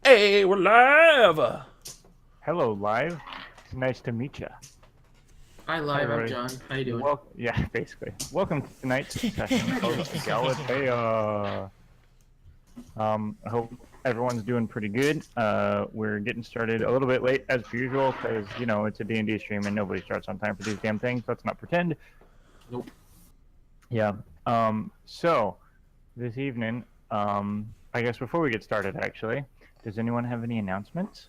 Hey, we're live. Hello, Live. It's nice to meet you. Hi, Live. I'm John. How you doing? Yeah, basically. Welcome to tonight's session of Galitaia. I hope everyone's doing pretty good. We're getting started a little bit late as per usual because, you know, it's a D&D stream and nobody starts on time for these damn things. Let's not pretend. Nope. Yeah. So, this evening, I guess before we get started, actually, does anyone have any announcements?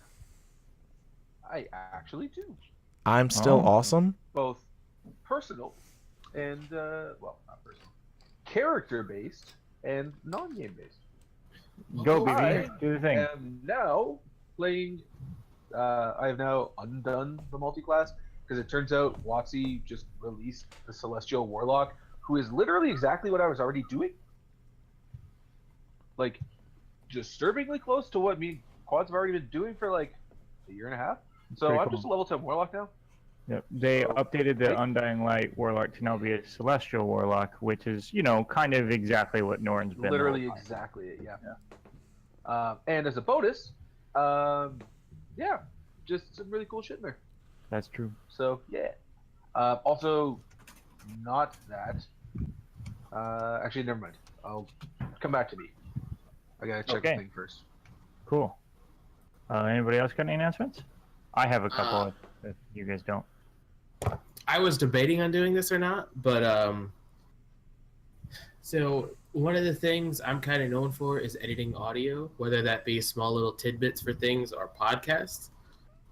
I actually do. I'm still awesome. Both personal and, well, not personal, character-based and non-game based. Go, I BB. Do the thing. am now playing, I have now undone the multi-class because it turns out WotC just released the Celestial Warlock, who is literally exactly what I was already doing. Like, disturbingly close to what me and Quads have already been doing for like a year and a half. So Pretty I'm cool. just a level 10 Warlock now. Yep. They So, updated the right? Undying Light Warlock to now be a Celestial Warlock, which is, you know, kind of exactly what Norn's been. Literally the whole time. exactly it, yeah. And as a bonus, yeah, just some really cool shit in there. That's true. So yeah. Also, not that. Actually, never mind. I'll come back to me. I gotta check Okay. the thing first. Cool. Anybody else got any announcements? I have a couple if you guys don't. I was debating on doing this or not, but so one of the things I'm kind of known for is editing audio, whether that be small little tidbits for things or podcasts.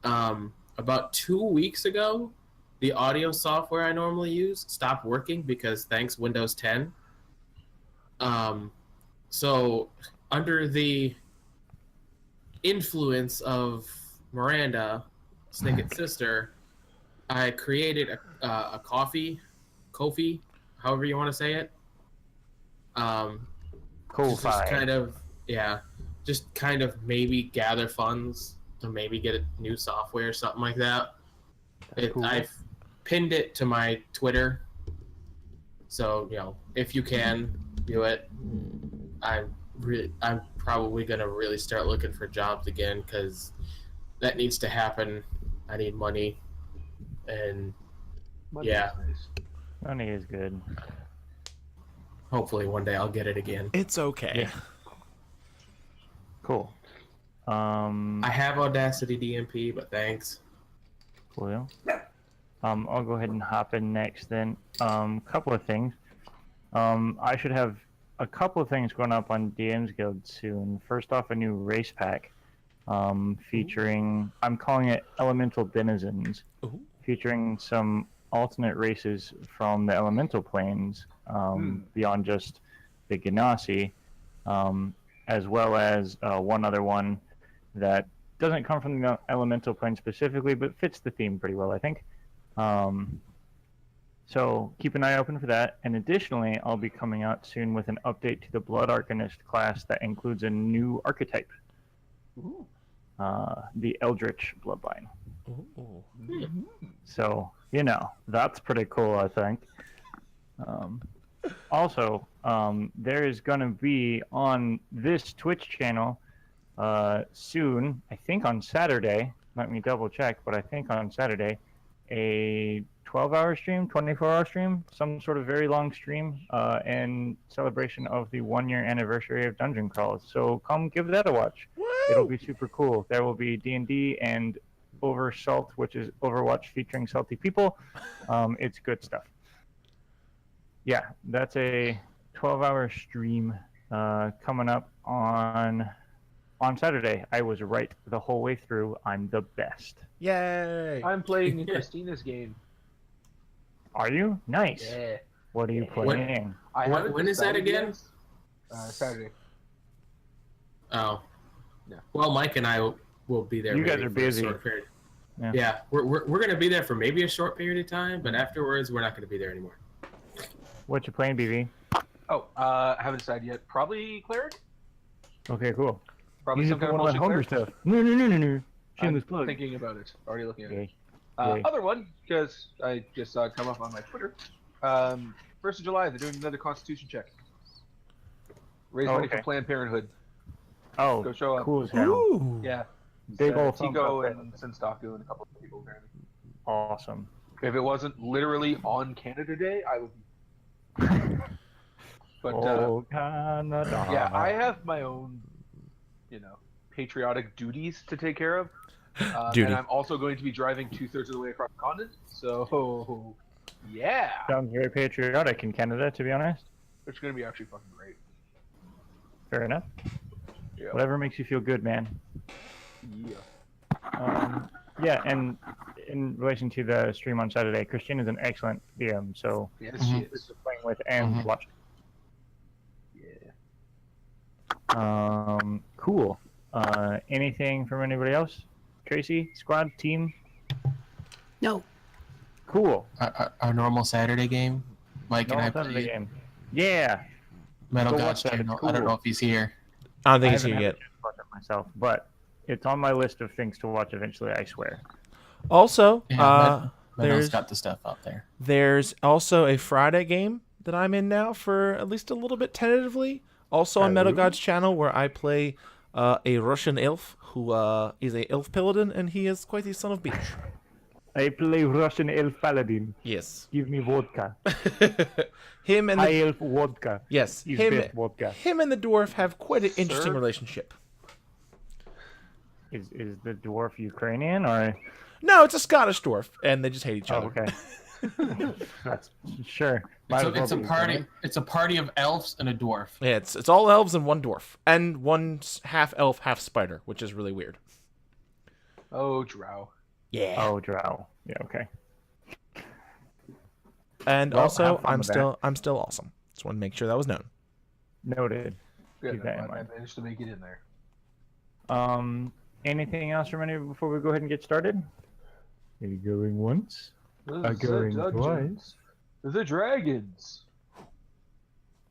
About 2 weeks ago, the audio software I normally use stopped working because thanks Windows 10. So under the influence of Miranda, Snicket's sister, I created a Ko-fi, however you want to say it. Cool. Just kind of maybe gather funds to maybe get a new software or something like that. Cool. I've pinned it to my Twitter, so you know if you can do it. I'm probably gonna really start looking for jobs again because that needs to happen. I need money, and Monday yeah, is nice. Money is good. hopefully one day I'll get it again. It's okay. Yeah. Cool. I have Audacity DMP, but thanks. Cool. I'll go ahead and hop in next then. Couple of things. I should have a couple of things going up on DM's Guild soon. First off, a new race pack featuring, I'm calling it Elemental Denizens, featuring some alternate races from the elemental planes beyond just the Genasi, as well as one other one that doesn't come from the elemental plane specifically, but fits the theme pretty well, I think. So keep an eye open for that. And additionally, I'll be coming out soon with an update to the Blood Arcanist class that includes a new archetype. Ooh. The Eldritch Bloodline. Ooh. So, you know, that's pretty cool, I think. Also, there is going to be on this Twitch channel soon, I think on Saturday, let me double check, but I think on Saturday, a 12-hour stream, 24-hour stream, some sort of very long stream in celebration of the 1-year anniversary of Dungeon Crawls. So come give that a watch. Woo! It'll be super cool. There will be D&D and Oversalt, which is Overwatch featuring salty people. It's good stuff. Yeah, that's a 12-hour stream coming up on Saturday. I was right the whole way through. I'm the best. Yay! I'm playing Christina's game. Are you? Nice. Yeah. What are you playing? When is that again? Saturday. Oh. Yeah. Well, Mike and I will be there. You guys maybe are for a busy. short period. Yeah. We're going to be there for maybe a short period of time, but afterwards we're not going to be there anymore. What you playing, BV? Oh, I haven't decided yet. Probably Cleric? Okay, cool. Probably You some just kind put of one of bullshit that Homebrew cleric. stuff. No. Shameless I'm plug. thinking about it. Already looking at it. Okay. Yay. Other one, because I just saw it come up on my Twitter. 1st of July, they're doing another Constitution check. Raise money for okay. Planned Parenthood. Oh, Go show up. cool as hell. Ooh. Yeah. Big old thumbs Tico up. and Senstaku and a couple of people apparently. Awesome. If it wasn't literally on Canada Day, I would be. But Oh, Canada. yeah, I have my own, patriotic duties to take care of. Duty. And I'm also going to be driving 2/3 of the way across the continent. So, yeah. Sounds very patriotic in Canada, to be honest. It's going to be actually fucking great. Fair enough. Yeah. Whatever makes you feel good, man. Yeah. Yeah, and in relation to the stream on Saturday, Christian is an excellent DM, so Yes, she good is. to playing with and watching. Yeah. Cool. Anything from anybody else? Tracy, squad, team? No. Cool. Our normal Saturday game. Mike and I Normal Saturday played game. Yeah. Metal Go God's watch that, it's channel. I don't cool. know if he's here. I don't think I he's haven't here had yet. a chance to watch it myself, but it's on my list of things to watch eventually, I swear. Also, Yeah, Metal's there's got the stuff out there. there's also a Friday game that I'm in now for at least a little bit tentatively. Also on Metal Ooh. God's channel, where I play a Russian elf who is a elf paladin, and he is quite the son of bitch. I play Russian elf paladin. Yes. Give me vodka. Him and High the, elf vodka. yes, Is him best vodka. him and the dwarf have quite an interesting Sir? relationship. Is the dwarf Ukrainian or? No, it's a Scottish dwarf, and they just hate each Oh, other. okay. That's sure. Might as well It's a be, party. right? It's a party of elves and a dwarf. Yeah, it's all elves and one dwarf, and one half elf, half spider, which is really weird. Oh, Drow. Yeah. Oh, drow. Yeah. Okay. And Well, also, have fun I'm with that. still awesome. Just want to make sure that was known. Noted. Good. Keep that in I'm glad mind. I managed to make it in there. Anything else from any before we go ahead and get started? Are you going once? The going dungeons. The dragons.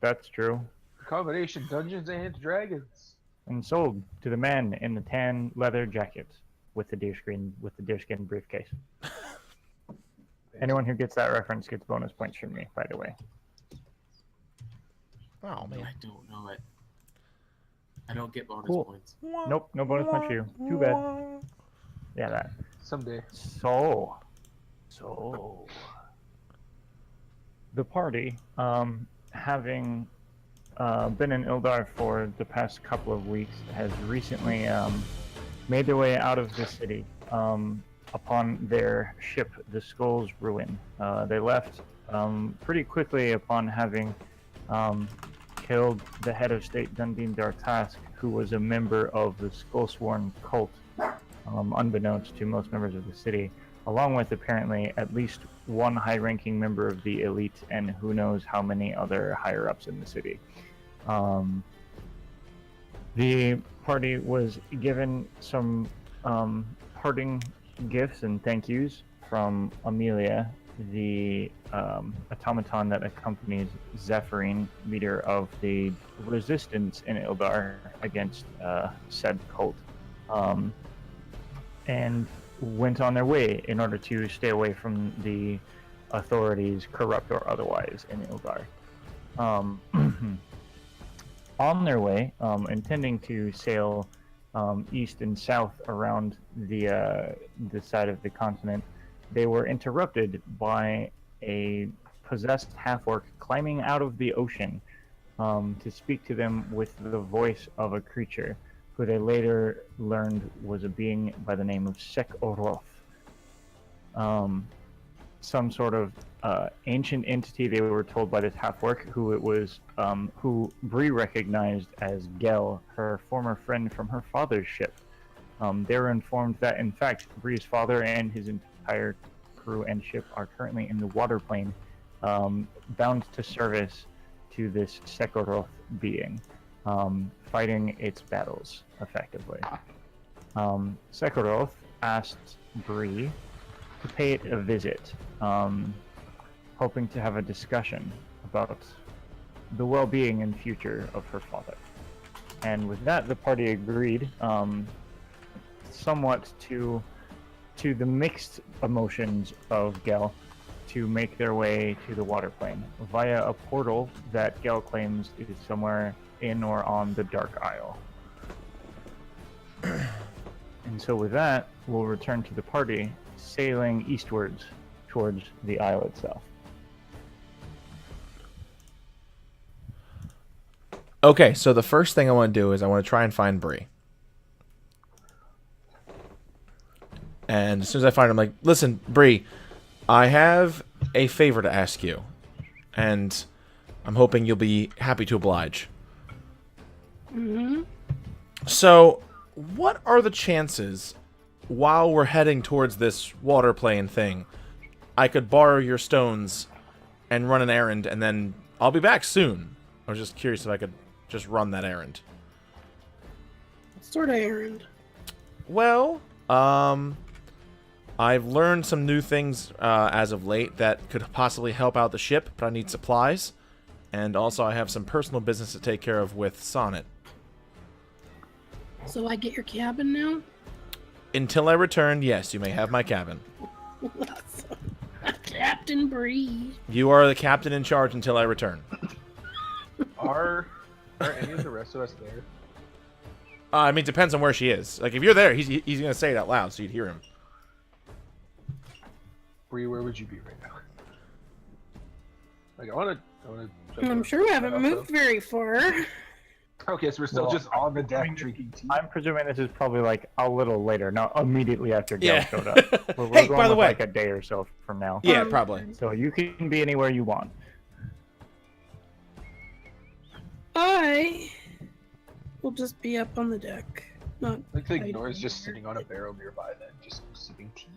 That's true. Combination Dungeons and Dragons. And sold to the man in the tan leather jacket with the deerskin briefcase. Anyone who gets that reference gets bonus points from me, by the way. Oh man. I don't know it. I don't get bonus Cool. points. Nope, no bonus points for you. Too bad. Yeah, that. Someday. So, the party, having been in Ildar for the past couple of weeks, has recently made their way out of the city upon their ship, the Skull's Ruin. They left pretty quickly upon having killed the head of state Dundin Dartask, who was a member of the Skullsworn cult, unbeknownst to most members of the city, along with apparently at least one high-ranking member of the elite and who knows how many other higher-ups in the city. The party was given some parting gifts and thank yous from Amelia, the automaton that accompanies Zephyrin, leader of the resistance in Ildar against said cult, and went on their way in order to stay away from the authorities, corrupt or otherwise, in Ildar. On their way, intending to sail east and south around the side of the continent, they were interrupted by a possessed half-orc climbing out of the ocean to speak to them with the voice of a creature who they later learned was a being by the name of Sek-Oroth. Some sort of ancient entity, they were told by this half-orc, who it was, who Bree recognized as Gel, her former friend from her father's ship. They were informed that, in fact, Bree's father and his entire crew and ship are currently in the water plane, bound to service to this Sekoroth being, fighting its battles, effectively. Sekoroth asked Bree to pay it a visit, hoping to have a discussion about the well-being and future of her father. And with that, the party agreed, somewhat to the mixed emotions of Gel, to make their way to the water plane via a portal that Gel claims is somewhere in or on the Dark Isle. And so with that, we'll return to the party, sailing eastwards towards the isle itself. Okay, so the first thing I want to do is I want to try and find Bree. And as soon as I find her, I'm like, listen, Bree, I have a favor to ask you. And I'm hoping you'll be happy to oblige. Mm-hmm. So, what are the chances, while we're heading towards this water plane thing, I could borrow your stones and run an errand, and then I'll be back soon. I was just curious if I could just run that errand. What sort of errand? Well, I've learned some new things as of late that could possibly help out the ship, but I need supplies. And also I have some personal business to take care of with Sonnet. So I get your cabin now? Until I return, yes, you may have my cabin. Captain Bree. You are the captain in charge until I return. Are any of the rest of us there? I mean, it depends on where she is. Like, if you're there, he's going to say it out loud so you'd hear him. Bree, where would you be right now? Like, I want to. I'm sure we haven't moved very far. Okay, so we're still just on the deck drinking tea. I'm presuming this is probably like a little later, not immediately after Gail Yeah. showed up. We're Hey, going by the with, way. like a day or so from now. Yeah, probably. So you can be anywhere you want. I will just be up on the deck. Not I think Nora's just sitting on a barrel nearby then, just sipping tea.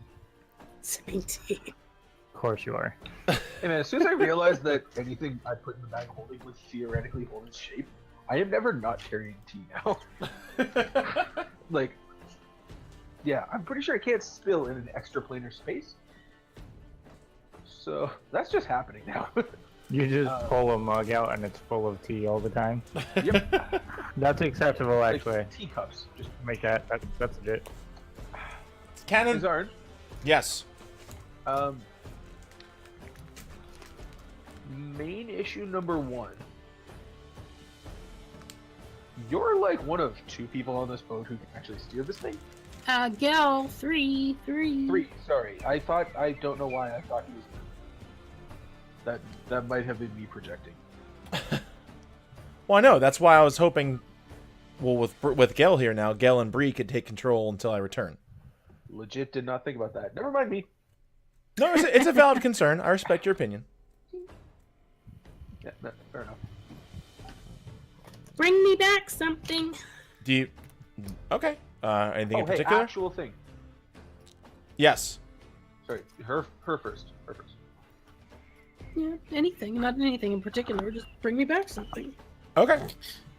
sipping tea. Of course you are. Hey man, as soon as I realized that anything I put in the bag of holding would theoretically hold its shape, I am never not carrying tea now. Like, yeah, I'm pretty sure I can't spill in an extra planar space. So that's just happening now. You just pull a mug out and it's full of tea all the time. Yep. That's acceptable, actually. Like teacups. Just Make that's legit. Cannon? Zharn. Yes. Main issue number 1. You're like one of 2 people on this boat who can actually steer this thing. Gal, 3. 3, sorry. I don't know why I thought he was. That might have been me projecting. Well, I know. That's why I was hoping, well, with Gel here now, Gel and Bree could take control until I return. Legit did not think about that. Never mind me. No, it's a valid concern. I respect your opinion. Yeah, no, fair enough. Bring me back something. Do you... Okay. Anything in Hey, particular? actual thing. Yes. Sorry, her first. Her first. Yeah, anything. Not anything in particular. Just bring me back something. Okay.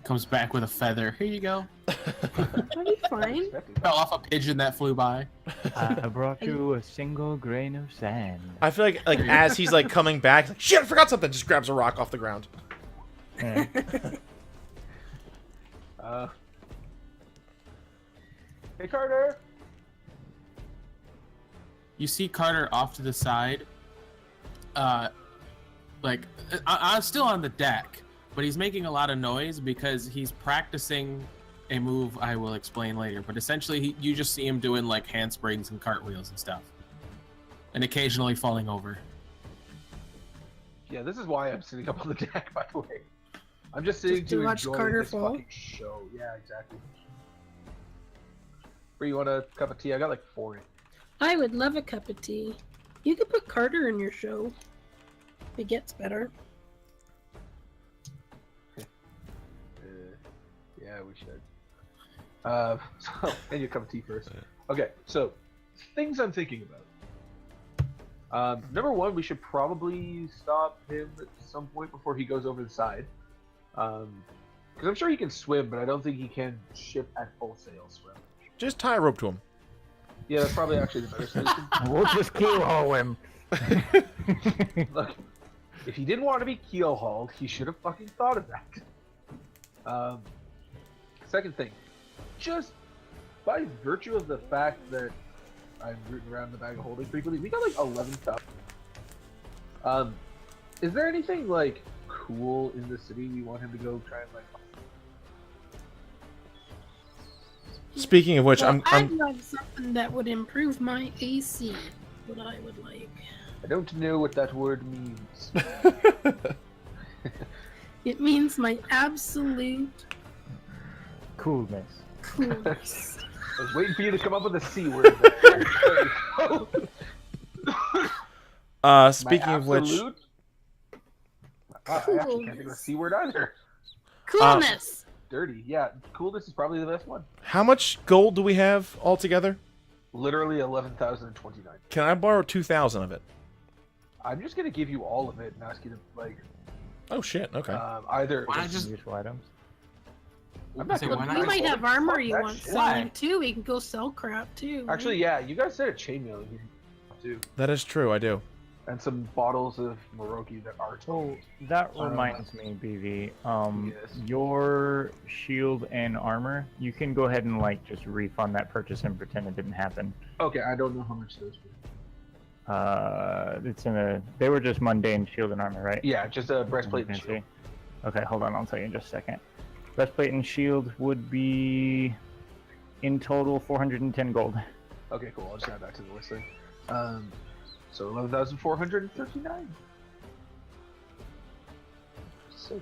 Comes back with a feather. Here you go. That'll be fine. Fell off a pigeon that flew by. I brought you a single grain of sand. I feel like as he's like coming back, like, shit, I forgot something. Just grabs a rock off the ground. Yeah. Hey, Carter. You see Carter off to the side. I'm still on the deck, but he's making a lot of noise because he's practicing a move I will explain later. But essentially, you just see him doing like handsprings and cartwheels and stuff, and occasionally falling over. Yeah, this is why I'm sitting up on the deck, by the way. I'm just sitting Just to to watch enjoy Carter this fall? fucking show. Yeah, exactly. Bree, you want a cup of tea? I got like 4 in. I would love a cup of tea. You could put Carter in your show. It gets better. Yeah, we should. So, and you a cup of tea first. Okay, so things I'm thinking about. Number 1, we should probably stop him at some point before he goes over the side. Because I'm sure he can swim, but I don't think he can ship at full sail swim. Just tie a rope to him. Yeah, that's probably actually the better solution. We'll just keel-haul him. Look, if he didn't want to be keel hauled, he should have fucking thought of that. Second thing, just by virtue of the fact that I'm rooting around the bag of holding frequently, we got like 11 stuff. Is there anything like cool in the city we want him to go try and like? Speaking of which, Well, I'm I'd love something that would improve my AC. What I would like. I don't know what that word means. It means my absolute Coolness. coolness. I was waiting for you to come up with a C word. There. speaking of which, Absolute? I actually can't think of a C word either. Coolness. Dirty. Yeah, coolness is probably the best one. how much gold do we have altogether? Literally 11,029. Can I borrow 2,000 of it? I'm just gonna give you all of it and ask you to like Oh shit. Okay. either. Why not just? Useful items. I'm not Say, doing why that. not You might have armor you Fuck want that shit. selling too. We can go sell crap too. right? Actually, yeah, you guys said a chainmail here too, That is true. I do. and some bottles of Moroki that are So that Um, reminds me, BV. yes. Your shield and armor, you can go ahead and like just refund that purchase and pretend it didn't happen. Okay, I don't know how much those were. It's in a. They were just mundane shield and armor, right? Yeah, just a breastplate and Fancy. shield. Okay, hold on. I'll tell you in just a second. Breastplate and shield would be in total 410 gold. Okay, cool. I'll just add that to the list then. So 11,439. So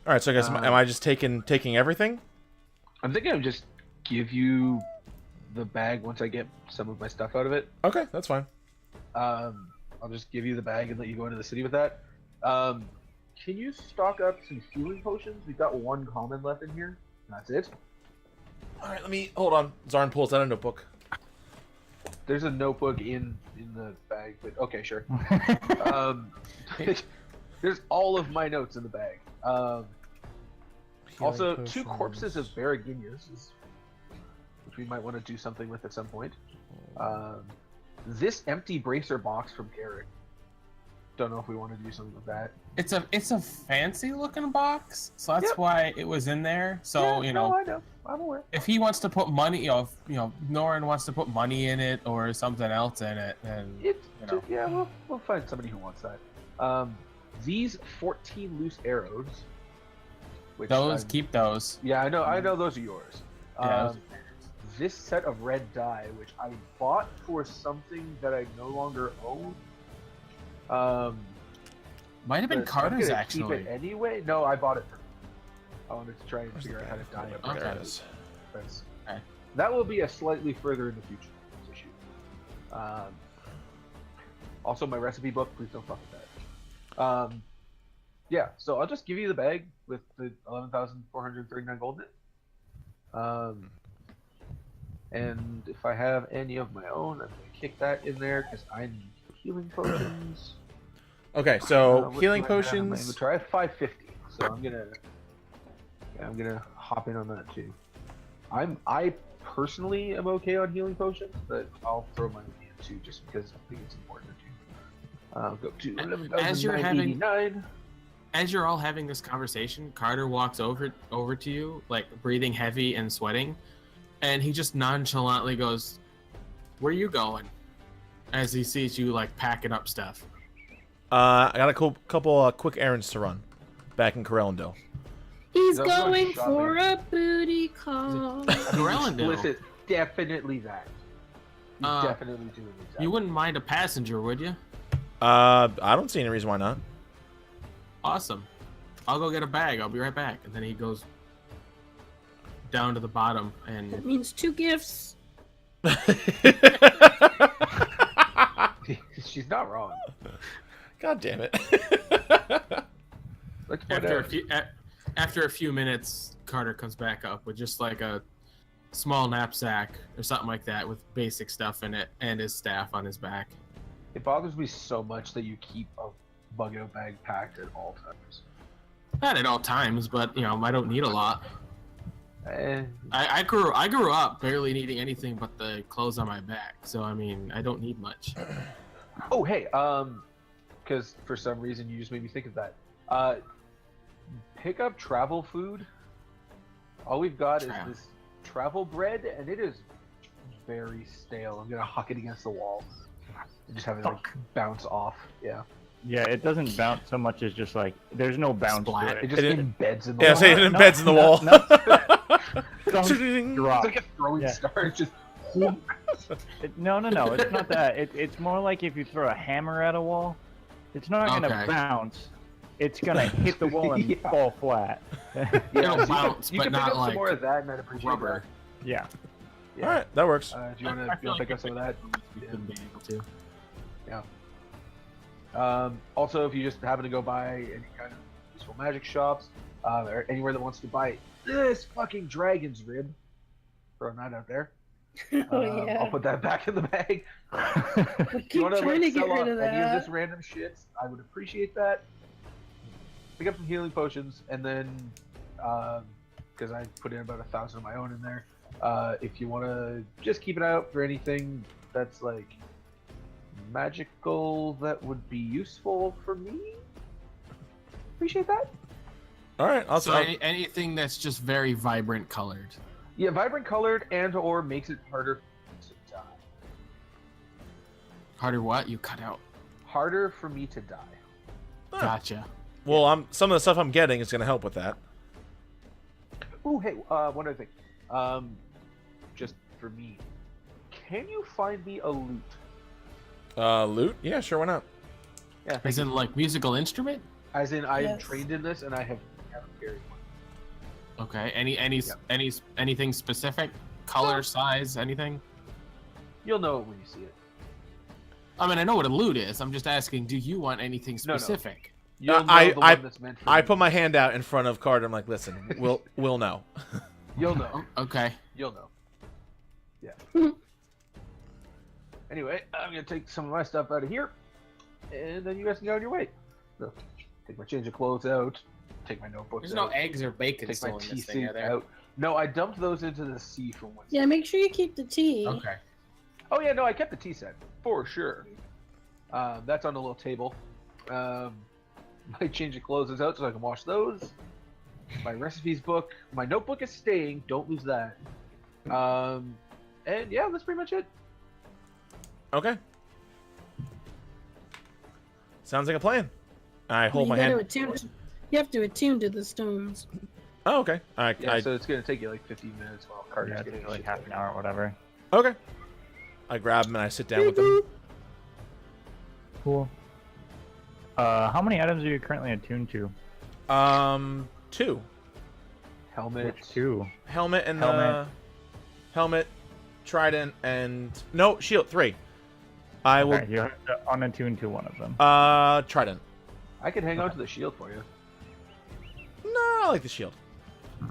All right. So I guess am I just taking everything? I'm thinking I'll just give you the bag once I get some of my stuff out of it. Okay, that's fine. I'll just give you the bag and let you go into the city with that. Can you stock up some healing potions? We've got one common left in here. That's it. All right. Let me hold on. Zharn pulls out a notebook. There's a notebook in the bag, but okay, sure. There's all of my notes in the bag. Also, Healing 2 potions. corpses of Baraginias, which we might want to do something with at some point. This empty bracer box from Garrett. Don't know if we want to do something with that. It's a fancy looking box, so that's Yep. why it was in there. So Yeah, you no, know, I know. I'm aware. if he wants to put money, if Norin wants to put money in it or something else in it, then It's you know. yeah, we'll find somebody who wants that. These 14 loose arrows. Which those I'm- keep those. Yeah, I know those are yours. Yeah, those This set of red dye, which I bought for something that I no longer own. Might have been but I'm Carter's gonna actually. Keep it anyway. No, I bought it for. I wanted to try and Where's the figure out how to bag? dye it. Okay. There it is. That's- Okay. That will be a slightly further in the future issue. Also, my recipe book. Please don't fuck with that. Yeah, so I'll just give you the bag with the 11,439 gold in it. And if I have any of my own, I'm gonna kick that in there because I need healing potions. Okay. So What healing do I have in my potions. inventory? I have 550, so I'm gonna hop in on that too. I personally am okay on healing potions, but I'll throw mine in too just because I think it's important to do. I'll go to As you're having- 11,989. As you're all having this conversation, Carter walks over to you, like breathing heavy and sweating, and he just nonchalantly goes, "Where you going?" As he sees you like packing up stuff. I got a couple quick errands to run back in Corellondil. He's That's going going shopping. for a booty call. Corellondil. Explicit, definitely that. He's Uh, definitely doing exactly. You wouldn't mind a passenger, would you? I don't see any reason why not. Awesome. I'll go get a bag. I'll be right back. And then he goes down to the bottom and That means 2 gifts. She's not wrong. God damn it. Let's find after a out. few after a few minutes, Carter comes back up with just like a small knapsack or something like that with basic stuff in it and his staff on his back. It bothers me so much that you keep a bug-out bag packed at all times. Not at all times, but you know, I don't need a lot. Eh, I grew up barely needing anything but the clothes on my back. So I mean, I don't need much. Oh, hey, because for some reason you just made me think of that. Pick up travel food. All we've got is this travel bread, and it is very stale. I'm gonna huck it against the wall and just have it like bounce off. Yeah. Yeah, it doesn't bounce so much as just like there's no bounce Splat. to It it. just It- embeds in the Yeah, wall. say it No, embeds in the wall. Don't It's drop. like a throwing Yeah. star. It's just No, it's not that. It's more like if you throw a hammer at a wall, it's not gonna Okay. bounce. It's gonna hit the wall and Yeah. fall flat. It'll so bounce, you but can pick not up some like more of that, and I'd appreciate rubber. Yeah. that. Yeah. All right, that works. Do you want to pick up some of that? You wouldn't be able to. Also, if you just happen to go by any kind of useful magic shops, or anywhere that wants to buy this fucking dragon's rib, throw that out there. Oh yeah. I'll put that back in the bag. We If you keep want to trying to get sell off rid of any of this that. random shit, I would appreciate that. Pick up some healing potions, and then, because I put in about 1,000 of my own in there, if you want to just keep it out for anything that's like magical that would be useful for me, appreciate that. All right, I'll So anything that's just very vibrant colored. Yeah, vibrant colored and or makes it harder to die. Harder what? You cut out. Harder for me to die. Gotcha. Well, some of the stuff I'm getting is going to help with that. Ooh, hey, one other thing. Just for me, can you find me a lute? Loot? Yeah, sure, why not? Yeah, thank As you. in like musical instrument? As in, I am Yes. trained in this, and I haven't carried one. Okay. Yeah. Anything specific? Color, size, anything? You'll know it when you see it. I mean, I know what a lute is. I'm just asking, do you want anything No, no. specific? You'll know I- the one that's meant for I you. put my hand out in front of Carter. I'm like, listen, we'll know. You'll know. Oh, okay. You'll know. Yeah. Anyway, I'm gonna take some of my stuff out of here, and then you guys can go on your way. So, take my change of clothes out. Take my notebooks There's no out. eggs or bacon Take still my in tea this thing, are suit there? out. No, I dumped those into the sea from once. Yeah, make sure you keep the tea. Okay. Oh yeah, no, I kept the tea set for sure. That's on a little table. My change of clothes is out, so I can wash those. My recipes book, my notebook is staying. Don't lose that. And yeah, that's pretty much it. Okay. Sounds like a plan. I hold my you gotta hand. attune. You have to attune to the stones. Oh, okay. Yeah, so it's gonna take you like 15 minutes while Carter's Yeah, getting it's like shit half ready. an hour or whatever. Okay. I grab them and I sit down with them. Cool. How many items are you currently attuned to? 2. Helmet. Which two? Helmet and Helmet. helmet, trident, and no shield. 3. I will. Okay, you have to unattune to one of them. Trident. I can hang on to the shield for you. No, I like the shield.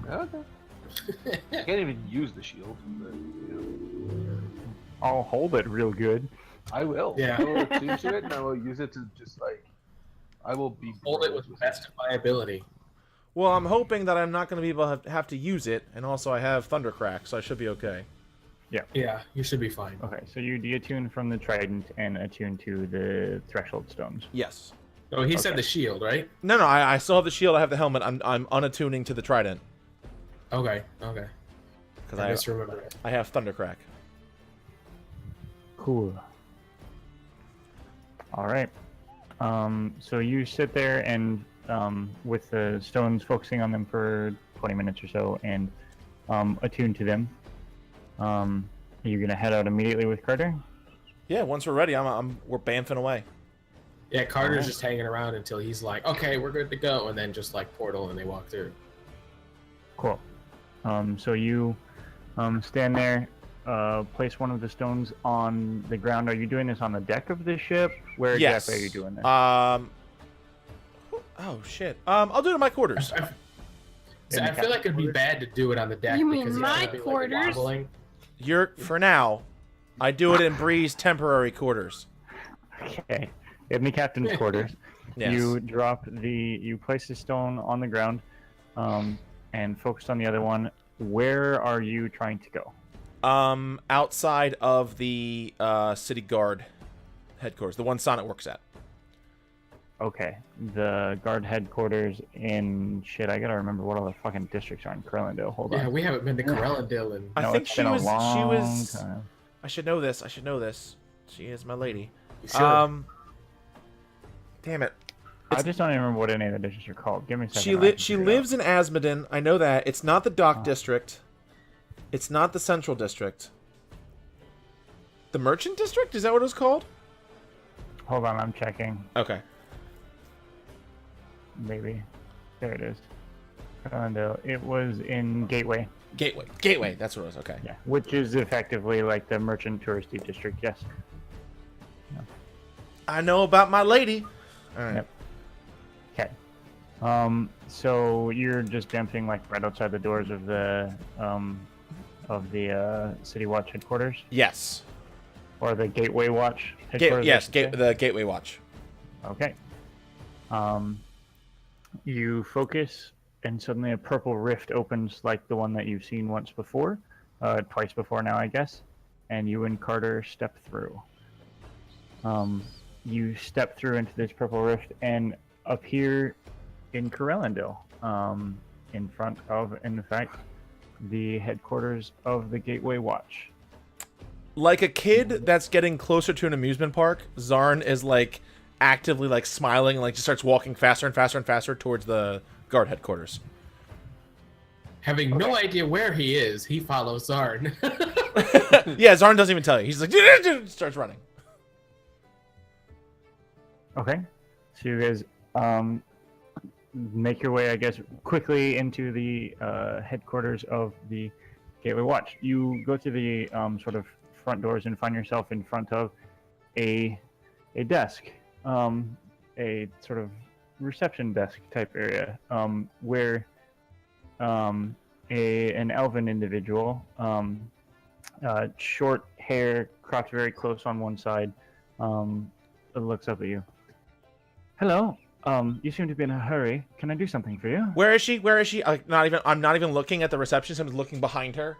Okay. I can't even use the shield. But, you I'll hold it real good. know, I will. Yeah. I will attune to it, and I will use it to just like. I will be. Hold it bros with bestifiability. Well, I'm hoping that I'm not going to be able to have to use it, and also I have Thundercrack, so I should be okay. Yeah, you should be fine. Okay, so you deattune from the trident and attune to the threshold stones. Yes. Oh, he said Okay. the shield, right? No, I still have the shield. I have the helmet. I'm unattuning to the trident Okay. Okay. because I just remember it. I have Thundercrack. Cool. All right. So you sit there and with the stones, focusing on them for 20 minutes or so, and attune to them. Are you gonna head out immediately with Carter? Yeah, once we're ready, we're bamfing away. Yeah, Carter's just hanging around until he's like, okay, we're good to go, and then just like portal and they walk through. Cool. So you stand there, place one of the stones on the ground. Are you doing this on the deck of the ship? Where Yes. exactly are you doing this? Oh shit. I'll do it in my quarters. So I feel like it'd be bad to do it on the deck You mean because it's my gonna be, like, quarters? wobbling. For now, I do it in Bree's temporary quarters. Okay. In the captain's quarters, Yes. you place the stone on the ground, and focus on the other one. Where are you trying to go? Outside of the city guard headquarters, the one Sonnet works at. Okay, the guard headquarters in shit. I gotta remember what all the fucking districts are in Corellondil. Hold Yeah, on. we haven't been to Corellondil and I No, think it's she been a was. She long was. time. I should know this. She is my lady. sure. Damn it. I just don't even remember what any of the districts are called. Give me a second. She lives in Asmodin. I know that. It's not the Dock District. It's not the Central District. The Merchant District? Is that what it was called? Hold on, I'm checking. Okay. Maybe. There it is. Corellondil. It was in Gateway. Gateway. That's what it was. Okay. Yeah, which is effectively like the merchant touristy district. Yes. I know about my lady. All right. Yep. Okay. So you're just BAMFing like right outside the doors of the City Watch headquarters, Yes. or the Gateway Watch headquarters? The Gateway Watch. Okay. You focus, and suddenly a purple rift opens like the one that you've seen once before, twice before now, I guess. And you and Carter step through. You step through into this purple rift and appear in Corellondil, in front of, in fact, the headquarters of the Gateway Watch. Like a kid that's getting closer to an amusement park, Zharn is like actively like smiling and like just starts walking faster and faster and faster towards the guard headquarters. Having no idea where he is, he follows Zharn. Yeah, Zharn doesn't even tell you. He's like starts running. Okay. So you guys make your way, I guess, quickly into the headquarters of the Gateway Watch. You go to the sort of front doors and find yourself in front of a desk, a sort of reception desk type area, where an elven individual, short hair, cropped very close on one side, looks up at you. Hello. You seem to be in a hurry. Can I do something for you? Where is she? I'm not even looking at the receptionist. I'm just looking behind her.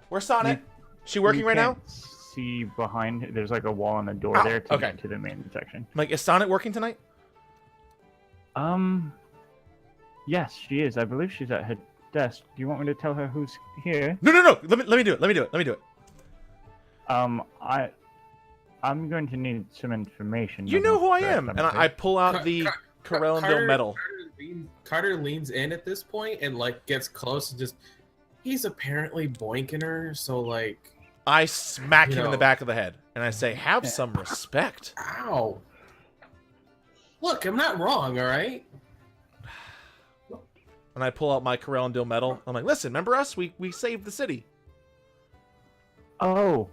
Where's Sonnet? She working right now? See behind. There's like a wall on the door there to get to the main section. Like, is Sonnet working tonight? Yes, she is. I believe she's at her desk. Do you want me to tell her who's here? No. Let me do it. I'm going to need some information. You know who I am, and I pull out the Corellondil medal. Carter leans in at this point and like gets close and just. He's apparently boinking her, so like. I smack him in the back of the head, and I say, "Have some respect." Ow! Look, I'm not wrong, all right. And I pull out my Corellondil medal. I'm like, "Listen, remember us? We saved the city." Oh,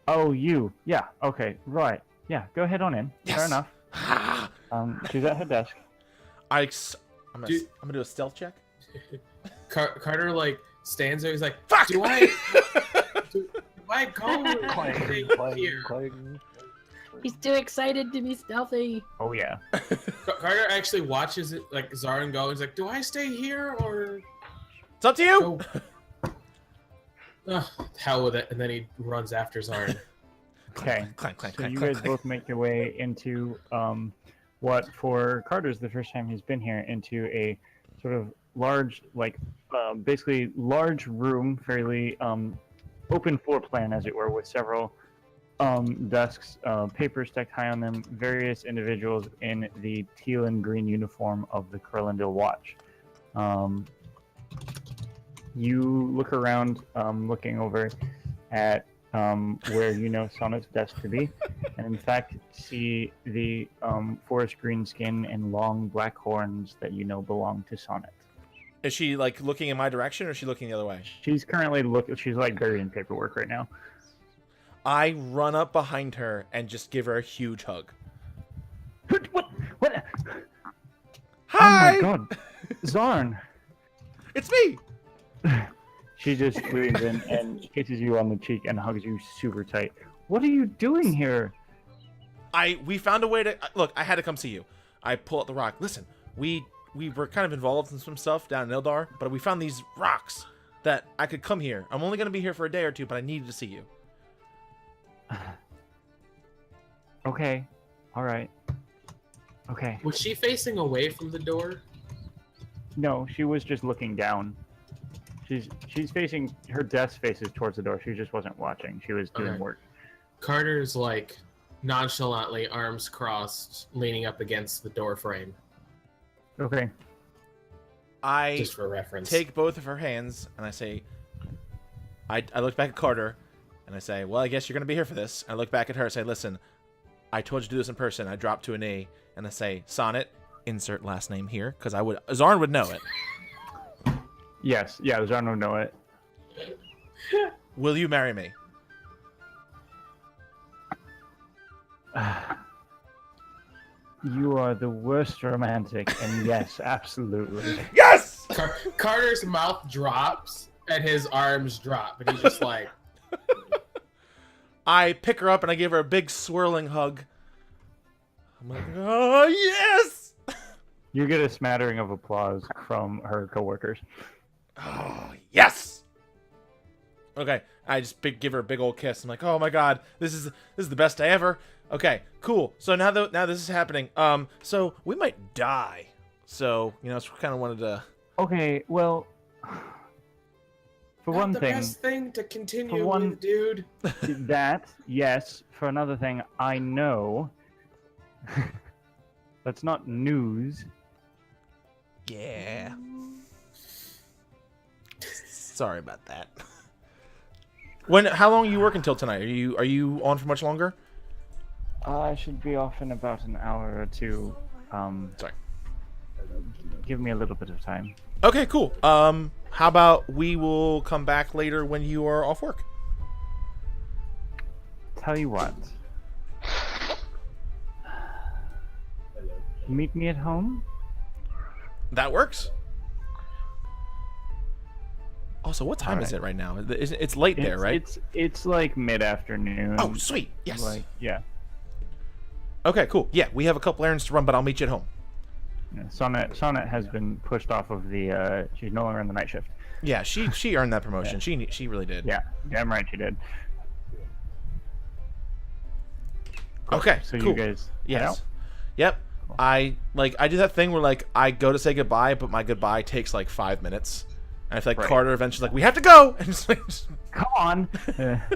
you. Yeah. Okay. Right. Yeah. Go ahead on in. Yes. Fair enough. She's at her desk. I'm gonna do a stealth check. Carter like stands there. He's like, "Fuck! Do I go here?" He's too excited to be stealthy. Oh yeah. Carter actually watches it like Zharn go. He's like, "Do I stay here or?" It's up to you. Hell with it, and then he runs after Zharn. Okay. Clank, So you guys both make your way into what for Carter's the first time he's been here, into a sort of large, like basically large room, fairly open floor plan, as it were, with several desks, papers stacked high on them, various individuals in the teal and green uniform of the Corellondil Watch. You look around, looking over at where you know Sonnet's desk to be, and in fact see the forest green skin and long black horns that you know belong to Sonnet. Is she like looking in my direction, or is she looking the other way? She's currently she's like buried in paperwork right now. I run up behind her and just give her a huge hug. What? Hi! Oh my god. Zharn! It's me! She just leans in and kisses you on the cheek and hugs you super tight. What are you doing here? We found a way to... Look, I had to come see you. I pull out the rock. Listen, we were kind of involved in some stuff down in Ildar, but we found these rocks that I could come here. I'm only going to be here for a day or two, but I needed to see you. Okay. All right. Okay. Was she facing away from the door? No, she was just looking down. She's facing, her desk faces towards the door. She just wasn't watching. She was doing work. Carter's like, nonchalantly, arms crossed, leaning up against the door frame, Okay. I just for reference. take both of her hands and I say, I look back at Carter and I say, well, I guess you're going to be here for this. I look back at her and say, listen, I told you to do this in person. I drop to a knee and I say, Sonnet, insert last name here, because Zharn would know it. Yes. Yeah, Zharn would know it. Will you marry me? You are the worst romantic, and yes, absolutely. Yes! Carter's mouth drops and his arms drop, and he's just like, I pick her up and I give her a big swirling hug. I'm like, oh, yes! You get a smattering of applause from her coworkers. Oh, yes! Okay, I just give her a big old kiss. I'm like, oh my god, this is the best day ever. Okay, cool. So now this is happening. So we might die. So so kind of wanted to. Okay, well, for one the thing, best thing to continue for one- with, dude. that yes. For another thing, I know. That's not news. Yeah. Sorry about that. How long are you working till tonight? Are you on for much longer? I should be off in about an hour or two. Sorry. Give me a little bit of time. Okay, cool. How about we will come back later when you are off work? Tell you what. Meet me at home? That works. Also, what time is Alright. it right now? It's late there, right? It's like mid-afternoon. Oh, sweet. Yes. Like, yeah. Okay, cool. Yeah, we have a couple errands to run, but I'll meet you at home. Yeah, Sonnet has been pushed off of the. She's no longer in the night shift. Yeah, she earned that promotion. She really did. Yeah, damn right she did. Okay. So cool. you guys. head Yes. out? Yep. I do that thing where I go to say goodbye, but my goodbye takes like 5 minutes. And I feel like Right. Carter eventually like, we have to go, and just like, Come on.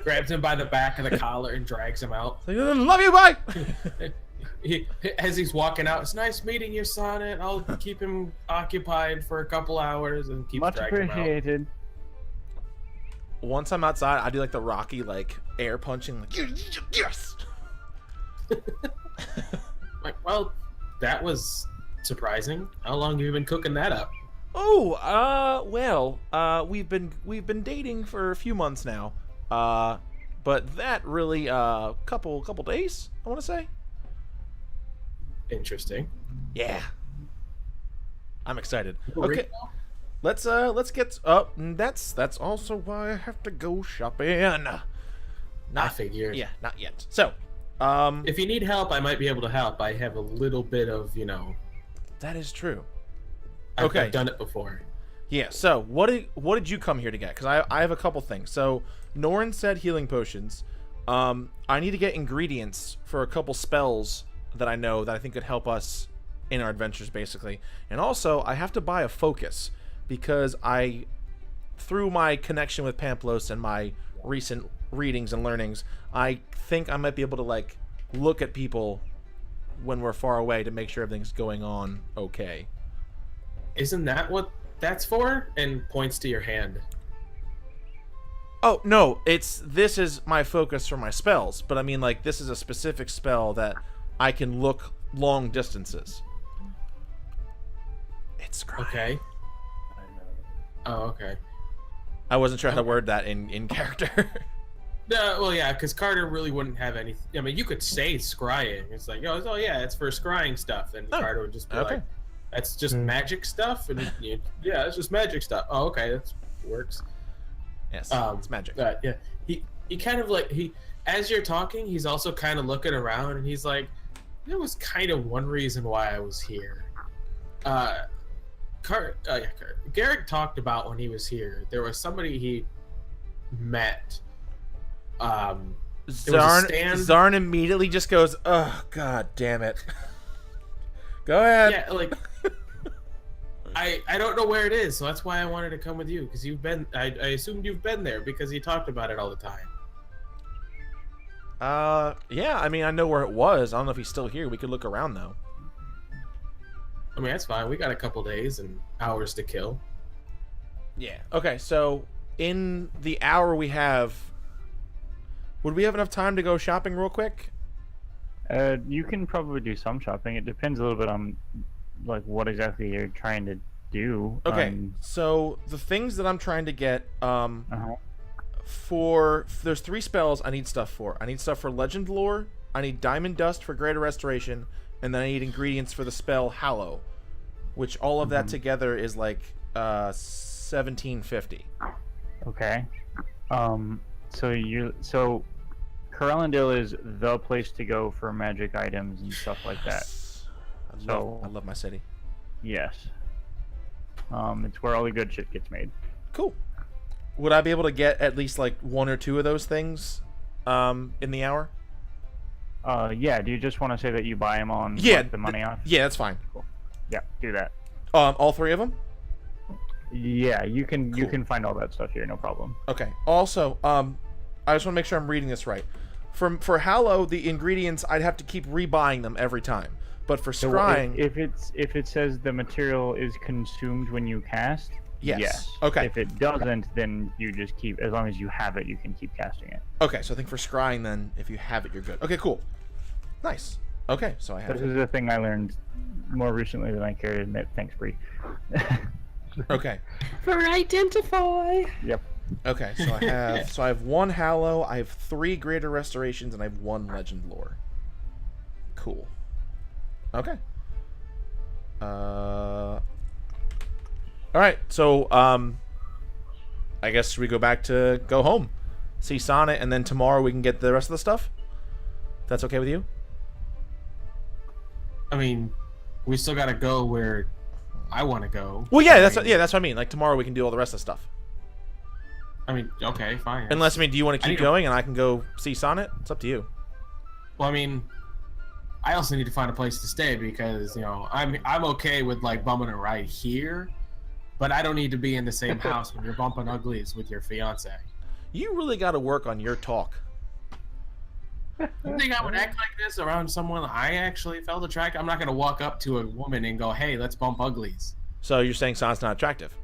Grabs him by the back of the collar and drags him out. love you, bye. As he's walking out, it's nice meeting you, Sonnet. I'll keep him occupied for a couple hours and keep Much dragging him out. appreciated. Once I'm outside, I do like the Rocky air punching, like yes. Like, well, that was surprising. How long have you been cooking that up? Oh, we've been dating for a few months now. But that really couple days, I want to say. Interesting. Yeah. I'm excited. Burrito? Okay. Let's get up. That's also why I have to go shopping. I figured. Yeah, not yet. So, If you need help, I might be able to help. I have a little bit of, that is true. I've Okay. done it before. Yeah, so what did you come here to get? Because I have a couple things. So Norin said healing potions. I need to get ingredients for a couple spells that I know that I think could help us in our adventures, basically. And also, I have to buy a focus because through my connection with Pamplos and my recent readings and learnings, I think I might be able to look at people when we're far away to make sure everything's going on okay. Isn't that what that's for? And points to your hand. Oh, no, this is my focus for my spells, but I mean, this is a specific spell that I can look long distances. It's scrying. Okay. Oh, okay. I wasn't sure how to word that in character. No, well, yeah, because Carter really wouldn't have any. I mean, you could say scrying. It's like, oh yeah, it's for scrying stuff, and Oh, Carter would just be okay. like, "That's just magic stuff," and yeah, it's just magic stuff. Oh, okay, that works. Yes, it's magic. Yeah, he kind of as you're talking, he's also kind of looking around, and he's like, there was kind of one reason why I was here. Garrick talked about when he was here. There was somebody he met. There was a stand. Zharn immediately just goes, "Oh, god damn it." Go ahead. Yeah, I don't know where it is, so that's why I wanted to come with you, because you've been. I assumed you've been there because he talked about it all the time. Yeah, I mean, I know where it was. I don't know if he's still here. We could look around, though. I mean, that's fine. We got a couple days and hours to kill. Yeah. Okay, so in the hour we have, would we have enough time to go shopping real quick? You can probably do some shopping. It depends a little bit on like what exactly you're trying to do. Okay, so the things that I'm trying to get, Uh-huh. there's 3 spells I need stuff for. I need stuff for Legend Lore, I need Diamond Dust for Greater Restoration, and then I need ingredients for the spell Hallow, which all of that together is like 1750. Okay. So Corellondil is the place to go for magic items and stuff like that. I love my city. Yes. It's where all the good shit gets made. Cool. Would I be able to get at least like 1 or 2 of those things in the hour? Yeah. Do you just want to say that you buy them on Yeah, like, the money off? Yeah, that's fine. Cool. Yeah, do that. All 3 of them? Yeah, you can Cool. find all that stuff here, no problem. Okay. Also, I just want to make sure I'm reading this right. For Hallow, the ingredients I'd have to keep rebuying them every time. But for So scrying, if it says the material is consumed when you cast, yes. Okay. If it doesn't, then you just keep, as long as you have it, you can keep casting it. Okay, so I think for scrying, then if you have it, you're good. Okay, cool. Nice. Okay, so I have This it. is a thing I learned more recently than I care to admit. Thanks, Bree. Okay. For identify. Yep. Okay, so I have 1 Hallow, I have 3 Greater Restorations, and I have 1 Legend Lore. Cool. Okay. All right. So I guess we go home, see Sonnet, and then tomorrow we can get the rest of the stuff. That's okay with you? I mean, we still gotta go where I want to go. Well, yeah, that's what I mean. Like tomorrow we can do all the rest of the stuff. I mean, okay, fine. Unless, I mean, do you want to I keep need to- going and I can go see Sonnet? It's up to you. Well, I mean, I also need to find a place to stay because I'm okay with like bumming a ride here, but I don't need to be in the same house when you're bumping uglies with your fiance. You really got to work on your talk. You think I would act like this around someone I actually felt attracted? I'm not gonna walk up to a woman and go, "Hey, let's bump uglies." So you're saying Sonnet's not attractive?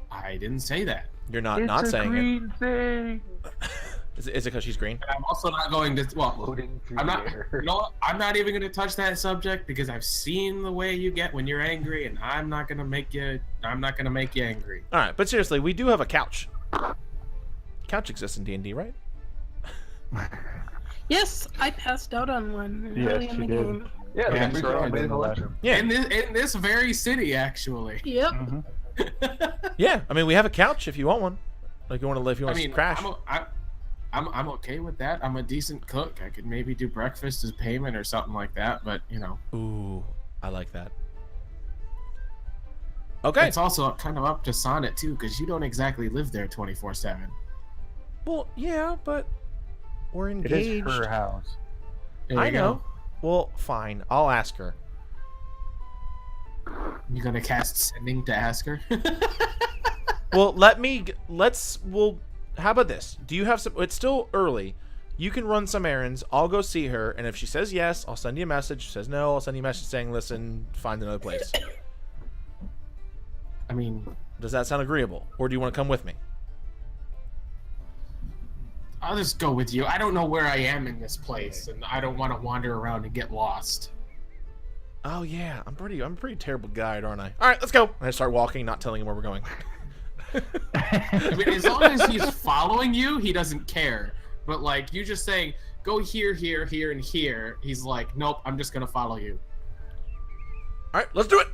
I didn't say that. You're not It's a saying green thing. it. Is it because she's green? And I'm also not going to. Well, Floating through I'm the not. air. You know what? I'm not even gonna touch that subject because I've seen the way you get when you're angry, and I'm not gonna make you. I'm not gonna make you angry. All right, but seriously, we do have a couch. Couch exists in D&D, right? Yes, I passed out on one Yes, early in you the did. game. Yeah, Yeah, that's sure, right. I did know that. Yeah. In this very city, actually. Yep. Mhm. Yeah, I mean, we have a couch if you want one. Like you want to live, you I want mean, to crash. I'm okay with that. I'm a decent cook. I could maybe do breakfast as payment or something like that. But Ooh, I like that. Okay. it's also kind of up to Sonnet too, because you don't exactly live there 24/7. Well, yeah, but we're It engaged. is her house. There I you know. go. Well, fine. I'll ask her. You gonna cast sending to ask her? Well, how about this? Do you have some, it's still early. You can run some errands. I'll go see her, and if she says yes, I'll send you a message. If she says no, I'll send you a message saying, listen, find another place. I mean, Does that sound agreeable? Or do you want to come with me? I'll just go with you. I don't know where I am in this place, and I don't want to wander around and get lost. Oh yeah, I'm a pretty terrible guide, aren't I? All right, let's go. And I start walking, not telling him where we're going. I mean, as long as he's following you, he doesn't care. But like you just saying, go here, here, here, and here, he's like, nope, I'm just gonna follow you. All right, let's do it.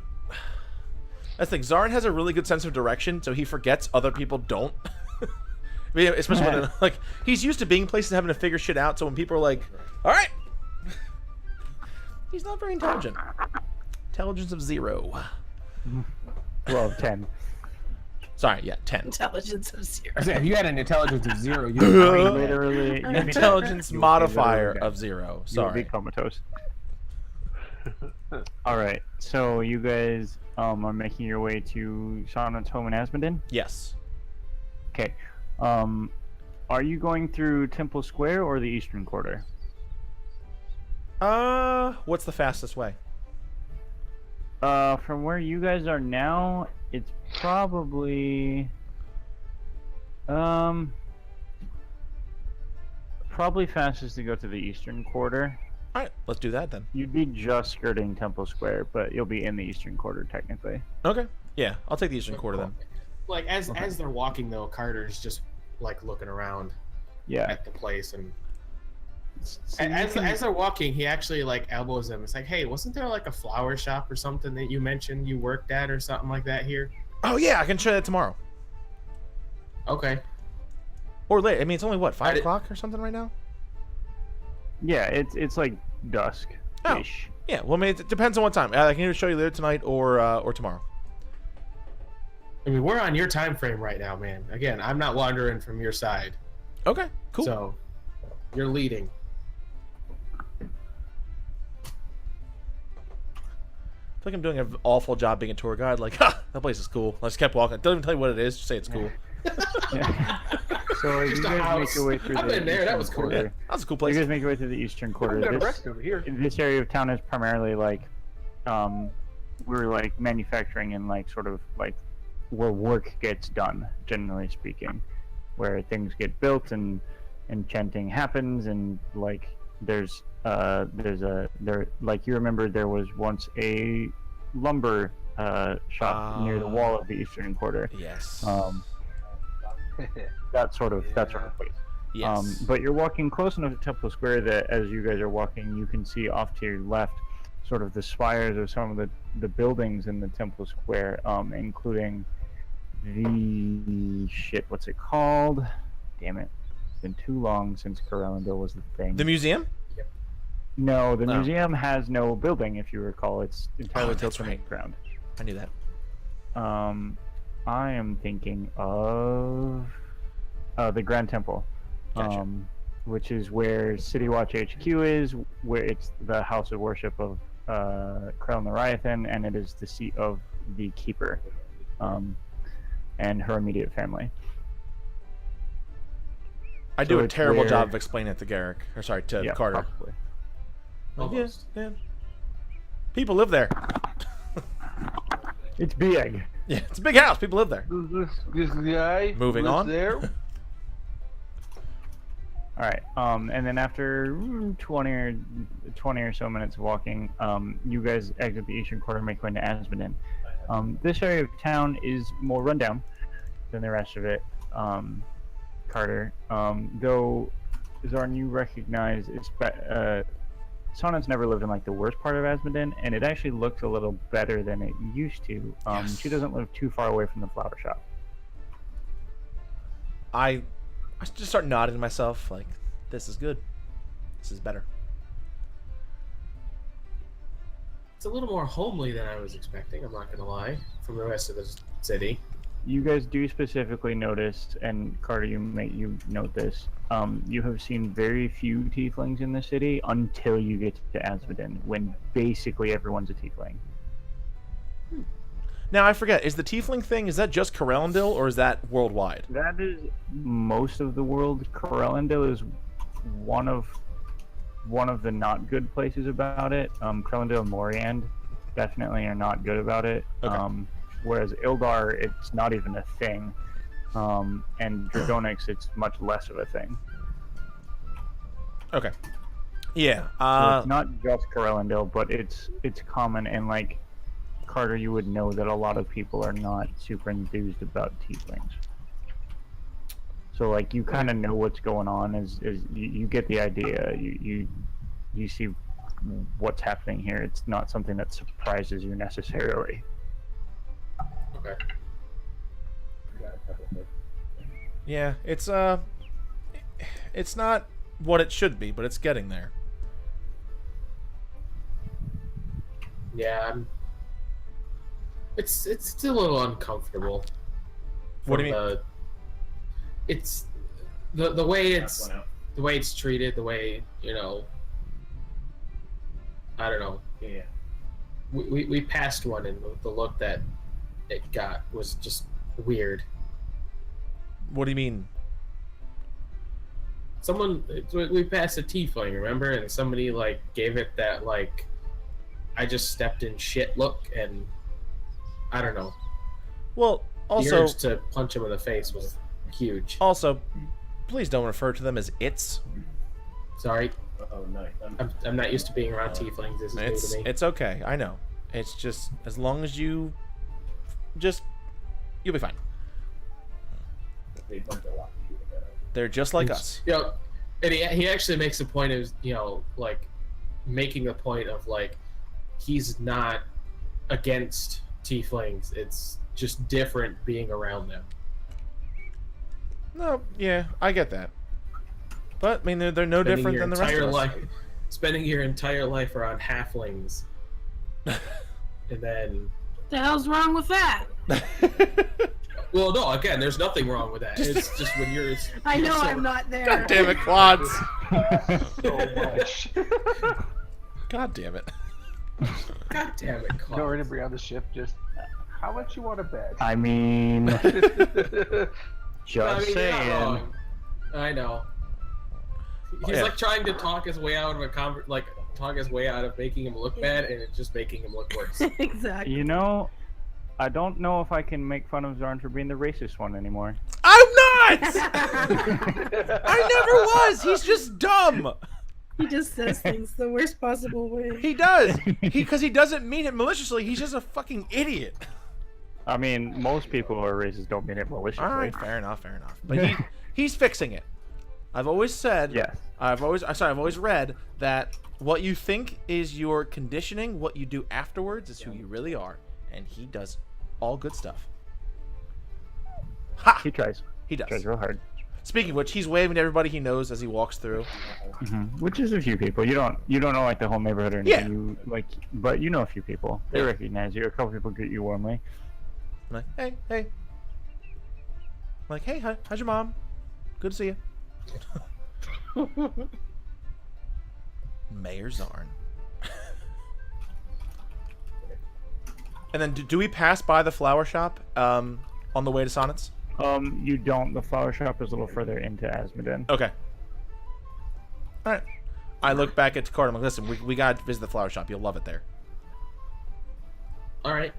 That's the thing. Zharn has a really good sense of direction, so he forgets other people don't. I mean, especially when like he's used to being places and having to figure shit out. So when people are like, "All right," he's not very intelligent. Intelligence of 0. Well, 10. Sorry, yeah, 10. Intelligence of 0. If you had an intelligence of 0, you'd Literally, you'd be- Intelligence you'll be modifier literally of 0. You'll be Sorry. comatose. All right, so you guys are making your way to Sonnet's home in Asmodin. Yes. Okay. Are you going through Temple Square or the Eastern Quarter? What's the fastest way? From where you guys are now, it's probably fastest to go to the Eastern Quarter. All right, let's do that then. You'd be just skirting Temple Square, but you'll be in the Eastern Quarter technically. Okay. Yeah, I'll take the Eastern Quarter then. Like as they're walking though, Carter's just like looking around Yeah. at the place, and So as they're walking, he actually like elbows them. It's like, hey, wasn't there like a flower shop or something that you mentioned you worked at or something like that here? Oh yeah, I can show that tomorrow. Okay. Or late. I mean, it's only what, 5 I did- o'clock or something right now? yeah, it's like dusk ish. Yeah. Well, I mean, it depends on what time. I can either show you later tonight or tomorrow. I mean, we're on your time frame right now, man. Again, I'm not wandering from your side, Okay. Cool. so you're leading. I feel like I'm doing an awful job being a tour guide. Like, ha, that place is cool. I just kept walking. Don't even tell you what it is. Just say it's cool. Yeah. So as you Just a guys make house. your way through I've the been there, that Eastern was cool. Quarter, That's a cool you place. guys make your way through the Eastern Quarter. We got a This, rest over here. this area of town is primarily like we're like manufacturing and like sort of like where work gets done, generally speaking, where things get built and enchanting happens, and like there's like you remember there was once a lumber shop near the wall of the Eastern Quarter. Yes. That sort of place. Yes. But you're walking close enough to Temple Square that as you guys are walking, you can see off to your left sort of the spires of some of the buildings in the Temple Square, including the what's it called? Damn it. It's been too long since Corellondil was the thing. The museum? No, the Oh. museum has no building, if you recall. It's entirely built that's from the right. ground. I knew that. I am thinking of the Grand Temple, Gotcha. which is where City Watch HQ is, where it's the house of worship of Corellondil, and it is the seat of the Keeper, and her immediate family. I do So a it's terrible where- job of explaining it to Garrick. Or sorry, to Yeah, Carter. probably. Like, Almost. yeah. People live there. It's big. Yeah, it's a big house. People live there. This guy Moving lives on. there. All right. And then after 20 or so minutes of walking, you guys exit the Eastern Quarter and make your way into Asmodin. This area of town is more rundown than the rest of it, Carter. Though, Zharn, you recognize Sonan's never lived in like the worst part of Asmodin, and it actually looks a little better than it used to. Yes. She doesn't live too far away from the flower shop. I just start nodding to myself like, this is good. This is better. It's a little more homely than I was expecting, I'm not gonna lie, from the rest of the city. You guys do specifically notice, and Carter, you note this. You have seen very few tieflings in the city until you get to Asmodin, when basically everyone's a tiefling. Now, I forget, is the tiefling thing, is that just Corellondil or is that worldwide? That is most of the world. Corellondil is one of the not good places about it. Corellondil and Lorient definitely are not good about it. Okay. Whereas Ildar, it's not even a thing. And Dragonix, it's much less of a thing. Okay. Yeah. So it's not just Corellondil, but it's common, and like Carter, you would know that a lot of people are not super enthused about tieflings. So like you kind of know what's going on, as you get the idea. You see what's happening here. It's not something that surprises you necessarily. Okay. Yeah, it's not what it should be, but it's getting there. Yeah, it's still a little uncomfortable. What do you from mean? It's the way it's treated, the way, you know, I don't know. Yeah. We passed one, and the look that it got was just weird. What do you mean? someone we passed a tiefling, remember? And somebody like gave it that like I just stepped in shit look, and I don't know. Well, The also, urge to punch him in the face was huge. also, please don't refer to them as its. Sorry, Oh, nice. I'm not used to being around tieflings. This is new to me. It's okay. I know. It's just as long as you'll be fine. They bumped a lot. They're just like us. You know, and he actually makes a point of, you know, like making a point of like he's not against tieflings. It's just different being around them. No, yeah, I get that. But I mean, they're no Spending different your than the rest entire of us. life, spending your entire life around halflings, and then The hell's wrong with that? well, no, again, there's nothing wrong with that. It's just when you're. I know so- I'm not there. God damn it, quads! So much. God damn it. God damn it, Claude. Going and bring on the ship. Just how much you want to bet? I mean, just I mean, you're not saying. wrong. I know. He's Yeah. like trying to talk his way out of talk his way out of making him look bad, and it's just making him look worse. Exactly. You know, I don't know if I can make fun of Zharn for being the racist one anymore. I'm not! I never was! He's just dumb! He just says things the worst possible way. He does! Because he doesn't mean it maliciously, he's just a fucking idiot. I mean, most people who are racist don't mean it maliciously. Alright, fair enough. But he's fixing it. I've always said, Yes. I've always read that what you think is your conditioning, what you do afterwards is who you really are. And he does all good stuff. Ha! He tries. He does. Tries real hard. Speaking of which, he's waving to everybody he knows as he walks through. Which is a few people. You don't know like the whole neighborhood or anything. Yeah. But you know a few people. They Yeah. recognize you. A couple people greet you warmly. I'm like, hey. I'm like, hey, how's your mom? Good to see you. Mayor Zharn. And then do we pass by the flower shop on the way to Sonnet's? You don't. The flower shop is a little further into Asmodin. Okay. All right. I look back at Carter. I'm like, listen, we got to visit the flower shop. You'll love it there. All right.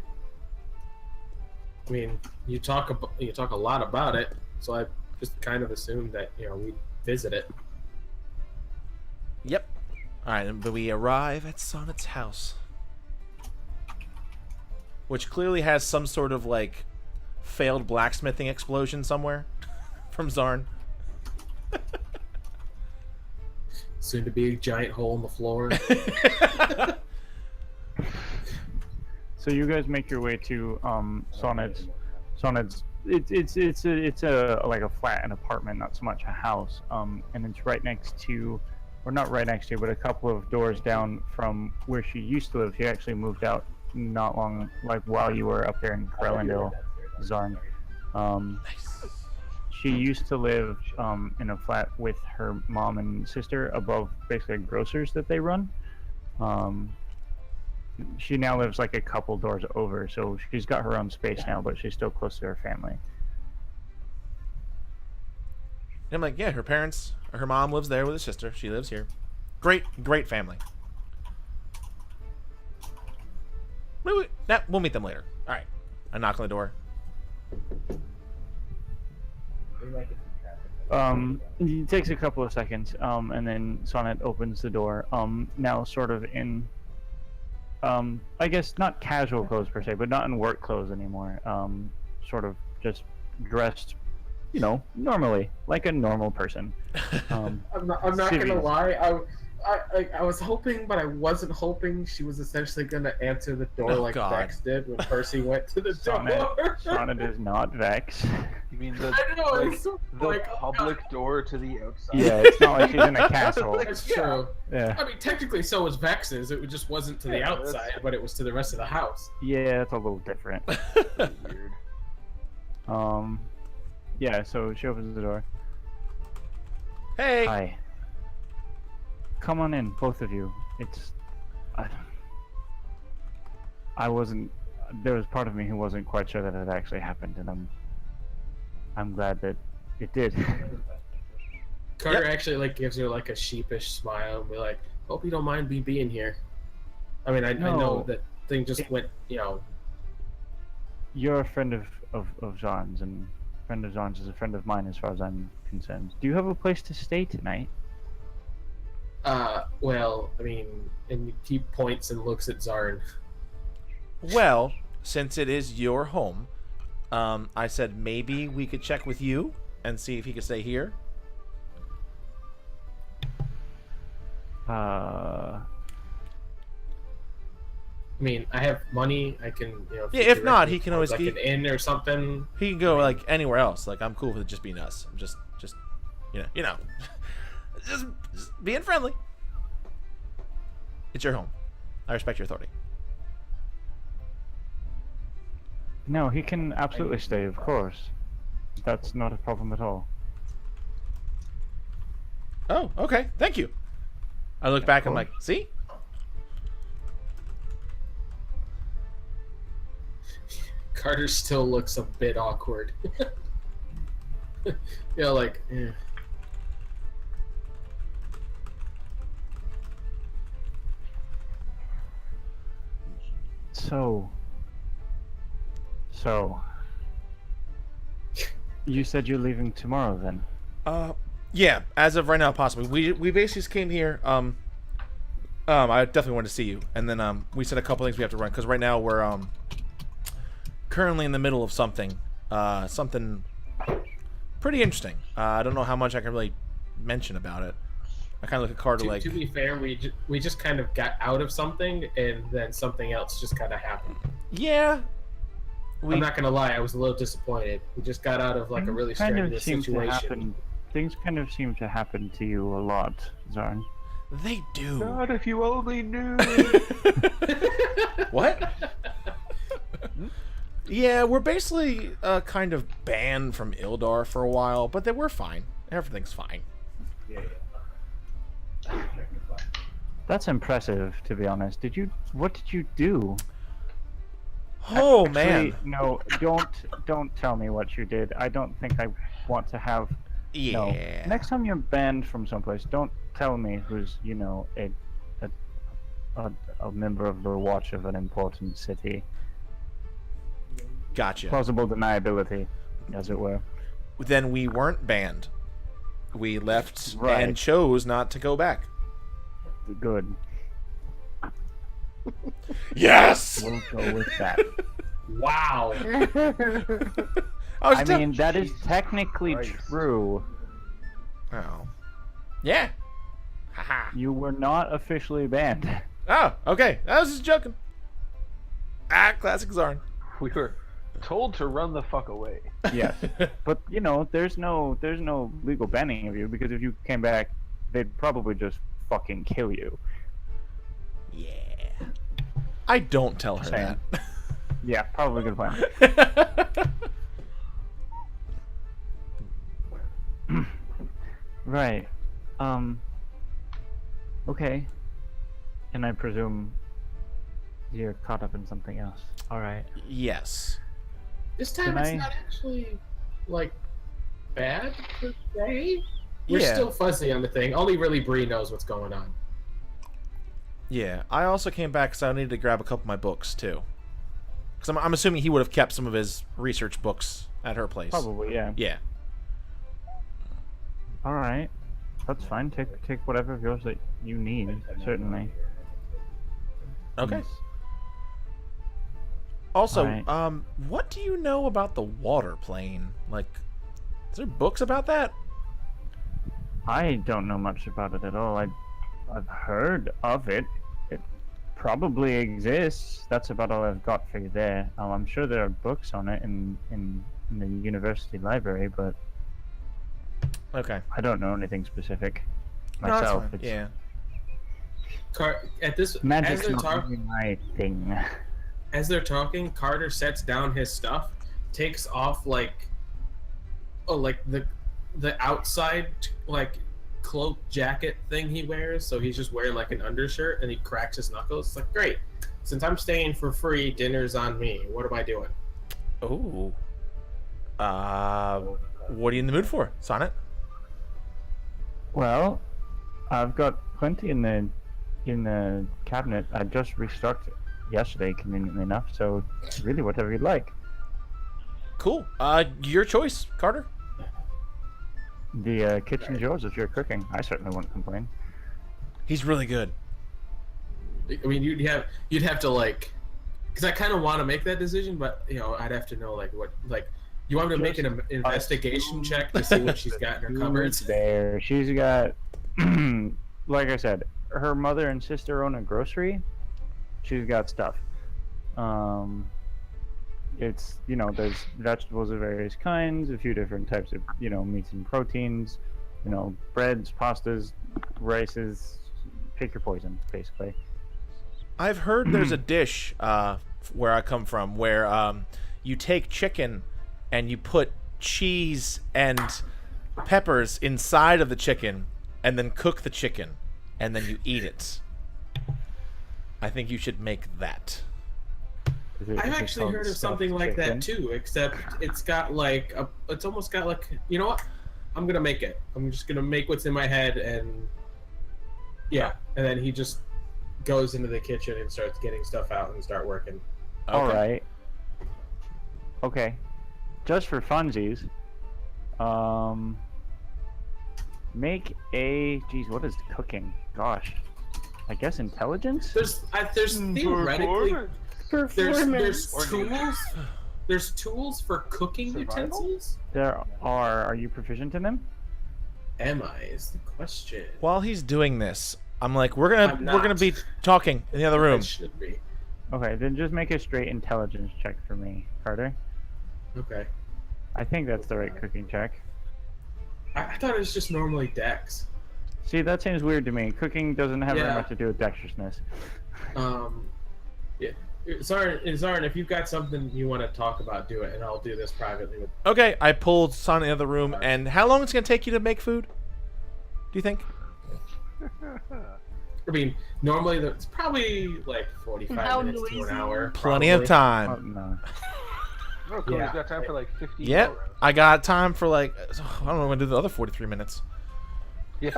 I mean, you talk a lot about it, so I just kind of assumed that we visit it. Yep. All right, but we arrive at Sonnet's house, which clearly has some sort of like failed blacksmithing explosion somewhere from Zharn. Soon to be a giant hole in the floor. So you guys make your way to Sonnet's. It's a like a flat, an apartment, not so much a house. And it's right next to, or not right next to, but a couple of doors down from where she used to live. She actually moved out not long, like while you were up there in Corellondil, Zharn. She used to live in a flat with her mom and sister above basically a grocer's that they run. She now lives like a couple doors over, so she's got her own space now, but she's still close to her family. And I'm like, yeah, her mom lives there with her sister. She lives here. Great family. We'll meet them later. All right. I knock on the door. It takes a couple of seconds, and then Sonnet opens the door. Now sort of in, I guess not casual clothes per se, but not in work clothes anymore. Sort of just dressed, normally, like a normal person. I'm not gonna lie. I was hoping, but I wasn't hoping she was essentially gonna answer the door like God. Vex did when Percy went to the door. Sonnet is not Vex. You mean the I know, it's the like, public door to the outside? Yeah, it's not like she's in a castle. That's true. Yeah, I mean, technically, so was Vex's. It just wasn't to the Yeah, outside, but it was to the rest of the house. yeah, it's a little different. Weird. Yeah, so she opens the door. Hey. Hi. Come on in, both of you. I wasn't. There was part of me who wasn't quite sure that it actually happened, and I'm glad that it did. Carter actually like gives her like a sheepish smile and be like, "Hope you don't mind me being here." I mean, I know No. that thing just went, You're a friend of Zharn's, and a friend of Zharn's is a friend of mine as far as I'm concerned. Do you have a place to stay tonight? Well, I mean, and he points and looks at Zharn. Well, since it is your home, I said maybe we could check with you and see if he could stay here. I mean, I have money. I can, Yeah, if not, he can always like an inn or something. He can go like anywhere else. Like I'm cool with it just being us. Just you know, just being friendly. It's your home. I respect your authority. No, he can absolutely stay, of course. That's not a problem at all. Oh, okay. Thank you. I look back. I'm like, see. Carter still looks a bit awkward. Like, eh. So, you said you're leaving tomorrow, then? Yeah. As of right now, possibly. We basically just came here. I definitely wanted to see you, and then we said a couple things we have to run because right now we're currently in the middle of something pretty interesting. I don't know how much I can really mention about it. I kind of look at Carter like. To be fair, we just kind of got out of something, and then something else just kind of happened. Yeah. I'm not gonna lie, I was a little disappointed. We just got out of like a really strenuous situation. Things kind of seem to happen to you a lot, Zharn. They do. God, if you only knew. What? Yeah, we're basically kind of banned from Ildar for a while, but then we're fine. Everything's fine. That's impressive, to be honest. What did you do? Oh, Actually, man. No, don't tell me what you did. I don't think I want to have. Yeah. No. Next time you're banned from someplace, don't tell me who's a member of the watch of an important city. Gotcha. Plausible deniability, as it were. Then we weren't banned. We left Right. and chose not to go back. Good. Yes. We'll go with that. Wow. I mean, that is technically Christ. true. Oh. Yeah. Haha. You were not officially banned. Oh, okay. I was just joking. Classic Zharn. We were told to run the fuck away. Yes, but there's no legal banning of you because if you came back, they'd probably just fucking kill you. Yeah. I don't tell her Same. that. Yeah, probably a good plan. Right. Okay. And I presume you're caught up in something else. All right. Yes. This time Can it's I- not actually like bad per se. We're Yeah. still fuzzy on the thing. Only really Bree knows what's going on. Yeah. I also came back because I needed to grab a couple of my books too. Because I'm assuming he would have kept some of his research books at her place. Probably, yeah. Yeah. All right. That's fine. Take whatever of yours that you need. Certainly. Okay. Yes. Also, Alright. what do you know about the water plane? Like, is there books about that? I don't know much about it at all. I've heard of it. It probably exists. That's about all I've got for you there. I'm sure there are books on it in the university library, but Okay. I don't know anything specific No, that's myself. fine. Yeah. At this, Magic's not really my thing. as they're talking, Carter sets down his stuff, takes off like the outside like cloak jacket thing he wears, so he's just wearing like an undershirt, and he cracks his knuckles. It's like, great, since I'm staying for free, dinner's on me. What am I doing? Oh. What are you in the mood for, Sonnet? Well, I've got plenty in the cabinet. I just restocked it yesterday, conveniently enough. So really, whatever you'd like. Cool. Your choice, Carter. The kitchen's yours if you're cooking. I certainly won't complain. He's really good. I mean, you'd have to like, because I kind of want to make that decision, but you know, I'd have to know like what like. You want me to make an investigation check to see what she's got in her cupboards? There, she's got, like I said, her mother and sister own a grocery. She's got stuff. It's, you know, there's vegetables of various kinds, a few different types of, you know, meats and proteins, you know, breads, pastas, rices, pick your poison, basically. I've heard there's a dish where I come from where you take chicken and you put cheese and peppers inside of the chicken and then cook the chicken and then you eat it. I think you should make that. I've actually heard of something like that too, except it's got like it's almost got like, you know what? I'm gonna make it. I'm just gonna make what's in my head, and yeah, and then he just goes into the kitchen and starts getting stuff out and start working. Okay. All right. Okay. Just for funsies, make a. Geez, what is cooking? Gosh, I guess intelligence. There's theoretically Performance. there's tools for cooking utensils. There are. Are you proficient in them? Am I? Is the question. While he's doing this, I'm like, we're I'm gonna not. be talking in the other room. It should be. Okay, then just make a straight intelligence check for me, Carter. Okay. I think that's the right cooking check. I thought it was just normally Dex. See, that seems weird to me. Cooking doesn't have very Yeah. much to do with dexterousness. Yeah. Zharn, if you've got something you want to talk about, do it, and I'll do this privately with. Okay, I pulled Son in the other room, and how long is it gonna take you to make food? Do you think? I mean, normally it's probably like 45 How minutes to noisy. an hour. Plenty of Oh, time. no. Oh, cool. Yeah. He's got time for like 50 Yep, rounds. I got time for like I don't know when to do the other 43 minutes. Yeah.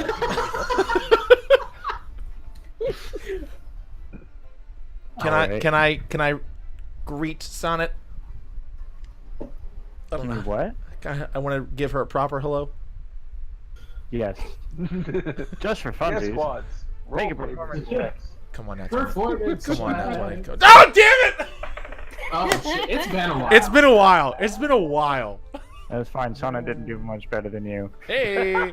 Alright. Can I greet Sonnet? I don't Can you know. what? I want to give her a proper hello. Yes. Just for Yes, funsies. squads. Make a Roll performance play. check. Come on now, Tony. Performance. Come on now, check. Tony. Go. Oh damn it! Oh shit! It's been a while. It's been a while. It's been a while. That's fine. Sonna didn't do much better than you. Hey.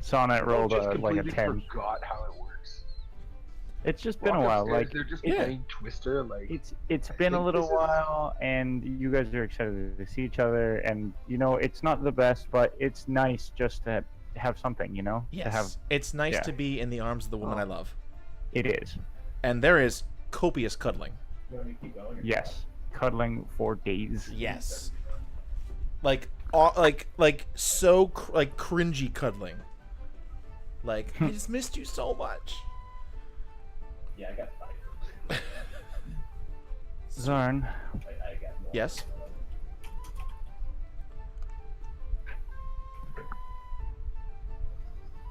Sonnet rolled Just like a completely 10. forgot how it works. It's just been a Walk while. upstairs, Like they're just yeah. playing Twister. Like it's I been a think little this is- while, and you guys are excited to see each other. And you know, it's not the best, but it's nice just to have something. You know, Yes. to have. It's nice yeah. to be in the arms of the woman I love, It is. and there is copious cuddling. You want me to keep going? Or Yes, cuddling for days. Yes. Like so like cringy cuddling. Like I just missed you so much. Yeah, I got 5. Zharn, I got more. Yes.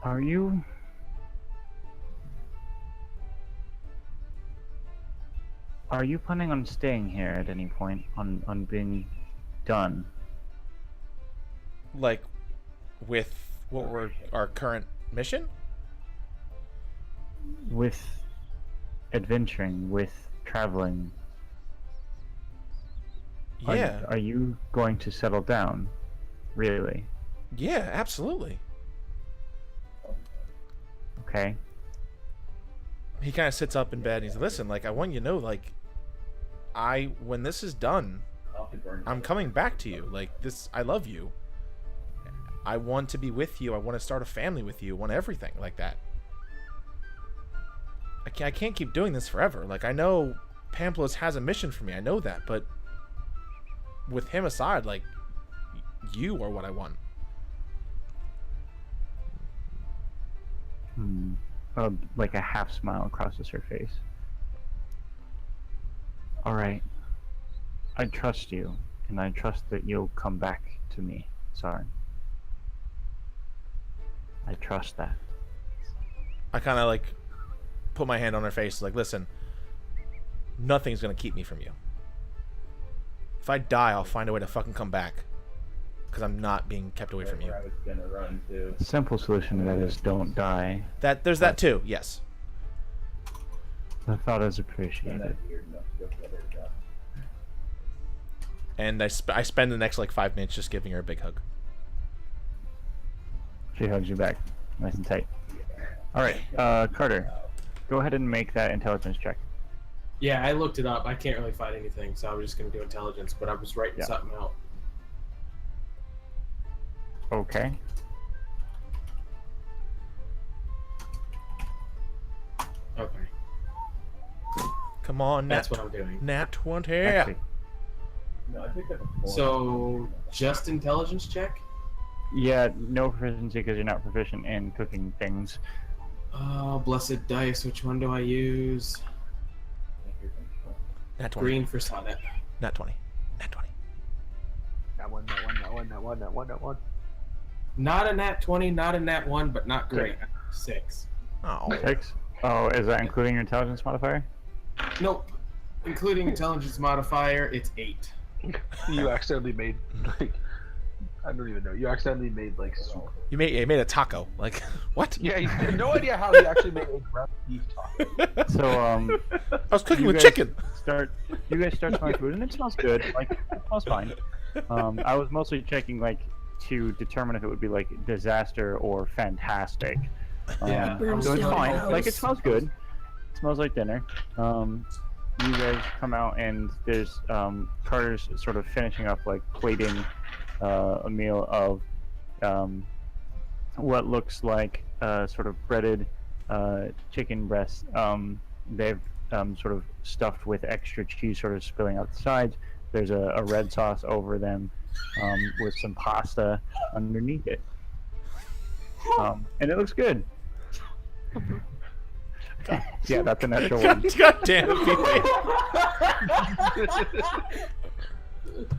are you? Are you planning on staying here at any point on being done? Like with what were our current mission? With adventuring, with traveling? Yeah. Are you going to settle down? Really? Yeah, absolutely. Okay. He kind of sits up in bed and he's like, listen, like I want you to know, like when this is done, I'll have to burn I'm coming back to you. Like this, I love you. I want to be with you. I want to start a family with you. I want everything like that. I can't keep doing this forever. Like I know Pamplos has a mission for me. I know that, but with him aside, like you are what I want. Like a half smile crosses her face. All right. I trust you, and I trust that you'll come back to me, Zharn. I trust that. I kind of like put my hand on her face, like, listen, nothing's gonna keep me from you. If I die, I'll find a way to fucking come back, because I'm not being kept away from you. Where I was gonna run to. The simple solution to that is don't die. There's that too. Yes. The thought is I'm appreciated. not weird enough to go get her a job. And I spend the next like 5 minutes just giving her a big hug. She hugs you back, nice and tight. All right, Carter, go ahead and make that intelligence check. Yeah, I looked it up. I can't really find anything, so I was just gonna do intelligence. But I was writing Yeah. something out. Okay. Okay, Come on, that's what I'm doing. Nat 20. Actually, No, I picked up a 4. So just intelligence check. yeah, no proficiency because you're not proficient in cooking things. Oh, blessed dice. Which one do I use? Nat 20. Green for sonnet. Nat 20. Nat 20. That one, that one, that one, that one, that one, that one. Not a nat 20, not a nat 1, but not great. 6. Oh. 6. Oh, is that including your intelligence modifier? Nope. Including intelligence modifier, it's 8. You accidentally made like I don't even know. You accidentally made like soup. You made a taco. Like, what? Yeah, you have no idea how he actually made a ground beef taco. So I was cooking you with guys chicken. You guys start smelling food, and it smells good. Like, it smells fine. I was mostly checking like to determine if it would be like disaster or fantastic. Yeah. So it's Burns fine. down the Like, it house. smells good. It smells like dinner. You guys come out, and there's Carter's sort of finishing up like plating a meal of what looks like sort of breaded chicken breast. They've sort of stuffed with extra cheese, sort of spilling out the sides. There's a red sauce over them with some pasta underneath it, and it looks good. Yeah, that's an extra one. God damn it, people.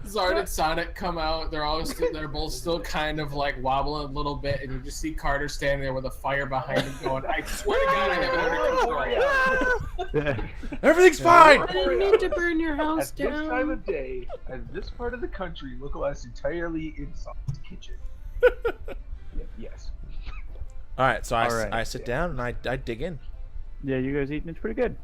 Zharn and Sonic come out. They're both still kind of like wobbling a little bit, and you just see Carter standing there with a fire behind him, going, "I swear to God, I have it under control." Everything's fine. I didn't mean to burn your house At this time down. of day, and this part of the country localized entirely in Sonic's kitchen. Yes. All right, so All right. I sit down and I dig in. Yeah, you guys eating? It's pretty good.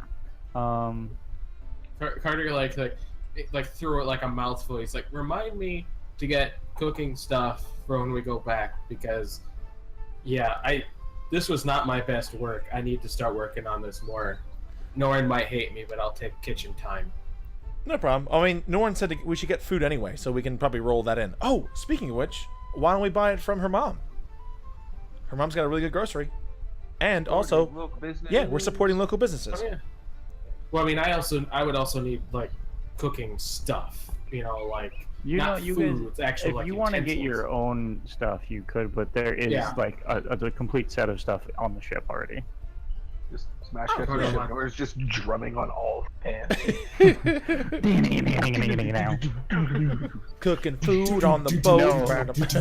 Carter like threw it like a mouthful. He's like, "Remind me to get cooking stuff for when we go back, because this was not my best work. I need to start working on this more. Norrin might hate me, but I'll take kitchen time." No problem. I mean, Norn said we should get food anyway, so we can probably roll that in. Oh, speaking of which, why don't we buy it from her mom? Her mom's got a really good grocery. And also, Local business. yeah, we're supporting local businesses. Oh yeah. Well, I mean, I would also need like cooking stuff. Like You not know, you food, guys, actual if like you want to get utensils. your own stuff, you could, but there is Yeah. like a complete set of stuff on the ship already. Just smash cut Hold to on. the door is just drumming on all pans. Cooking food on the boat.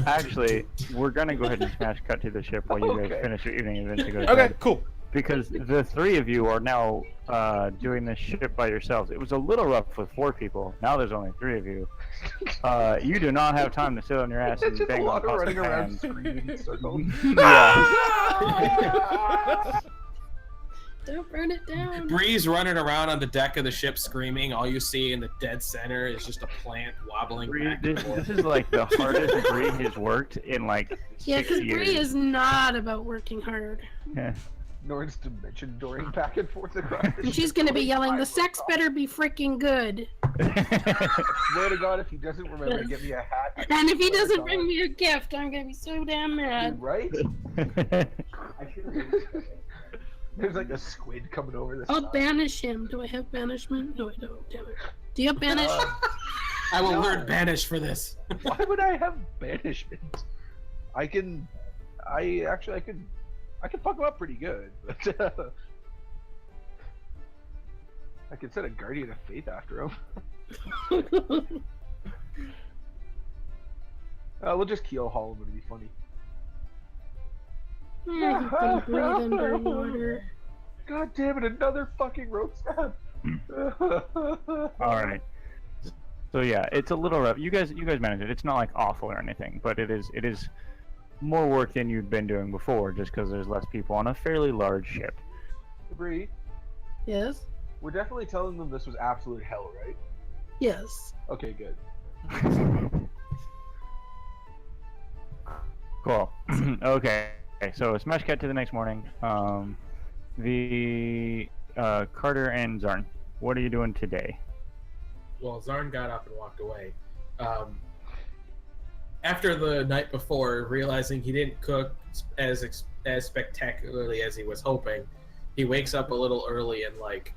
Actually, we're gonna go ahead and smash cut to the ship while you guys Okay. finish your evening event to go to Okay, bed. cool. Because the three of you are now doing this ship by yourselves. It was a little rough with 4 people. Now there's only 3 of you. You do not have time to sit on your ass It's and just a bang on lot of pots running and around pans. screaming in circles. Don't burn it down. Bree's running around on the deck of the ship screaming. All you see in the dead center is just a plant wobbling Bree, back and this forth. is like the hardest Bree has worked in like 6 Yeah, because years. Bree is not about working hard. Yeah. Norton's dimension dooring back and forth across the And she's gonna be yelling, "The sex better be freaking good." Swear to God, if he doesn't remember to get me a hat. And if he swear to doesn't God. bring me a gift, I'm gonna be so damn mad. Right? I should have. There's like a squid coming over the I'll side. banish him. Do I have banishment? No, I don't. Damn it. Do you have banish? I will No. learn banish for this. Why would I have banishment? I can fuck him up pretty good, but I could set a guardian of faith after him. We'll just keel haul him. It'll be funny. Yeah, he can breathe underwater. God damn it! Another fucking rope stab. All right. So yeah, it's a little rough. You guys manage it. It's not like awful or anything, but it is more work than you've been doing before, just because there's less people on a fairly large ship. Bree, Yes? we're definitely telling them this was absolute hell, right? Yes. Okay, good. Cool. Okay. So smash cut to the next morning. The Carter and Zharn, what are you doing today? Well, Zharn got up and walked away. After the night before, realizing he didn't cook as spectacularly as he was hoping, he wakes up a little early and like,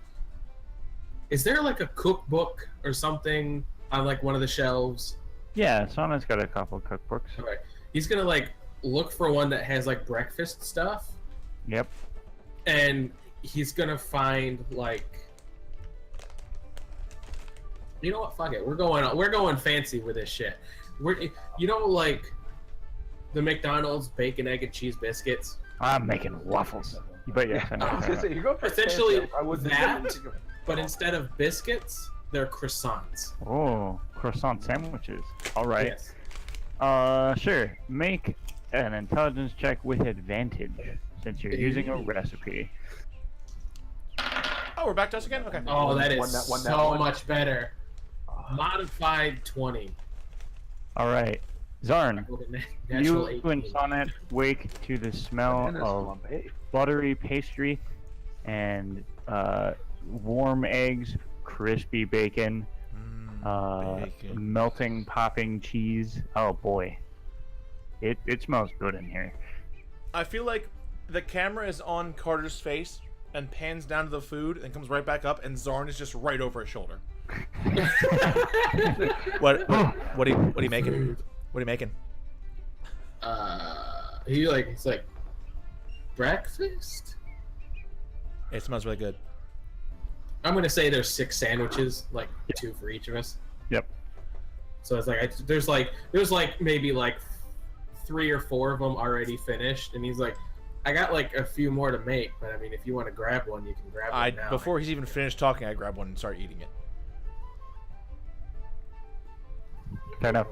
is there like a cookbook or something on like one of the shelves? Yeah, Sana's got a couple cookbooks. Okay, he's gonna like look for one that has like breakfast stuff, Yep. and he's gonna find like, you know what? Fuck it. We're going fancy with this shit. Like the McDonald's bacon, egg, and cheese biscuits. I'm making waffles. But yes, I know. I was gonna say, you're going for Essentially fancy. I wouldn't that, think of- but instead of biscuits, they're croissants. Oh, croissant sandwiches. All right. Yes. Sure. Make an intelligence check with advantage, since you're using a recipe. Oh, we're back to us again? Okay. Oh, that is One, so much better. Modified 20. All right. Zharn, Natural you and 18. Sonnet wake to the smell Goodness, of Flambe. buttery pastry and warm eggs, crispy bacon, Bacon. melting, popping cheese. Oh boy, it smells good in here. I feel like the camera is on Carter's face and pans down to the food and comes right back up, and Zharn is just right over his shoulder. What are you making? What are you making? It's like breakfast. It smells really good. I'm gonna say there's 6 sandwiches, like 2 for each of us. Yep. So it's like there's like maybe like 3 or 4 of them already finished, and he's like, I got like a few more to make, but I mean, if you want to grab one, you can grab one now. Before he's even finished talking, I grab one and start eating it. Fair enough.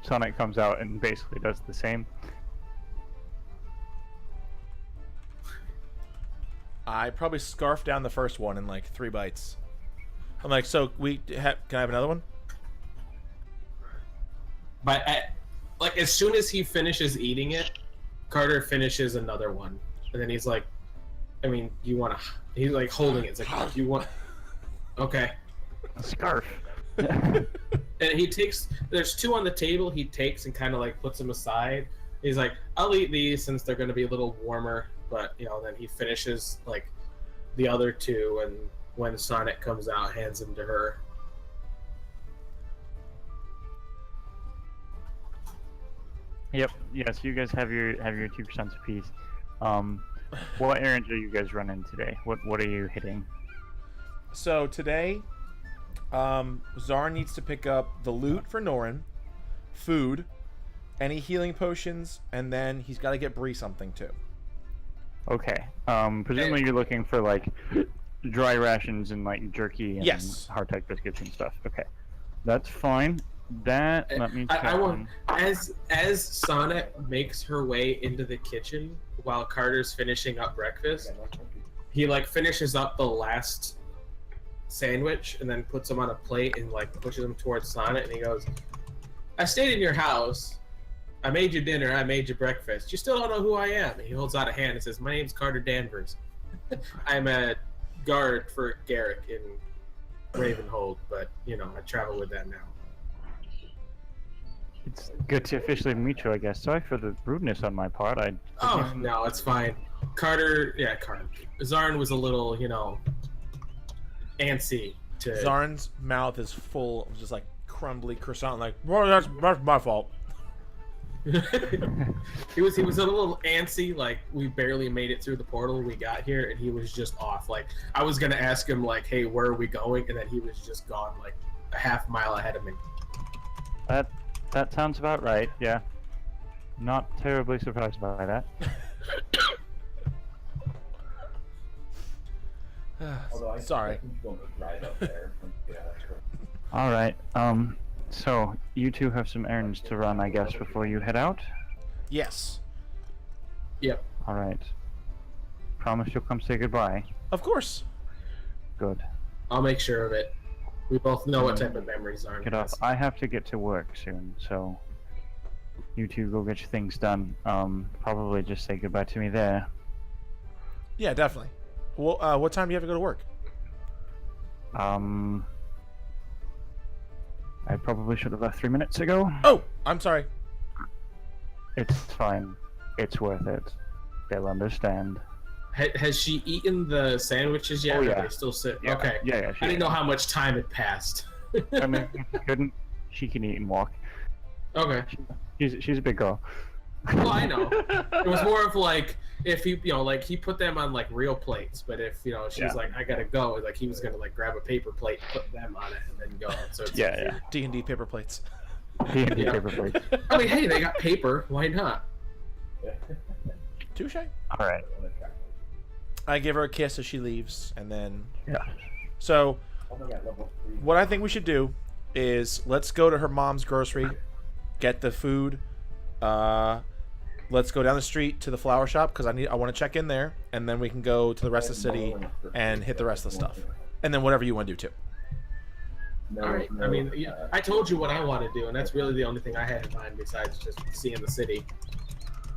Sonic comes out and basically does the same. I probably scarf down the first one in like 3 bites. I'm like, so can I have another one? But like as soon as he finishes eating it, Carter finishes another one, and then he's like, I mean, you want to? He's like holding it. It's like, you want? Okay. A scarf. And he takes. There's 2 on the table. He takes and kind of like puts them aside. He's like, I'll eat these since they're going to be a little warmer. But then he finishes like the other 2, and when Sonic comes out, hands them to her. Yep. Yes, you guys have your 2% apiece. What errands are you guys running today? What are you hitting? So today, Zharn needs to pick up the loot for Norin, food, any healing potions, and then he's got to get Bree something too. Okay. Presumably you're looking for like dry rations and like jerky and Yes. hardtack biscuits and stuff. Okay, that's fine. Let me check. I want as Sonic makes her way into the kitchen while Carter's finishing up breakfast. He like finishes up the last sandwich and then puts them on a plate and like pushes them towards Sonic, and he goes, I stayed in your house. I made you dinner. I made you breakfast. You still don't know who I am. And he holds out a hand and says, my name's Carter Danvers. I'm a guard for Garrick in Ravenhold, but I travel with them now. It's good to officially meet you, I guess. Sorry for the rudeness on my part. Oh, no, it's fine. Carter. Zharn was a little, antsy to. Zarn's mouth is full of just like crumbly croissant. Like, well, that's my fault. he was a little antsy. Like we barely made it through the portal. We got here, and he was just off. Like I was gonna ask him, like, "Hey, where are we going?" And then he was just gone, like a half mile ahead of me. That sounds about right. Yeah. Not terribly surprised by that. Although I Sorry. think you're going to ride up there. All right. So you two have some errands to run, I guess, before you head out. Yes. Yep. All right. Promise you'll come say goodbye. Of course. Good. I'll make sure of it. We both know what type of memories are. Get off. I have to get to work soon, so you two go get your things done. Probably just say goodbye to me there. Yeah, definitely. Well, what time do you have to go to work? I probably should have left 3 minutes ago. Oh, I'm sorry. It's fine. It's worth it. They'll understand. Has she eaten the sandwiches yet? Oh, Or yeah. are they still sit? Yeah. Okay. Yeah. I didn't know how much time had passed. I mean, if she couldn't, she can eat and walk. Okay. She's a big girl. Well, I know. It was more of like if he, like he put them on like real plates, but if she was like, I gotta go, like he was gonna like grab a paper plate, put them on it, and then go. So it's Yeah. D&D paper plates. D&D Yeah. paper plates. I mean, hey, they got paper. Why not? Touche. All right. I give her a kiss as she leaves, and then... Yeah. So, Oh my God, level 3. what I think we should do is let's go to her mom's grocery, get the food. Let's go down the street to the flower shop because I want to check in there, and then we can go to the rest of the city and hit the rest of the stuff, and then whatever you want to do too. All right. I mean, I told you what I want to do, and that's really the only thing I had in mind besides just seeing the city.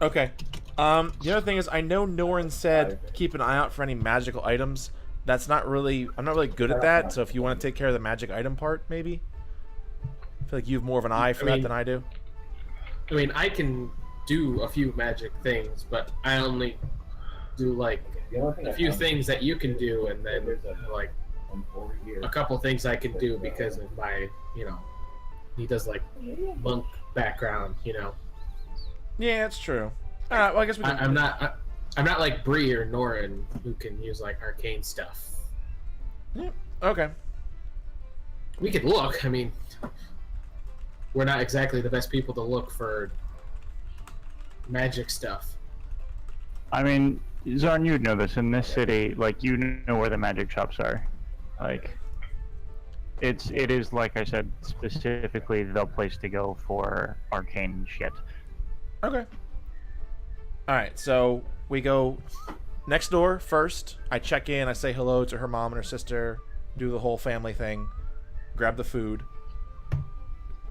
Okay. The other thing is, I know Norin said keep an eye out for any magical items. I'm not really good at that. So if you want to take care of the magic item part, maybe. I feel like you have more of an eye for that than I do. I mean, I can do a few magic things, but I only do like a few things that you can do, and then like a couple things I can do because of my, he does like monk background, Yeah, that's true. All right. Well, I guess we can. I'm not like Bree or Norin who can use like arcane stuff. Yeah. Okay. We could look. I mean, we're not exactly the best people to look for magic stuff. I mean, Zharn, you'd know this. In this city, like, you know where the magic shops are. Like, it is, like I said, specifically the place to go for arcane shit. Okay. All right. So we go next door first. I check in. I say hello to her mom and her sister. Do the whole family thing. Grab the food.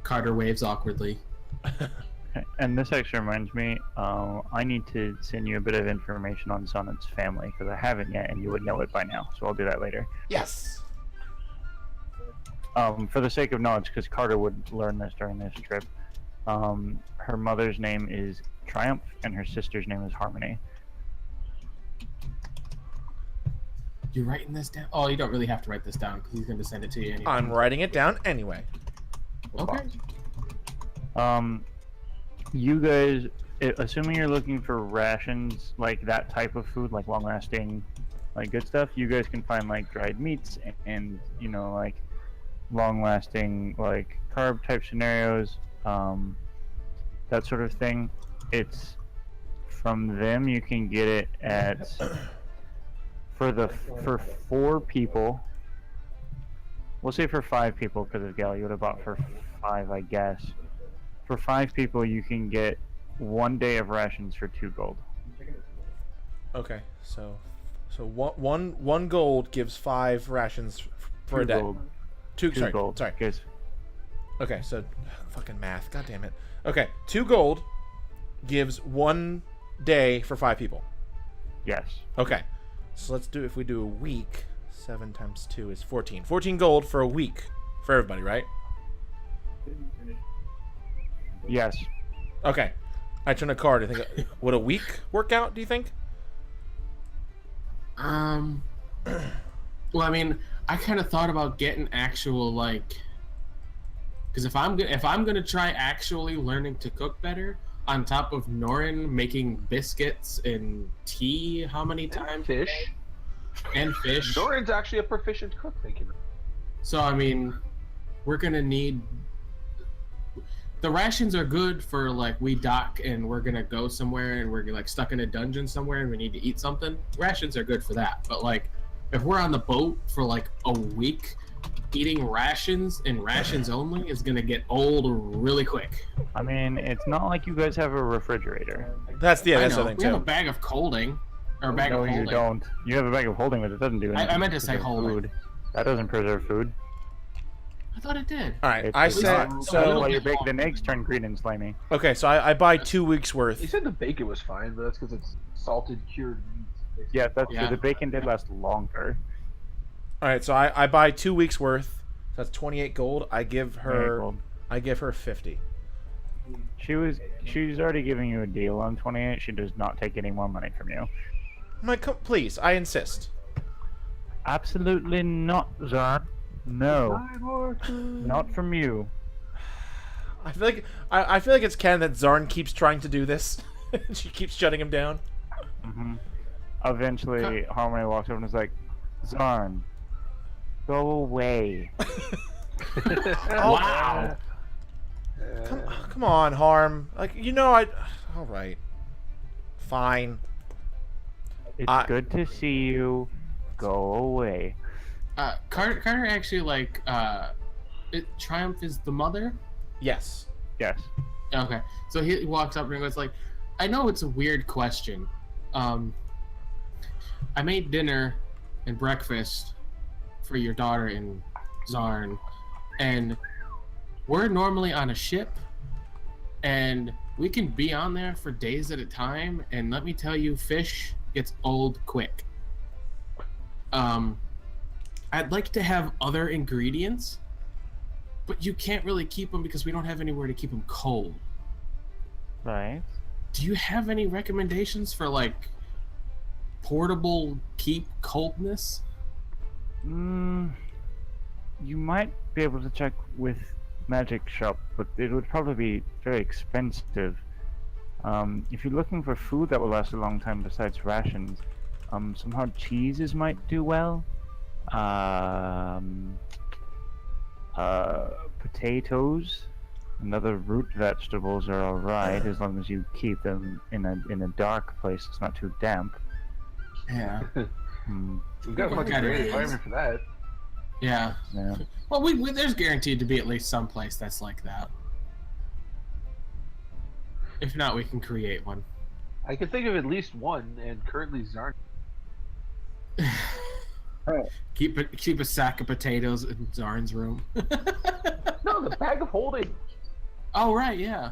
Carter waves awkwardly. And this actually reminds me, I need to send you a bit of information on Sonnet's family, because I haven't yet, and you would know it by now, so I'll do that later. Yes. For the sake of knowledge, because Carter would learn this during this trip, her mother's name is Triumph, and her sister's name is Harmony. You writing this down? Oh, you don't really have to write this down because he's going to send it to you anyway. I'm writing it down anyway. Okay. You guys, assuming you're looking for rations, like that type of food, like long-lasting, like good stuff, you guys can find like dried meats and like long-lasting, like carb type scenarios, that sort of thing. It's from them. You can get it at for 4 people. We'll say for 5 people because of Gal, you would have bought for 5, I guess. For 5 people, you can get 1 day of rations for 2 gold. Okay. So one gold gives 5 rations for a day. Gold. 2 2 gold. Sorry. Guys, Okay. So fucking math. God damn it. Okay. 2 gold gives 1 day for 5 people. yes. Okay. So let's do, if we do a week, 7 times 2 is 14. 14 gold for a week for everybody, right? Yes. Okay. I turn a card. I think, would a week work out, do you think? Well, I mean, I kind of thought about getting actual like, because if I'm gonna try actually learning to cook better, on top of Norin making biscuits and tea, how many times? Fish. And fish. Norin's actually a proficient cook, thank you. So I mean, we're gonna need. The rations are good for like we dock and we're gonna go somewhere and we're like stuck in a dungeon somewhere and we need to eat something. Rations are good for that, but like if we're on the boat for like a week, eating rations and rations only is gonna get old really quick. I mean, it's not like you guys have a refrigerator. That's the I other know. thing We have a too. bag of holding, or a bag No, of holding. you don't. You have a bag of holding, but it doesn't do anything. I meant to say preserve holding. food. That doesn't preserve food. I thought it did. All right, It I does said not. so. That's why your bacon and eggs turn green and slimy. Okay, so I buy 2 weeks He worth. said the bacon was fine, but that's because it's salted cured meat. Yeah, that's Yeah. true. The bacon did last longer. All right, so I buy 2 weeks worth. So that's 28 gold. I give her Gold. 50. She's already giving you a deal on 28. She does not take any more money from you. I'm like, please, I insist. Absolutely not, Zharn. No, not from you. I feel like I feel like it's canon that Zharn keeps trying to do this. She keeps shutting him down. Eventually, Harmony walks over and is like, Zharn, go away. Wow. Come on, Harm. Like, you know, all right. Fine. It's good to see you. Go away. Carter actually like Triumph is the mother. Yes. Yes. Okay, so he walks up and goes like, I know it's a weird question. I made dinner and breakfast for your daughter and Zharn, and we're normally on a ship, and we can be on there for days at a time, and let me tell you, fish gets old quick. I'd like to have other ingredients, but you can't really keep them because we don't have anywhere to keep them cold. Right. Do you have any recommendations for like portable keep coldness? You might be able to check with Magic Shop, but it would probably be very expensive. If you're looking for food that will last a long time besides rations, some hard cheeses might do well. Potatoes and other root vegetables are alright as long as you keep them in a dark place. It's not too damp. Yeah. We've got a fucking Okay. great environment for that. Yeah. Yeah. Well, there's guaranteed to be at least some place that's like that. If not, we can create one. I can think of at least one, and currently Zharn. Keep a sack of potatoes in Zharn's room. No, the bag of holding. Oh right, yeah.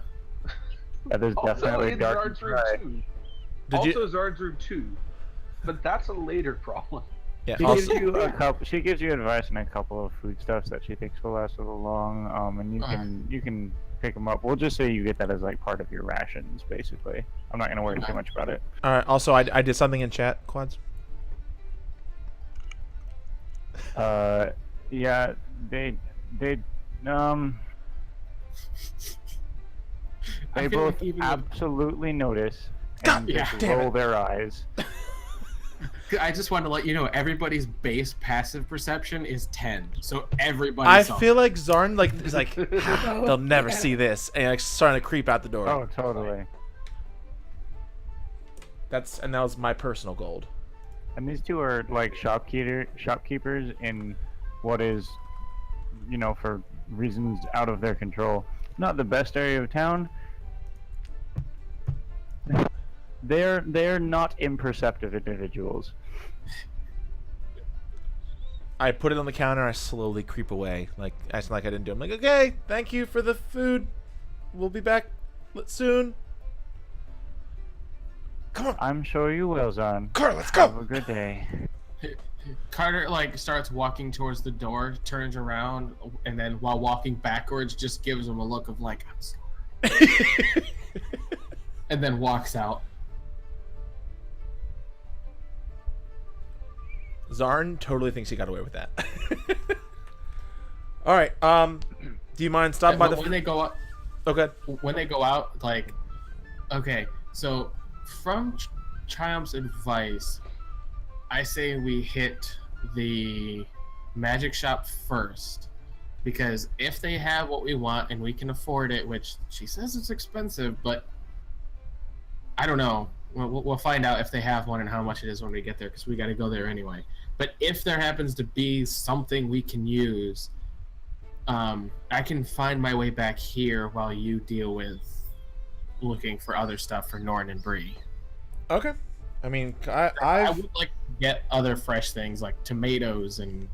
Yeah, there's Also definitely in dark and Zharn's room dry. too. Did you- Also Zharn's room too. But that's a later problem. Yeah. She Also, gives you a couple. She gives you advice on a couple of foodstuffs that she thinks will last a little long. And you can pick them up. We'll just say you get that as like part of your rations, basically. I'm not gonna worry too much about it. all right. Also, I did something in chat, Quads. Yeah, they They I feel both like even absolutely notice God and yeah, just damn roll it. their eyes. I just wanted to let you know everybody's base passive perception is 10, so everybody. I saw feel it. like Zharn is like they'll never see this, and like starting to creep out the door. Oh, totally. That was my personal gold. And these two are like shopkeepers in what is, you know, for reasons out of their control, not the best area of town. They're not imperceptive individuals. I put it on the counter. I slowly creep away, like acting like I didn't do it. I'm like, okay, thank you for the food. We'll be back soon. Come on, I'm sure you will, Zharn. Carter, let's Have go. a good day. Carter like starts walking towards the door, turns around, and then while walking backwards, just gives him a look of like, I'm sorry, and then walks out. Zharn totally thinks he got away with that. All right. Do you mind stopping by But the? when they go up, Okay. when they go out, like, okay, so from Triumph's advice, I say we hit the magic shop first, because if they have what we want and we can afford it, which she says it's expensive, but I don't know. We'll find out if they have one and how much it is when we get there, because we got to go there anyway. But if there happens to be something we can use, I can find my way back here while you deal with looking for other stuff for Norn and Bree. Okay. I mean, I I've would like to get other fresh things like tomatoes and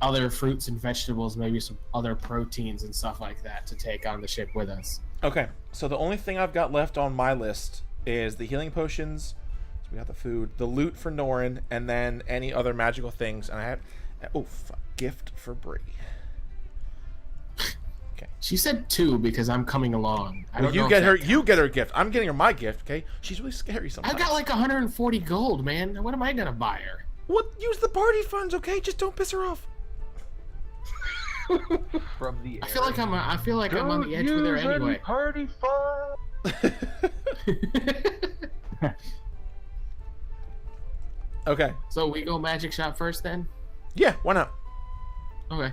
other fruits and vegetables, maybe some other proteins and stuff like that to take on the ship with us. okay. So the only thing I've got left on my list is the healing potions. So we got the food, the loot for Norin, and then any other magical things. And I had gift for Bree. She said 2 because I'm coming along. I don't know You if get that her. counts. You get her gift. I'm getting her my gift. Okay. She's really scary sometimes. I got like 140 gold, man. What am I gonna buy her? What? Use the party funds, okay? Just don't piss her off. From the air. I feel like I'm on the edge with her anyway. Party fun. Okay. So we go magic shop first then? Yeah. Why not? Okay.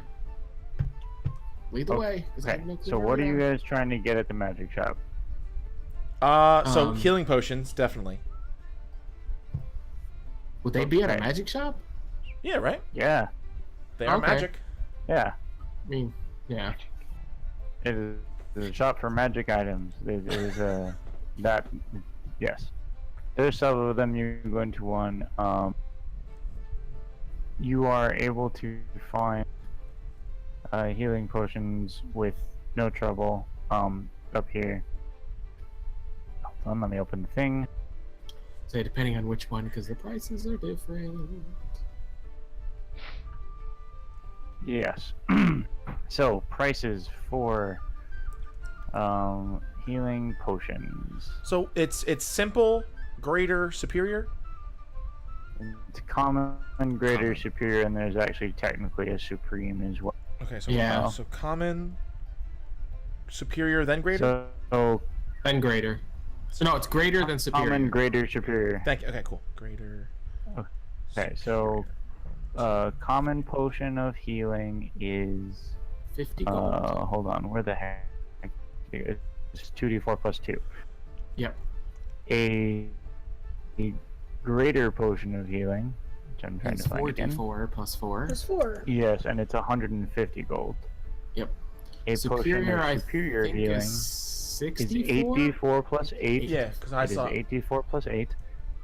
Lead the way. 'cause I Okay, have no clue so where what are we you guys trying to get at the magic shop? So healing potions, definitely. Would they be at a Okay. magic shop? Yeah. Right. Yeah, They are Okay. magic. yeah. I mean, yeah. It is a shop for magic items. There's that. Yes. There's several of them. You go into one. You are able to find healing potions with no trouble. Up here. Hold on, let me open the thing. Say depending on which one, because the prices are different. Yes. So prices for healing potions. So it's simple, greater, superior. It's common, greater, superior, and there's actually technically a supreme as well. Okay. So Yeah. So common, superior, then greater. So Then greater. So no, it's greater than superior. common, greater, superior. Thank you. Okay. Cool. Greater. Okay, so common potion of healing is 50 gold. hold on, where the heck? It's 2d4 plus 2. Yep. A greater potion of healing, which I'm trying It's to find again. 44 plus 4. Plus 4. Yes, and it's 150 gold. Yep. A Superior, potion I of superior think healing is is 64? 8d4 plus 8. Yeah, because I It is saw. 8d4 plus 8,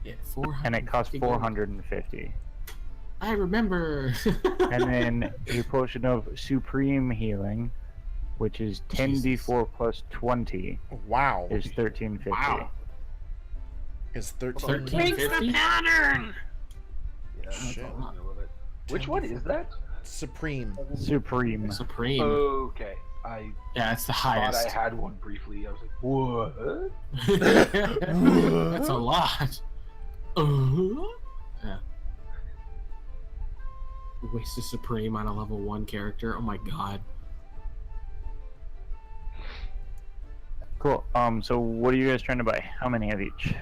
Yeah, 400. and it costs 450. I remember. And then a potion of supreme healing, which is 10d4 plus 20, Wow. is 1350. Wow. Is 13. 1350? pattern! Yeah, Shit. I love it. Which one is that? Supreme. Supreme. Supreme. Okay. I Yeah, it's the thought highest. I had one briefly. I was like, what? That's a lot. Yeah. Wasted Supreme on a level 1 character. Oh my god. Cool. So what are you guys trying to buy? How many of each?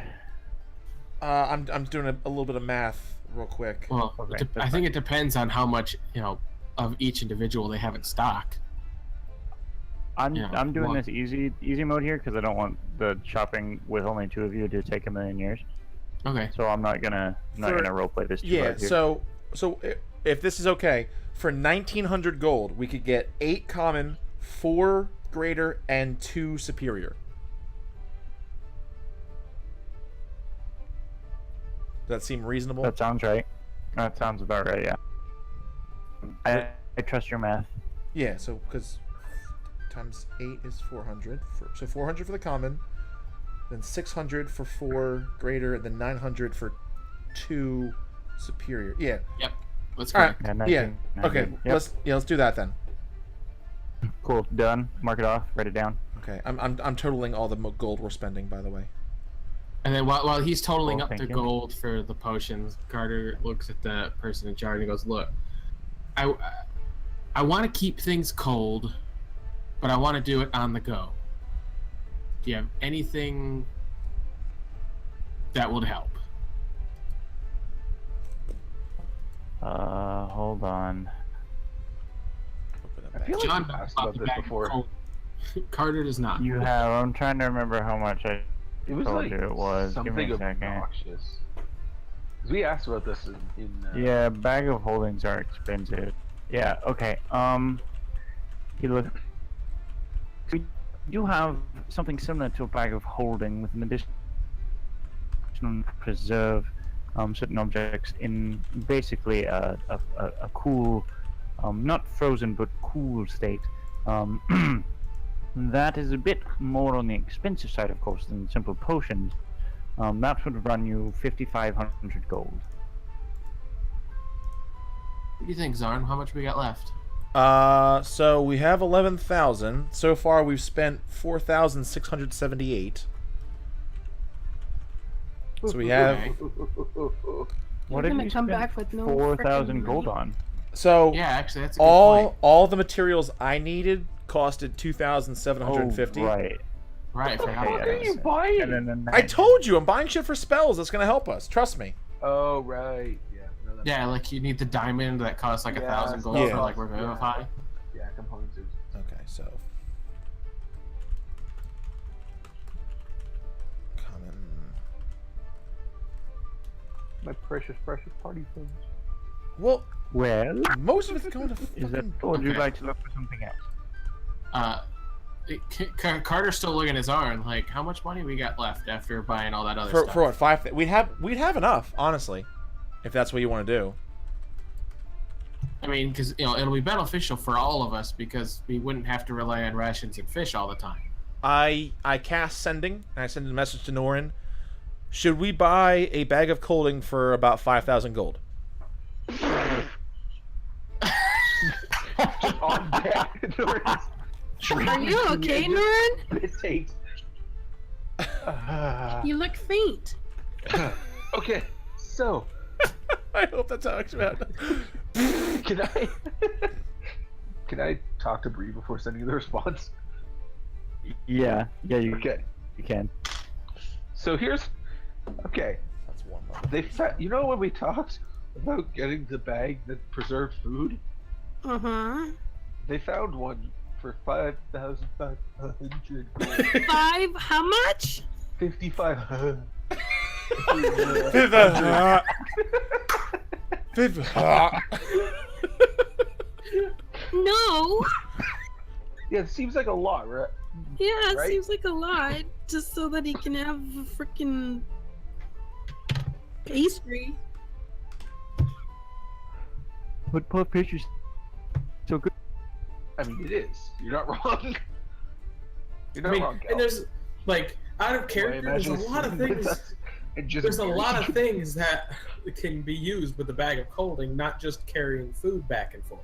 I'm doing a little bit of math real quick. Well, Okay, I think it depends on how much, of each individual they have in stock. I'm Yeah, I'm doing one. this easy mode here because I don't want the shopping with only 2 of you to take a million years. Okay. So I'm not gonna roleplay this too Yeah. hard here. So if this is okay, for 1900 gold, we could get 8 common, 4 greater, and 2 superior. Does that seem reasonable? That sounds right. That sounds about right. Yeah. I trust your math. Yeah. So because times 8 is 400. So 400 for the common, then 600 for 4 greater, and then 900 for 2 superior. Yeah. Yep. Let's All go. right. Yeah. Yeah. 19, Okay. 19. Yep. Let's do that then. Cool. Done. Mark it off. Write it down. Okay. I'm totaling all the gold we're spending, by the way. And then while he's totaling Cool, up the thank you. gold for the potions, Carter looks at the person in charge and goes, "Look, I want to keep things cold, but I want to do it on the go. Do you have anything that would help?" Hold on. Open it I back. feel like John we've asked bought about the this bag of before. cold. Carter does not. You have. I'm trying to remember how much I It was told like you it was. Give me something a second. obnoxious. We asked about this in Yeah, bag of holdings are expensive. Yeah, okay. You look. We do have something similar to a bag of holding with an additional preserve certain objects in basically a cool, not frozen but cool state. That is a bit more on the expensive side, of course, than simple potions. That would run you 5,500 gold. What do you think, Zharn? How much we got left? So we have 11,000. So far, we've spent 4,678. So we have. What You're did gonna you come spend back with no 4,000 frickin' gold money. on? So Yeah, actually, that's a good point. all the materials I needed costed 2,750. Oh, right. Right, I What the forgot fuck about are that. you buying? And then I told you, I'm buying shit for spells. That's gonna help us. Trust me. Oh right, yeah. No, that Yeah, like you need the diamond that costs like Yeah, 1,000 gold yeah. for like Revivify. yeah, components. Okay, so. Common. My precious party things. Well, Well, most of it's going to is that, fucking. or would you Okay. like to look for something else? Carter's still looking at Zharn. Like, how much money we got left after buying all that other For, stuff? for what, 5? We'd have enough, honestly. If that's what you want to do. I mean, because it'll be beneficial for all of us because we wouldn't have to rely on rations and fish all the time. I cast sending, and I send a message to Norin. Should we buy a bag of coaling for about 5,000 gold? On deck. Are you okay, Norin? This takes. You look faint. Okay, so I hope that's how it's about. can I can I talk to Bree before sending the response? Yeah, you Okay, you can. so here's okay. That's one more. You know when we talked about getting the bag that preserved food? Uh-huh. They found one for 5,500 gold. 5, how much? 5,500. No. Yeah, it seems like a lot, right? Yeah, it Right? seems like a lot. Just so that he can have a freaking pastry. But poor pictures so good. I mean, it is. You're not wrong. You're not I mean, wrong, Cal. and there's like out of I character, there's a imagine lot of it's- things. and just There's a lot of things that can be used with the bag of holding, not just carrying food back and forth.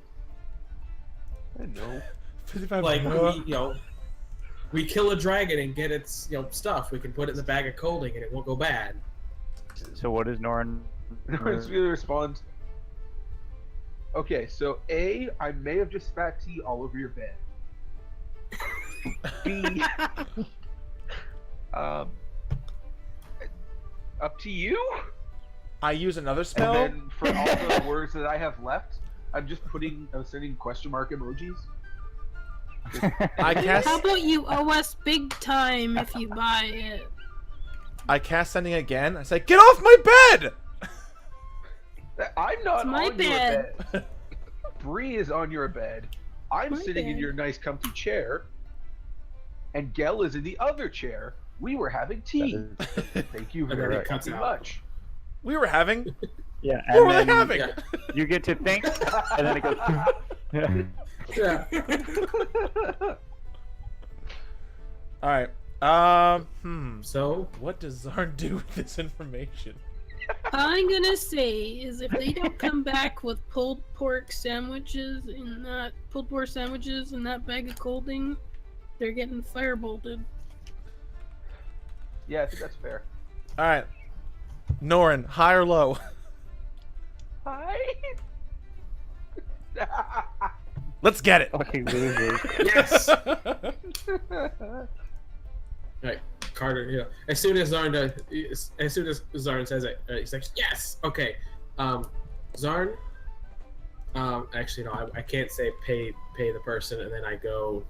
I know. Like we kill a dragon and get its stuff. We can put it in the bag of holding and it won't go bad. So what is Norin? Norin's gonna respond. Okay, so A, I may have just spat tea all over your bed. B, up to you. I use another And spell. then for all the words that I have left, I'm sending question mark emojis. I cast. How about you owe us big time if you buy it? I cast sending again. I say, get off my bed! I'm not It's my on bed. your bed. Bree is on your bed. I'm My sitting in bed. your nice comfy chair. And Gel is in the other chair. We were having tea. Thank you And then very it cuts out. much. We were having. Yeah, What and were they then having? Yeah. you get to think, and then it goes. Yeah. All right. So What does Zharn do with this information? All I'm gonna say is if they don't come back with pulled pork sandwiches and that bag of colding, they're getting firebolted. Yeah, I think that's fair. All right. Norin, high or low? Hi. Let's get it. Fucking losers. yes. Right, Carter. As soon as Zharn says it, he's like, "Yes, okay." Zharn. Actually, no, I can't say pay the person, and then I go.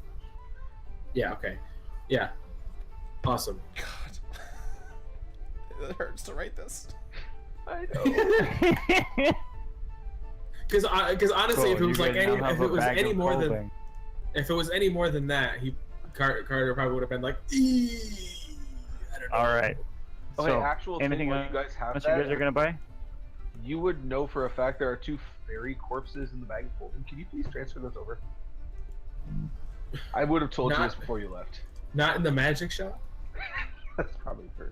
Yeah. Okay. Yeah. Awesome. God. It hurts to write this. I know. Because honestly, if it Cool, was you like guys now have a bag of clothing. if it was any more than that, Carter probably would have been like, "Eee." I don't know. All right. Okay, So, actual thing anything while you guys have else you that, guys are gonna buy? you would know for a fact there are 2 fairy corpses in the bag of holding. Can you please transfer those over? I would have told you Not- this before you left. Not in the magic shop. That's probably fair.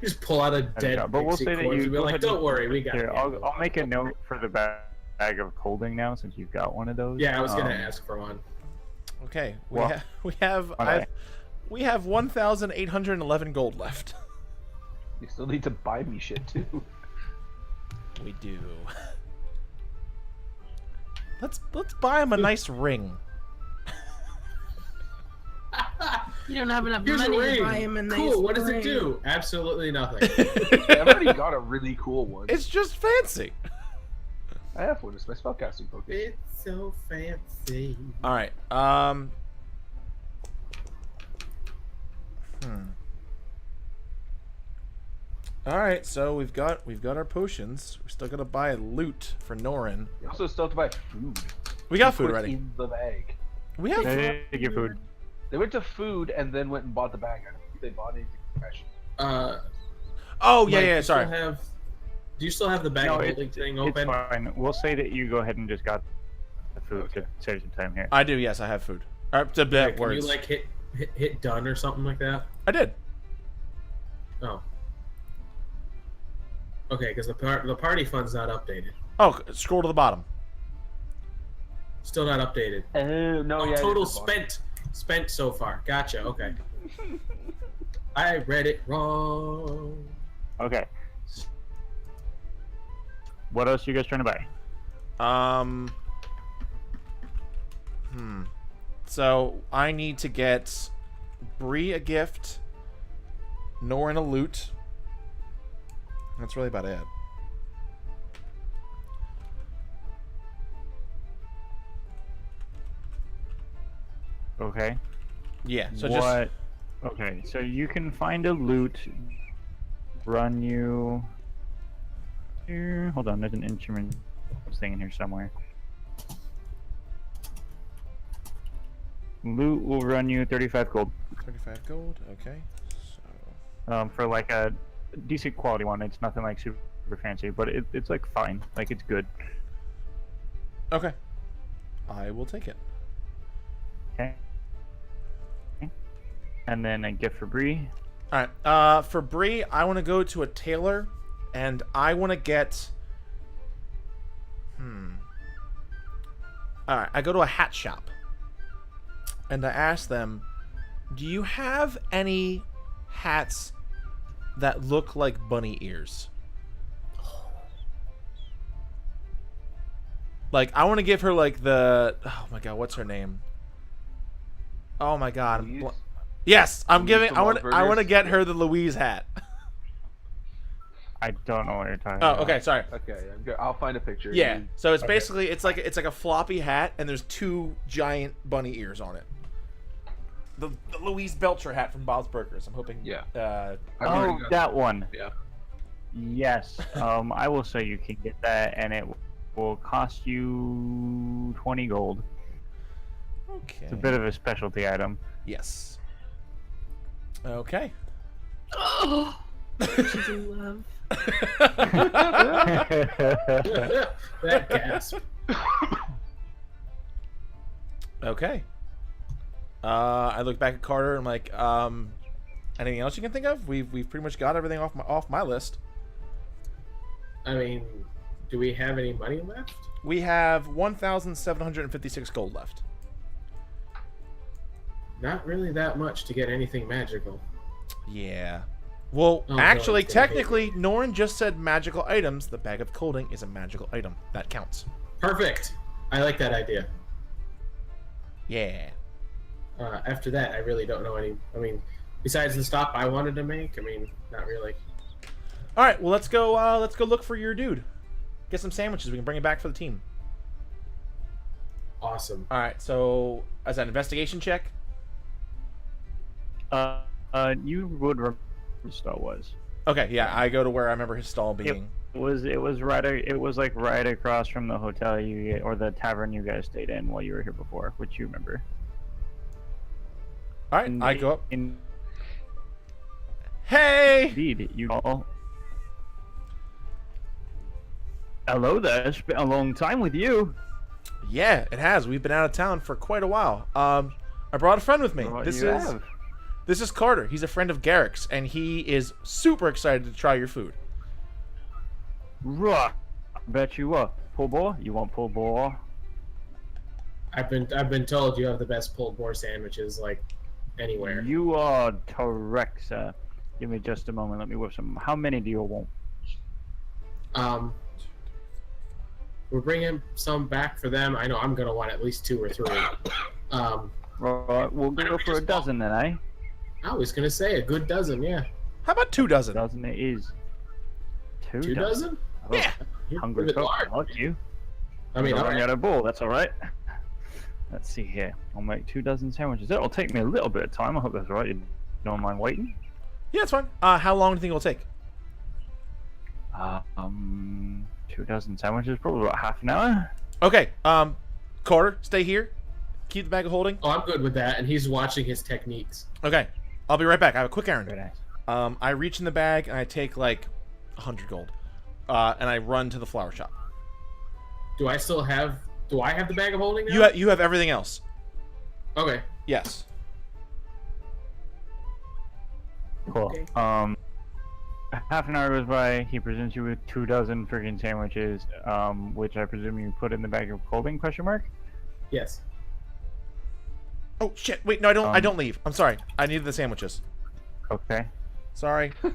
Just pull out a dead. But we'll pixie say that corpse you and be go like, ahead "Don't and- worry, we got Here, it." I'll make a note for the bag of holding now, since you've got one of those. Yeah, I was gonna ask for one. Okay, Well, we have 1,811 gold left. You still need to buy me shit too. We do. Let's buy him a nice ring. You don't have enough Here's a money ring. to buy him a nice Cool. What does it ring. do? Absolutely nothing. I've already got a really cool one. It's just fancy. I have one. It's my spellcasting focus. It's so fancy. All right. All right. So we've got our potions. We still gotta buy loot for Norin. You also still have to buy food. We got Put food it already. in the bag. We have. Take your food. They went to food and then went and bought the bag. I don't think they bought anything fresh. Oh yeah, Mike, yeah. you Sorry. Do you still have the bag No, of it's holding thing open? fine. We'll say that you go ahead and just got the food to save some time here. I do. Yes, I have food. To Yeah, can words. you like hit done or something like that? I did. Oh. Okay, because the party fund's not updated. Oh, scroll to the bottom. Still not updated. Oh no! Yeah. Total it's the bottom. spent so far. Gotcha. Okay. I read it wrong. Okay. What else are you guys trying to buy? So I need to get Bree a gift, Norin a loot. That's really about it. Okay. Yeah. So what? Okay, so you can find a loot. Run you. Here, hold on. There's an instrument thing in here somewhere. Loot will run you 35 gold. just 35 gold. Okay. So For like a decent quality one. It's nothing like super fancy, but it's like fine. Like it's good. okay. I will take it. Okay. And then a gift for Bree. All right. For Bree, I want to go to a tailor, and I want to get. All right. I go to a hat shop, and I ask them, "Do you have any hats that look like bunny ears?" Like, I want to give her like the. Oh my god, what's her name? Oh my god. Louise? Yes, I'm Louise giving. from I want to Burgers? get her the Louise hat. I don't know what you're talking Oh, about. okay, sorry. Okay, I'm good. I'll find a picture. Yeah. So it's Okay. basically it's like a floppy hat, and there's 2 giant bunny ears on it. The Louise Belcher hat from Bob's Burgers. I'm hoping. Yeah. Uh, I've already Oh, got- that one. Yeah. Yes. I will say you can get that, and it will cost you 20 gold. okay. It's a bit of a specialty item. Yes. Okay. Oh, she's in love. That gasp. Okay. I look back at Carter and I'm like, anything else you can think of? We've pretty much got everything off my list. I mean, do we have any money left? We have 1,756 gold left. Not really that much to get anything magical. Yeah. Well, Oh, actually, God, it's gonna hate technically, Norin just said magical items. The bag of clothing is a magical item. That counts. Perfect. I like that idea. Yeah. After that, I really don't know any. I mean, besides the stop I wanted to make, I mean, not really. All right. Well, let's go. Let's go look for your dude. Get some sandwiches. We can bring it back for the team. Awesome. All right. So, as an investigation check. You would remember what the spell was. Okay, yeah, I go to where I remember his stall being. It was like right across from the hotel or the tavern you guys stayed in while you were here before, which you remember. All right, I go up. Hey! Indeed, you all. Hello there. It's been a long time with you. Yeah, it has. We've been out of town for quite a while. I brought a friend with me. This is Carter. He's a friend of Garrick's, and he is super excited to try your food. Right. Bet you are. Pulled boar? You want pulled boar? I've been told you have the best pulled boar sandwiches like anywhere. You are correct, sir. Give me just a moment. Let me whip some. How many do you want? We're bringing some back for them. I know I'm gonna want at least 2 or 3. Right, we'll go for a dozen then, eh? I was gonna say a good dozen, yeah. How about 2 dozen? Dozen it is. 2 dozen? Oh, Yeah. You're hungry a bit folk. large. I like you. I mean, I'm all running right. out of bowl. That's all right. Let's see here. I'll make 2 dozen sandwiches. It'll take me a little bit of time. I hope that's all right. You don't mind waiting? Yeah, it's fine. How long do you think it'll take? 2 dozen sandwiches, probably about half an hour. Okay, Carter, stay here. Keep the bag of holding. Oh, I'm good with that, and he's watching his techniques. Okay, I'll be right back. I have a quick errand. Very nice. I reach in the bag and I take like 100 gold, and I run to the flower shop. Do I have the bag of holding now? You have everything else. Okay. Yes. Cool. Okay. Half an hour goes by. He presents you with 2 dozen freaking sandwiches, which I presume you put in the bag of holding? Question mark. Yes. Oh shit! Wait, no, I don't. I don't leave. I'm sorry. I needed the sandwiches. Okay. Sorry. I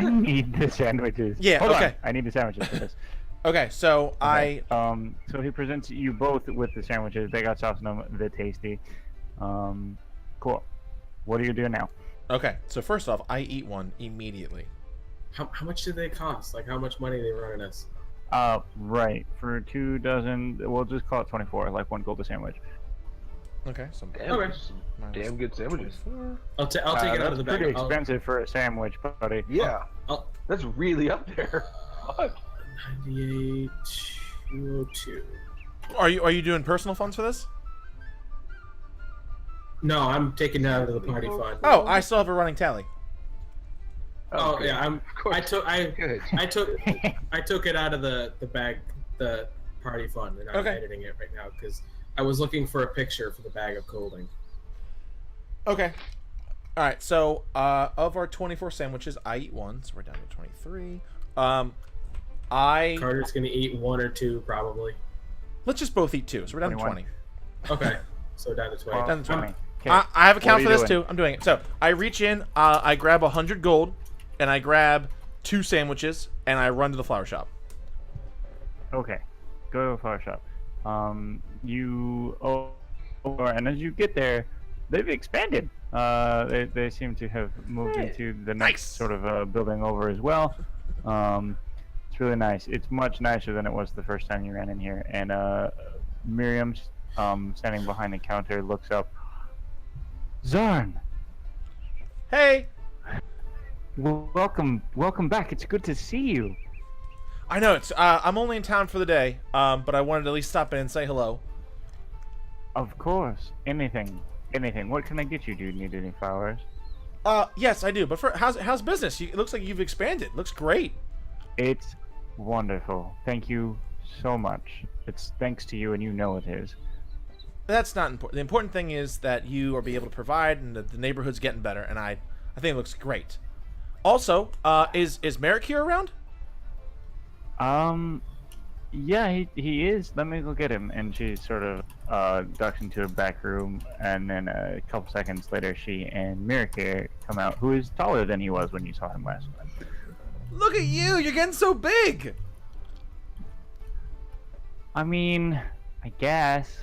need the sandwiches. Yeah, Hold okay. on. I need the sandwiches for this. Okay, so Okay. So he presents you both with the sandwiches. They got sauce in them. They're tasty. Cool. What do you do now? Okay, so first off, I eat one immediately. How much do they cost? Like, how much money are they running us? Right. For 2 dozen, we'll just call it 24, like 1 gold a sandwich. Okay, so Damn, Okay. some minus damn good sandwiches. 24. I'll take it out of the bag. Pretty expensive for a sandwich, buddy. Yeah, I'll- that's really up there. Fuck. 98, 202. Are you doing personal funds for this? No, I'm taking it out of the party fund. Oh, I still have a running tally. Oh good. yeah, Of course. Good. I took it out of the bag, the party fund, and I'm Okay. editing it right now because I was looking for a picture for the bag of holding. Okay. All right. So, of our 24 sandwiches, I eat 1, so we're down to 23. Carter's gonna eat 1 or 2 probably. Let's just both eat 2, so we're down to 21. 20. Okay, so down to 20. Down to 20. Okay. I have a count are for you this doing? too. I'm doing it. So I reach in, I grab 100 gold, and I grab 2 sandwiches, and I run to the flower shop. Okay, go to a flower shop. And as you get there, they've expanded. They seem to have moved into the next Nice. sort of building over as well. It's really nice. It's much nicer than it was the first time you ran in here. And Miriam, standing behind the counter, looks up. Zharn, Hey, welcome back. It's good to see you. I know it's. I'm only in town for the day, but I wanted to at least stop in and say hello. Of course. Anything. What can I get you? Do you need any flowers? Yes, I do. But how's business? It looks like you've expanded. Looks great. It's wonderful. Thank you so much. It's thanks to you, and you know it is. That's not important. The important thing is that you are be able to provide, and that the neighborhood's getting better. And I think it looks great. Also, is Merrick here around? Yeah, he is. Let me go get him. And she sort of ducks into a back room, and then a couple seconds later, she and Merrick come out, who is taller than he was when you saw him last time. Look at you! You're getting so big. I mean, I guess.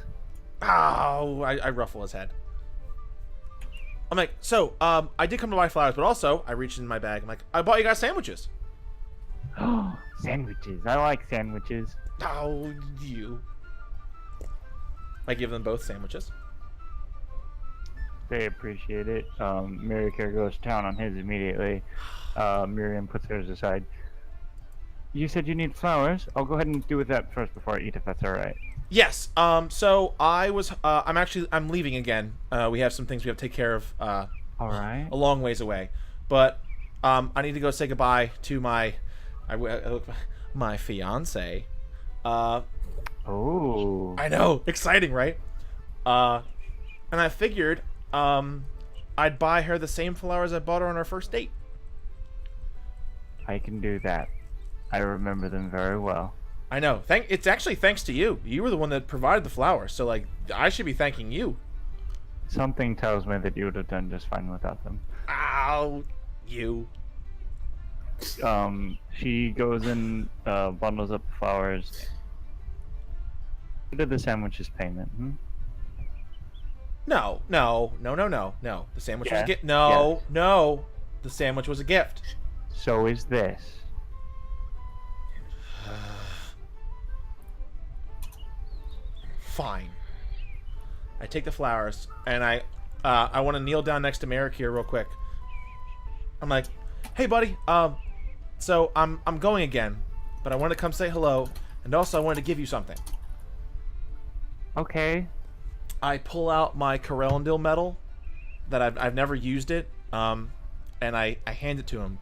Oh, I ruffle his head. I'm like, so, I did come to buy flowers, but also, I reached in my bag. I'm like, I bought you guys sandwiches. Sandwiches. I like sandwiches. Oh, you. I give them both sandwiches. They appreciate it. Miracare goes to town on his immediately. Miriam puts hers aside. You said you need flowers. I'll go ahead and do with that first before I eat, if that's all right. Yes. So I'm leaving again. We have some things we have to take care of. All right. A long ways away, but I need to go say goodbye to my fiance. Oh. I know, exciting, right? And I figured I'd buy her the same flowers I bought her on our first date. I can do that. I remember them very well. I know. It's actually thanks to you. You were the one that provided the flowers, so like I should be thanking you. Something tells me that you would have done just fine without them. Ow, you. She goes and bundles up the flowers. Who did the sandwiches payment? No. The sandwich was a Yeah. gift. No. The sandwich was a gift. So is this. Fine. I take the flowers and I want to kneel down next to Merrick here real quick. I'm like, hey buddy, so I'm going again, but I want to come say hello, and also I wanted to give you something. Okay. I pull out my Corellondil medal that I've never used it, and I hand it to him,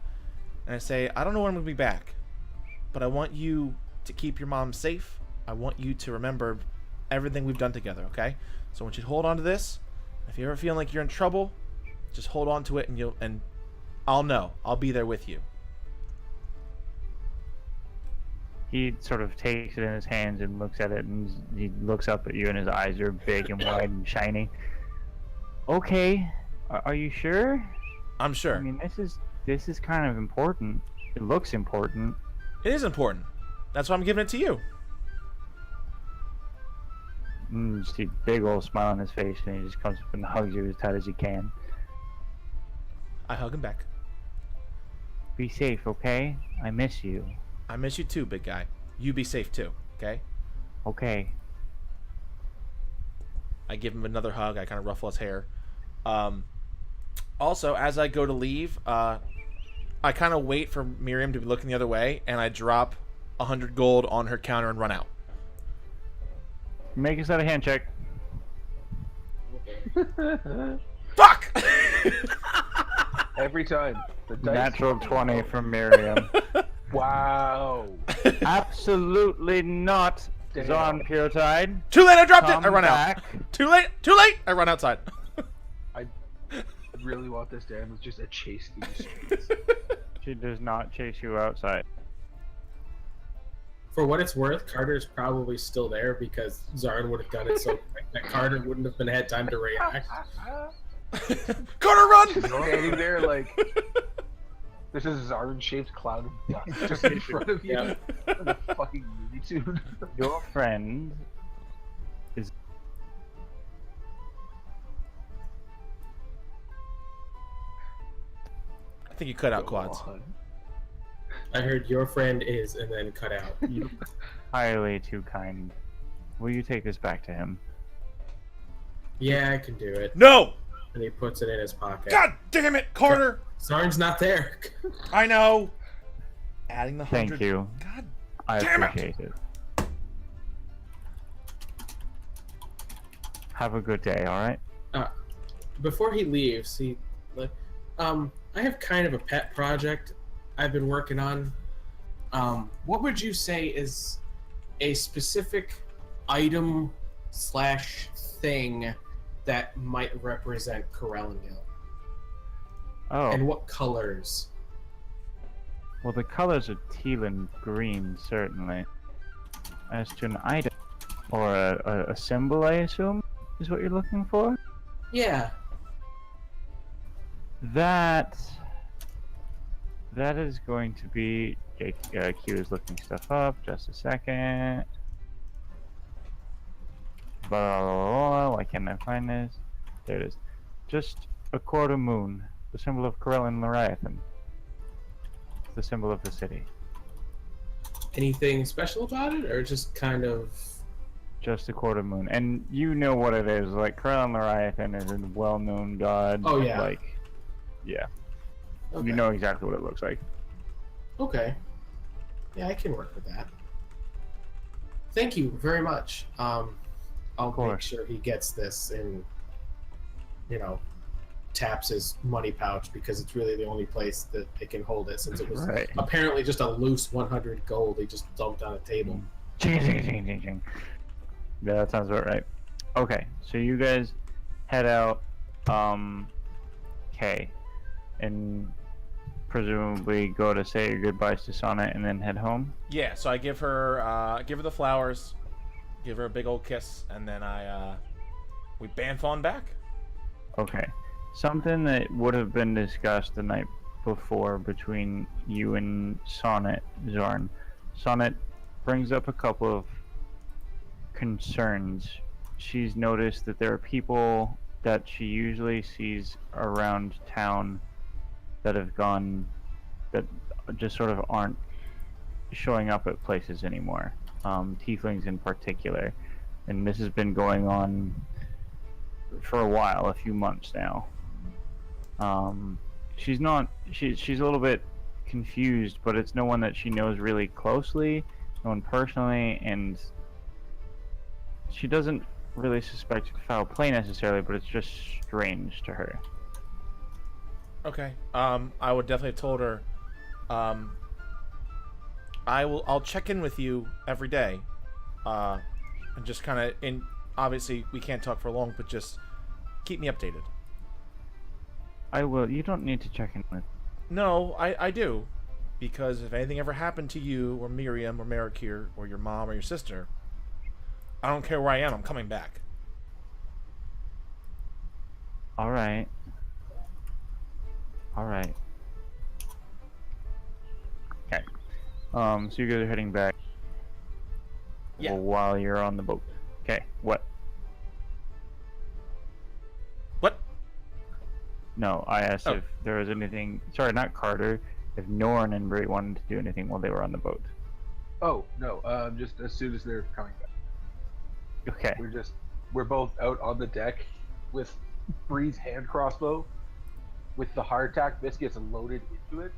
and I say, I don't know when I'm gonna be back, but I want you to keep your mom safe. I want you to remember everything we've done together, okay? So I want you to hold on to this. If you're ever feeling like you're in trouble, just hold on to it, and I'll know. I'll be there with you. He sort of takes it in his hands and looks at it, and he looks up at you, and his eyes are big and wide and shiny. Okay, are you sure? I'm sure. I mean, this is kind of important. It looks important. It is important. That's why I'm giving it to you. You see a big old smile on his face, and he just comes up and hugs you as tight as he can. I hug him back. Be safe, okay? I miss you. I miss you too, big guy. You be safe too, okay? Okay. I give him another hug. I kind of ruffle his hair. Also, as I go to leave, I kind of wait for Miriam to be looking the other way, and I drop 100 gold on her counter and run out. Make us out a hand check. Fuck! Every time. The dice Natural roll. 20 from Miriam. Wow. Absolutely not. Damn. Zharn Purotide. Too late, I dropped it! I Come run back. out. Too late! I run outside. I really want this to end with just a chase through the streets. She does not chase you outside. For what it's worth, Carter's probably still there because Zharn would have done it so quick that Carter wouldn't have had time to react. Carter, run! Standing there like this is Zharn-shaped cloud of dust just in front of you. Yeah. The fucking Looney Tune. Your friend is. I think you cut out quads. I heard your friend is and then cut out. You're highly too kind. Will you take this back to him? Yeah, I can do it. No! And he puts it in his pocket. God damn it, Carter! Zharn's not there. I know. Adding the 100. Thank you. God. I Damn it. appreciate it. Have a good day, alright? Before he leaves, I have kind of a pet project I've been working on. What would you say is a specific item / thing that might represent Corellondil? Oh, And what colors? well, the colors are teal and green, certainly. As to an item, or a symbol, I assume, is what you're looking for? Yeah. That is going to be. Q is looking stuff up. Just a second. Blah, blah, blah, blah. Why can't I find this? There it is. Just a quarter moon, the symbol of Corellon Leviathan. It's the symbol of the city. Anything special about it, or just kind of Just a quarter moon, and you know what it is. Like Corellondil is a well-known god. Oh, yeah. Like, yeah, Okay. you know exactly what it looks like. Okay. Yeah, I can work with that. Thank you very much. I'll make course. sure he gets this and, taps his money pouch because it's really the only place that it can hold it since it was Right. apparently just a loose 100 gold he just dumped on a table. Ching, ching, ching, ching, ching. Yeah, that sounds about right. Okay, so you guys head out, okay, and presumably go to say your goodbyes to Sonnet and then head home. Yeah, so I give her the flowers, give her a big old kiss, and then we BAMF on back. Okay. Something that would have been discussed the night before between you and Sonnet, Zharn. Sonnet brings up a couple of concerns. She's noticed that there are people that she usually sees around town that have gone, that just sort of aren't showing up at places anymore. Tieflings in particular. And this has been going on for a while, a few months now. She's a little bit confused, but it's no one that she knows really closely, no one personally, and she doesn't really suspect foul play necessarily, but it's just strange to her. Okay. I would definitely have told her. I'll check in with you every day. And just kind of obviously we can't talk for long, but just keep me updated. I will. You don't need to check in with. No, I do. Because if anything ever happened to you or Miriam or Marikir or your mom or your sister, I don't care where I am, I'm coming back. All right. All right. Okay. So you guys are heading back. Yeah. While you're on the boat. Okay. What? What? No, I asked Oh. if there was anything. Sorry, not Carter. If Norn and Bray wanted to do anything while they were on the boat. Oh no, just as soon as they're coming back. Okay. We're both out on the deck with Bree's hand crossbow, with the hardtack biscuits loaded into it.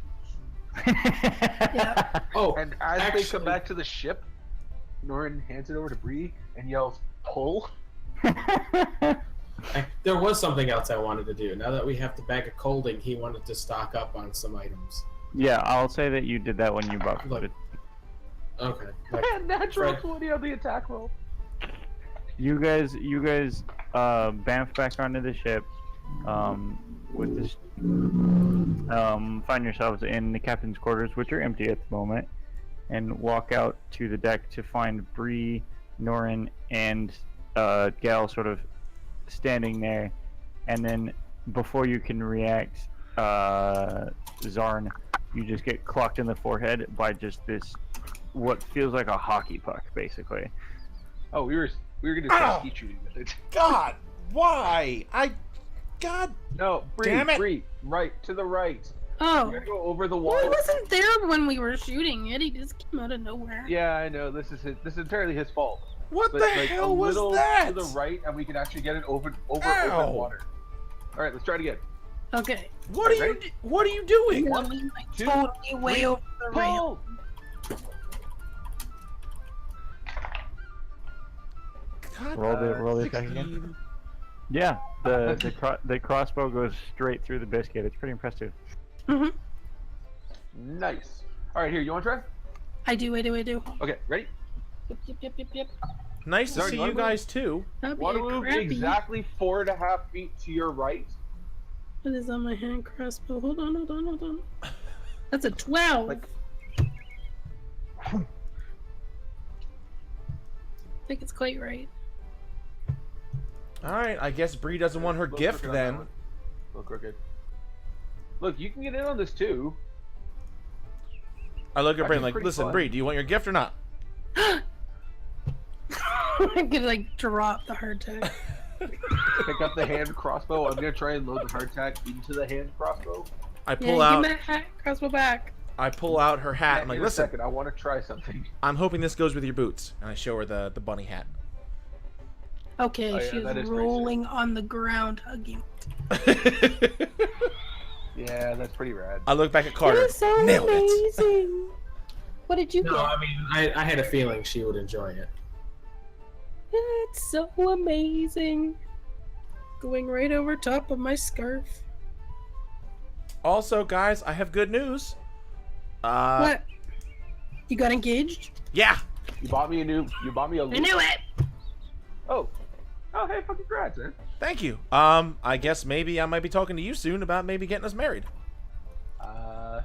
Yeah. Oh, And as they actually- come back to the ship, Norrin hands it over to Bree and yells, "Pull!" there was something else I wanted to do. Now that we have the bag of colding, he wanted to stock up on some items. Yeah, I'll say that you did that when you buffed Look. it. Okay. Like, Natural Fred. 20 on the attack roll. You guys, bamf back onto the ship, with this, find yourselves in the captain's quarters, which are empty at the moment, and walk out to the deck to find Bree, Norrin, and Gal sort of standing there, and then before you can react, Zharn, you just get clocked in the forehead by just this, what feels like a hockey puck, basically. Oh, we were gonna try skeet shooting with it. God, why? God. No, Bree, Damn it. Bree, right to the right. Oh. We're gonna go over the wall. Well, he wasn't there when we were shooting it. He just came out of nowhere. Yeah, I know. This is entirely his fault. What But the like hell a was little that? to the right, and we can actually get it over Ow. open water. All right, let's try it again. Okay. What are you? Ready? What are you doing? No, he's like two, totally way three, over the ramp. Pull! God, Roll the attack again. 16. Yeah, the crossbow goes straight through the biscuit. It's pretty impressive. Mhm. Nice. All right, here. You want to try? I do. Okay, ready? Yep. nice to Sorry, see you wanna you move? guys too. That'd be Want a to move crappy. exactly 4.5 feet to your right. What is on my hand crossbow? Hold on. That's a 12. Like- I think it's quite right. All right, I guess Bree doesn't want her Look gift crooked on that then. one. Look crooked. Look, you can get in on this too. I look at Bree Actually, like, pretty listen, fun. Bree, do you want your gift or not? I'm gonna like drop the hardtack. Pick up the hand crossbow. I'm gonna try and load the hardtack into the hand crossbow. I Yeah, pull give out. me that hat, crossbow back. I pull out her hat. I'm like, in a listen, second, I want to try something. I'm hoping this goes with your boots, and I show her the bunny hat. Okay, Oh, yeah, she's that is pretty rolling on the ground, hugging. Yeah, that's pretty rad. I look back at Carter. That's so Nailed it. amazing. What did you No, get? I mean, I had a feeling she would enjoy it. That's so amazing. Going right over top of my scarf. Also, guys, I have good news. What? You got engaged? Yeah. You bought me a I knew it! Oh, hey, fucking congrats, man. Thank you. I guess maybe I might be talking to you soon about maybe getting us married. I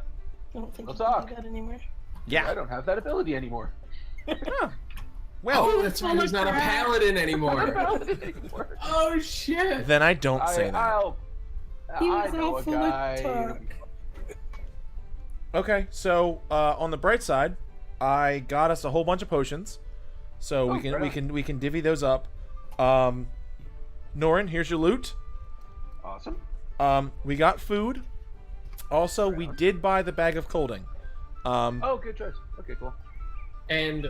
don't think We'll you can talk. do that anymore. I Yeah. don't have that ability anymore. Huh. Well, Oh, that's right. He's not a paladin anymore. anymore. Oh shit. then I don't say that. He I was know all a full of guy. talk. Okay, so on the bright side, I got us a whole bunch of potions, so we can divvy those up. Norin, here's your loot. Awesome. We got food. Also, we did buy the bag of colding. Oh, good choice. Okay, cool. And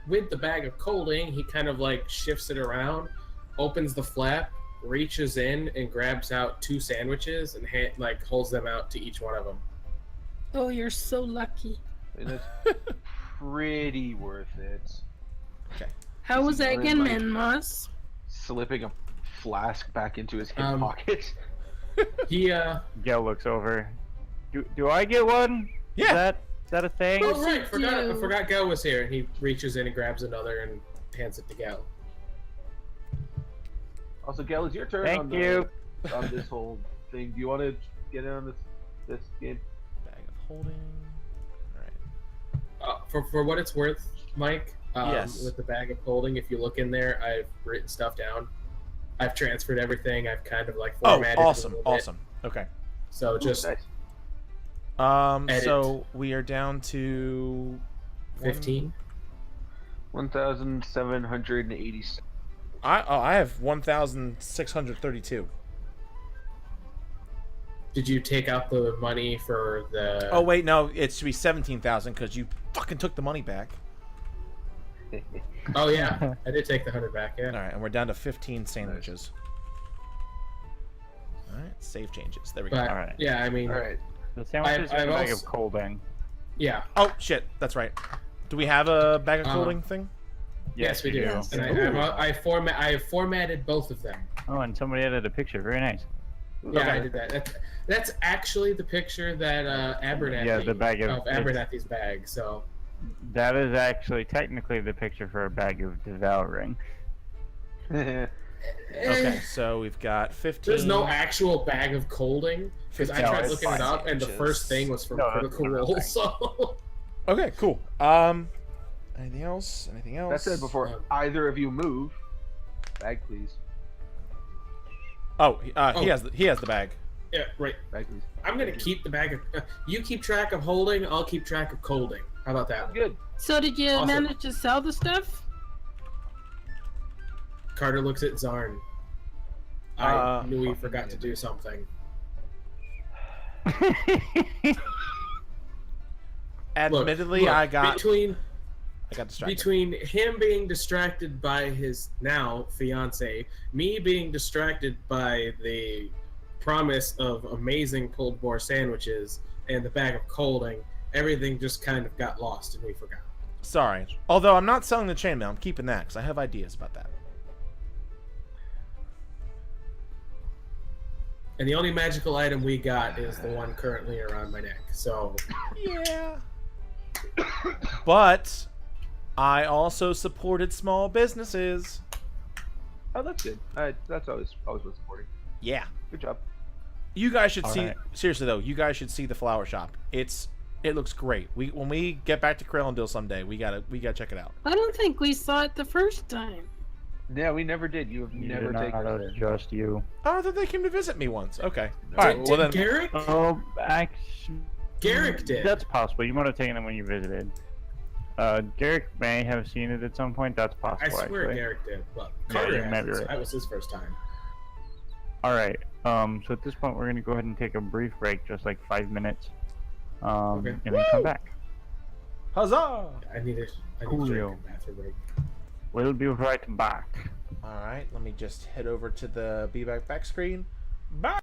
with the bag of colding, he kind of like shifts it around, opens the flap, reaches in and grabs out 2 sandwiches and like holds them out to each one of them. Oh, you're so lucky. And it's pretty worth it. How was that Or again, like- man, Moss? Slipping a flask back into his hip Um, pocket. He Gel looks over. Do I get one? Yeah. Is that a thing? oh right, you I do. forgot Go was here, and he reaches in and grabs another and hands it to Go. Also, Gel, it's your turn Thank on, you. on this whole thing. Do you want to get in on this game? Bag of holding. All right. For what it's worth, Mike, Yes. with the bag of holding, if you look in there, I've written stuff down. I've transferred everything. I've kind of like Oh, formatted it a awesome, little bit. awesome. Okay. So just Nice. Edit. So we are down to 15. 1,786. I have 1,632. Did you take out the money for the? Oh wait, no, it should be 17,000 because you fucking took the money back. Oh yeah, I did take the 100 back. All Yeah. right, and we're down to 15 sandwiches. All right, save changes. There we go. But Alright. yeah, I mean, All right. The sandwiches I've and a bag also- of colding. yeah. Oh shit, that's right. Do we have a bag of Um, clothing thing? Yes, we do. Yes. And I formatted both of them. Oh, and somebody added a picture. Very nice. Yeah, Okay. I did that. That's actually the picture that Abernathy. Yeah, the bag of- Abernathy's bag. So That is actually technically the picture for a bag of devouring. Okay, so we've got 15. there's no actual bag of colding because I No, tried it's looking it up and the sandwiches. first thing was from No, that's Critical not a Role. bag. So Okay, cool. Anything else? Anything else? That said, before either of you move, bag please. Oh, Oh. he has the bag. yeah, right. Bag please. I'm gonna keep the bag of. You keep track of holding. I'll keep track of colding. How about that? Good. So did you Awesome. manage to sell the stuff? Carter looks at Zharn. I knew he forgot to do something. Admittedly, Look, I got between distracted. between him being distracted by his now fiance, me being distracted by the promise of amazing pulled boar sandwiches and the bag of colding, everything just kind of got lost and we forgot. Sorry. Although I'm not selling the chainmail, I'm keeping that because I have ideas about that. And the only magical item we got is the one currently around my neck. So Yeah. But I also supported small businesses. Oh, that's good. That's always worth supporting. Yeah. Good job. You guys should see. Alright. Seriously though, you guys should see the flower shop. It looks great. When we get back to Corellondil someday, we gotta check it out. I don't think we saw it the first time. Yeah, we never did. You have You never did not taken know us there. just you. Oh, I thought they came to visit me once. Okay. No. All right. Well then. Garrick? Oh, actually, Garrick did. That's possible. You might have taken them when you visited. Garrick may have seen it at some point. That's possible. I swear actually. Garrick did. Well, Yeah, Carter you has might be it, so right. that was his first time. All right. So at this point, we're gonna go ahead and take a brief break, just like 5 minutes, Okay. and then come back. Huzzah! I need a Coolio. drink and bathroom break. We'll be right back. Alright, let me just head over to the back screen. Bye!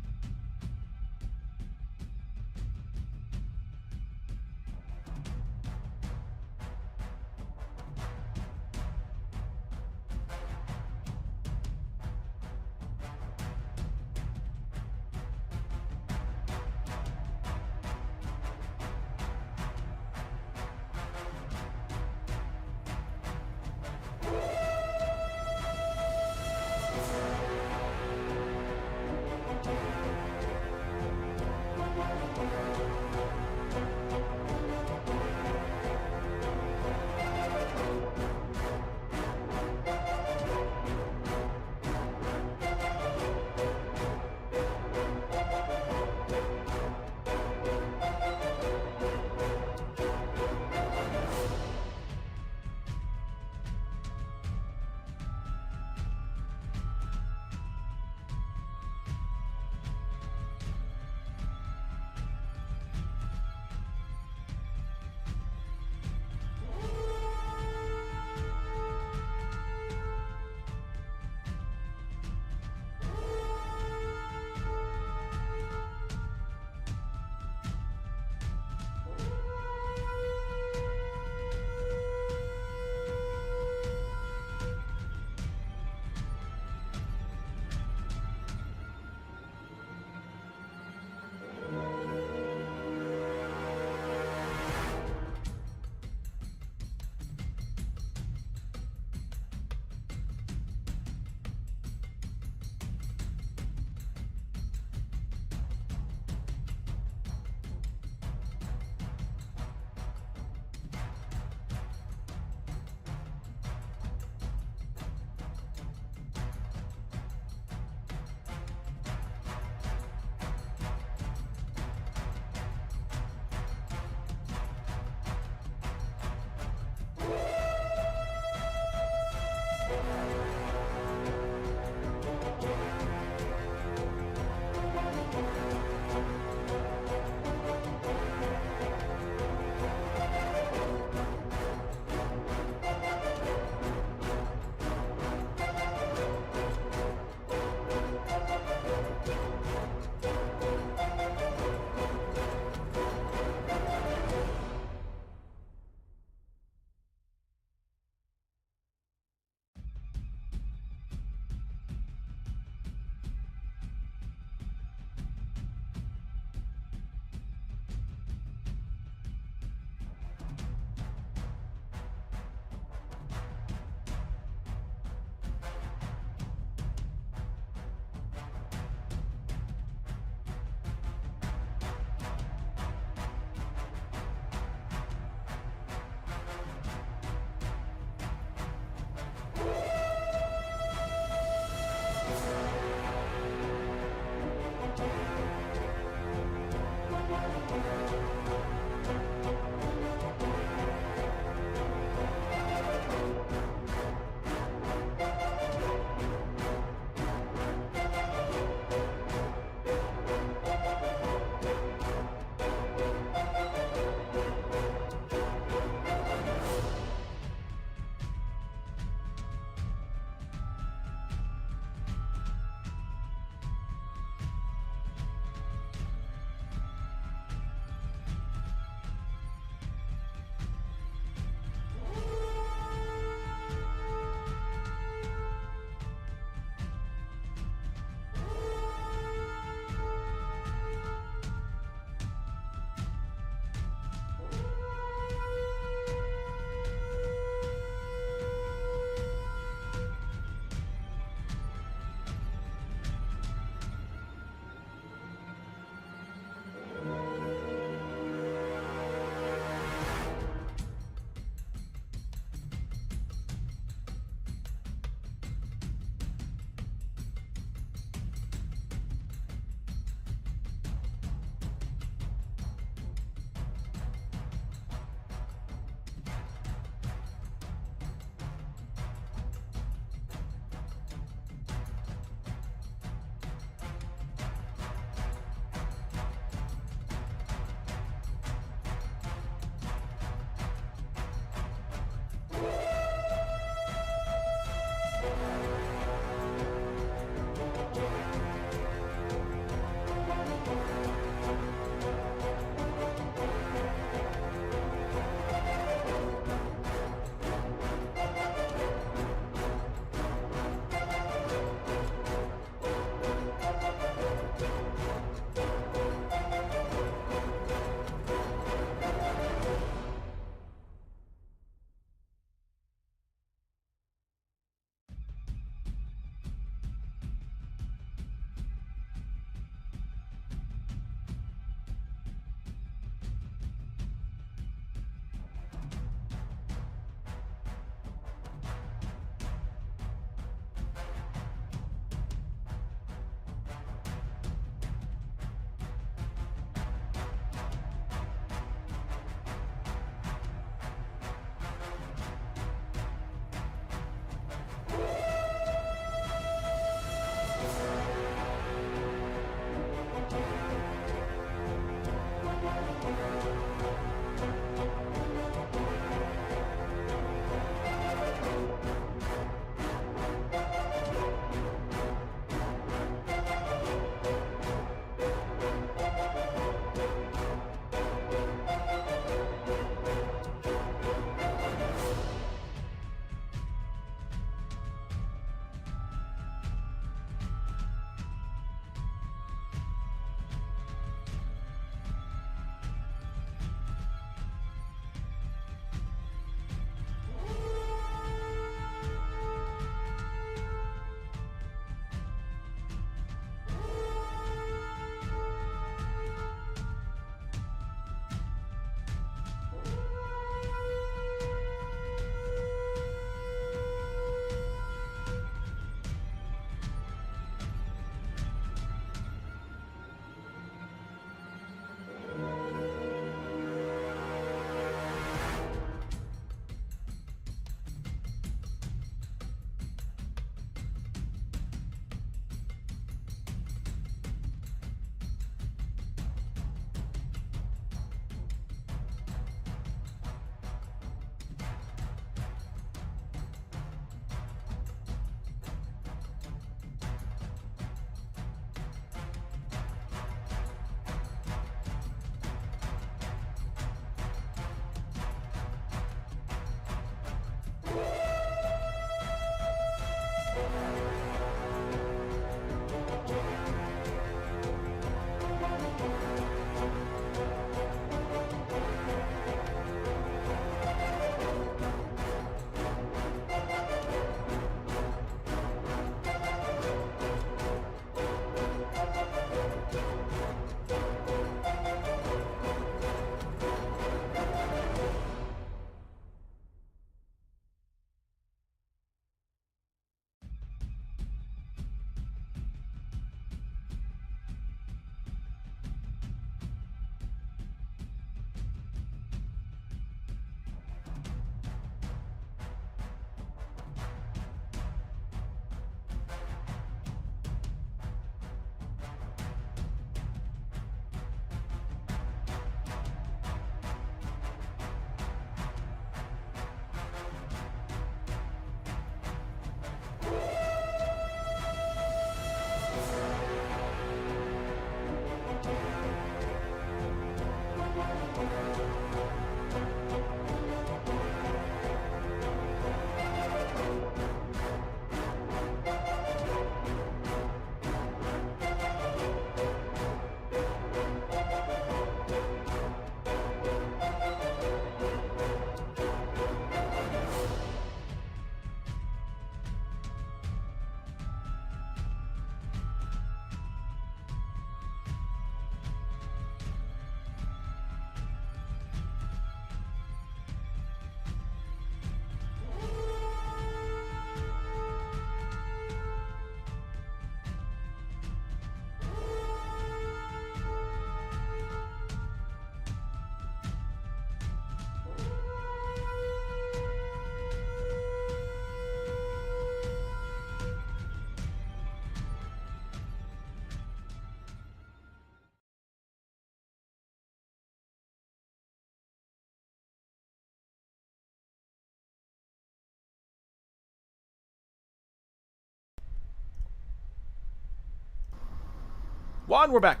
Juan, we're back.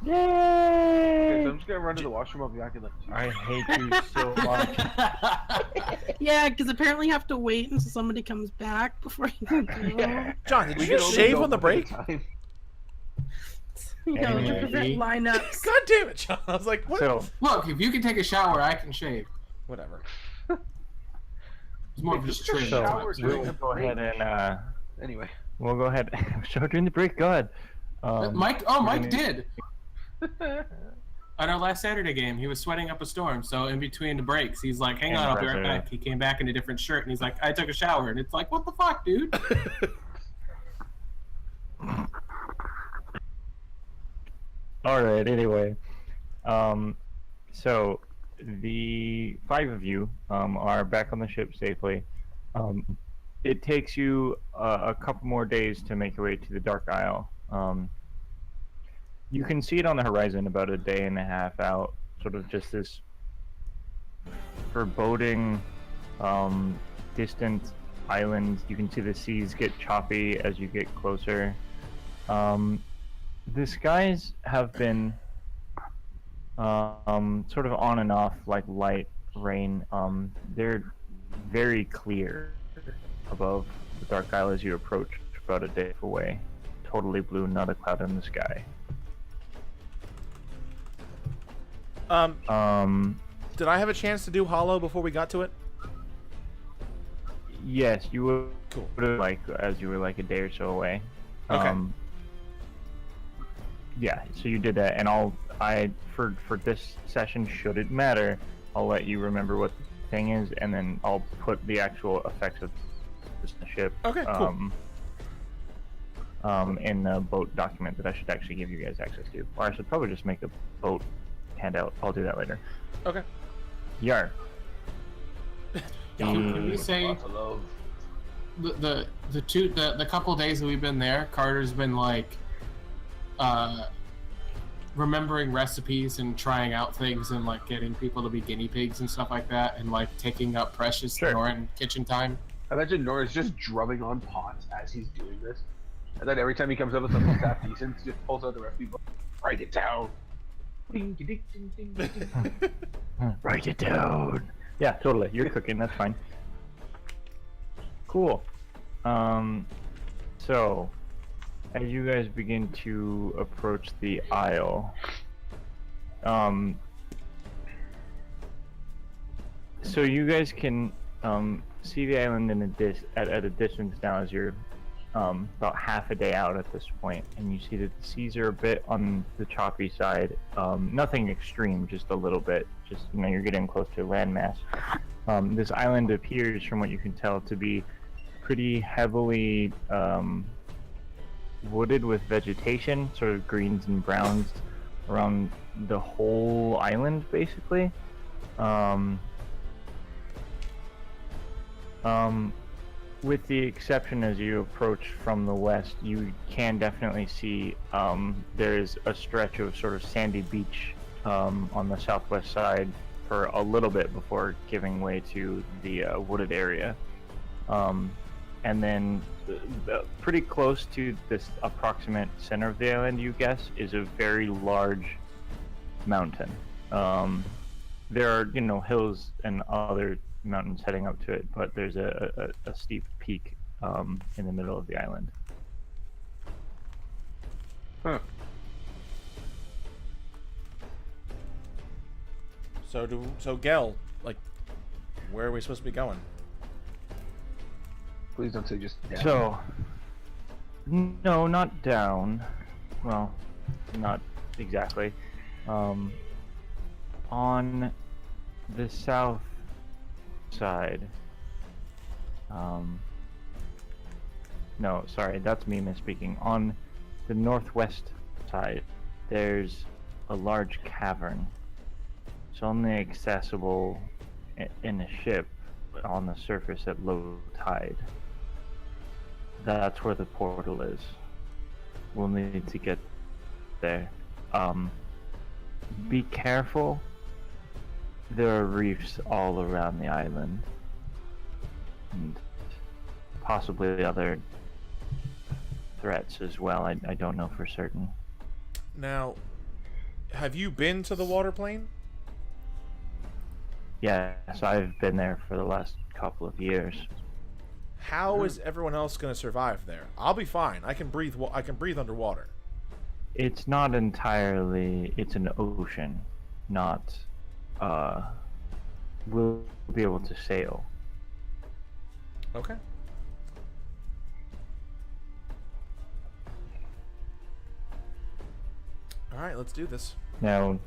Okay, so Yay! I'm just gonna run to the washroom. I'll be back in like 2 I hate you so much. Yeah, because apparently you have to wait until somebody comes back before you can go. Yeah. John, did We you can just only shave go on the one at a break? time. You know, to Anyway. prevent lineups. God damn it, John. I was like, what? So, Look, if you can take a shower, I can shave. Whatever. It's more of Wait, just this is a trim. shower That's during what the I'm we'll go ahead and Anyway. we'll go ahead. Show during the break. Go ahead. doing. Mike gonna- did. At our last Saturday game, he was sweating up a storm. So in between the breaks, he's like, "Hang on, I'll be right Impressive. back." He came back in a different shirt, and he's like, "I took a shower," and it's like, "What the fuck, dude?" All right. Anyway, so the 5 of you are back on the ship safely. It takes you a couple more days to make your way to the Dark Isle. You can see it on the horizon about a day and a half out. Sort of just this foreboding, distant island. You can see the seas get choppy as you get closer. The skies have been sort of on and off, like light rain. They're very clear above the Dark Isle as you approach, about a day away. Totally blue, not a cloud in the sky. Did I have a chance to do Hollow before we got to it? Yes, you would Cool. have, like, as you were like a day or so away. Okay. Yeah, so you did that, and for this session, should it matter, I'll let you remember what the thing is, and then I'll put the actual effects of the ship. Okay, cool. In the boat document that I should actually give you guys access to, or I should probably just make a boat handout. I'll do that later. Okay. Yar. Can we say Lots of love. the couple days that we've been there, Carter's been like remembering recipes and trying out things and like getting people to be guinea pigs and stuff like that, and like taking up precious Sure. Noran kitchen time. I imagine Nora's just drumming on pots as he's doing this. And then every time he comes up with something half decent, he just pulls out the recipe book. Write it down. Ding, ding, ding, ding, ding, ding. Write it down. Yeah, totally. You're cooking. That's fine. Cool. So, as you guys begin to approach the Isle, so you guys can see the island in at a distance now as you're about half a day out at this point, and you see that the seas are a bit on the choppy side. Nothing extreme, just a little bit. Just, you know, you're getting close to landmass. This island appears, from what you can tell, to be pretty heavily wooded with vegetation, sort of greens and browns around the whole island, basically. With the exception, as you approach from the west, you can definitely see there's a stretch of sort of sandy beach on the southwest side for a little bit before giving way to the wooded area. And then pretty close to this approximate center of the island, you guess, is a very large mountain. There are, you know, hills and other mountains heading up to it, but there's a steep peak in the middle of the island. Huh. So Gel, like, where are we supposed to be going? Please don't say just down. So, no, not down. Well, not exactly. On the south side. No, sorry, that's me misspeaking. On the northwest side, there's a large cavern. It's only accessible in a ship on the surface at low tide. That's where the portal is. We'll need to get there. Be careful. There are reefs all around the island. And possibly other threats as well. I don't know for certain. Now, have you been to the water plane? Yeah, so I've been there for the last couple of years. How is everyone else going to survive there? I'll be fine. I can breathe. I can breathe underwater. It's not entirely. It's an ocean, not. We'll be able to sail. Okay. All right, let's do this. Now,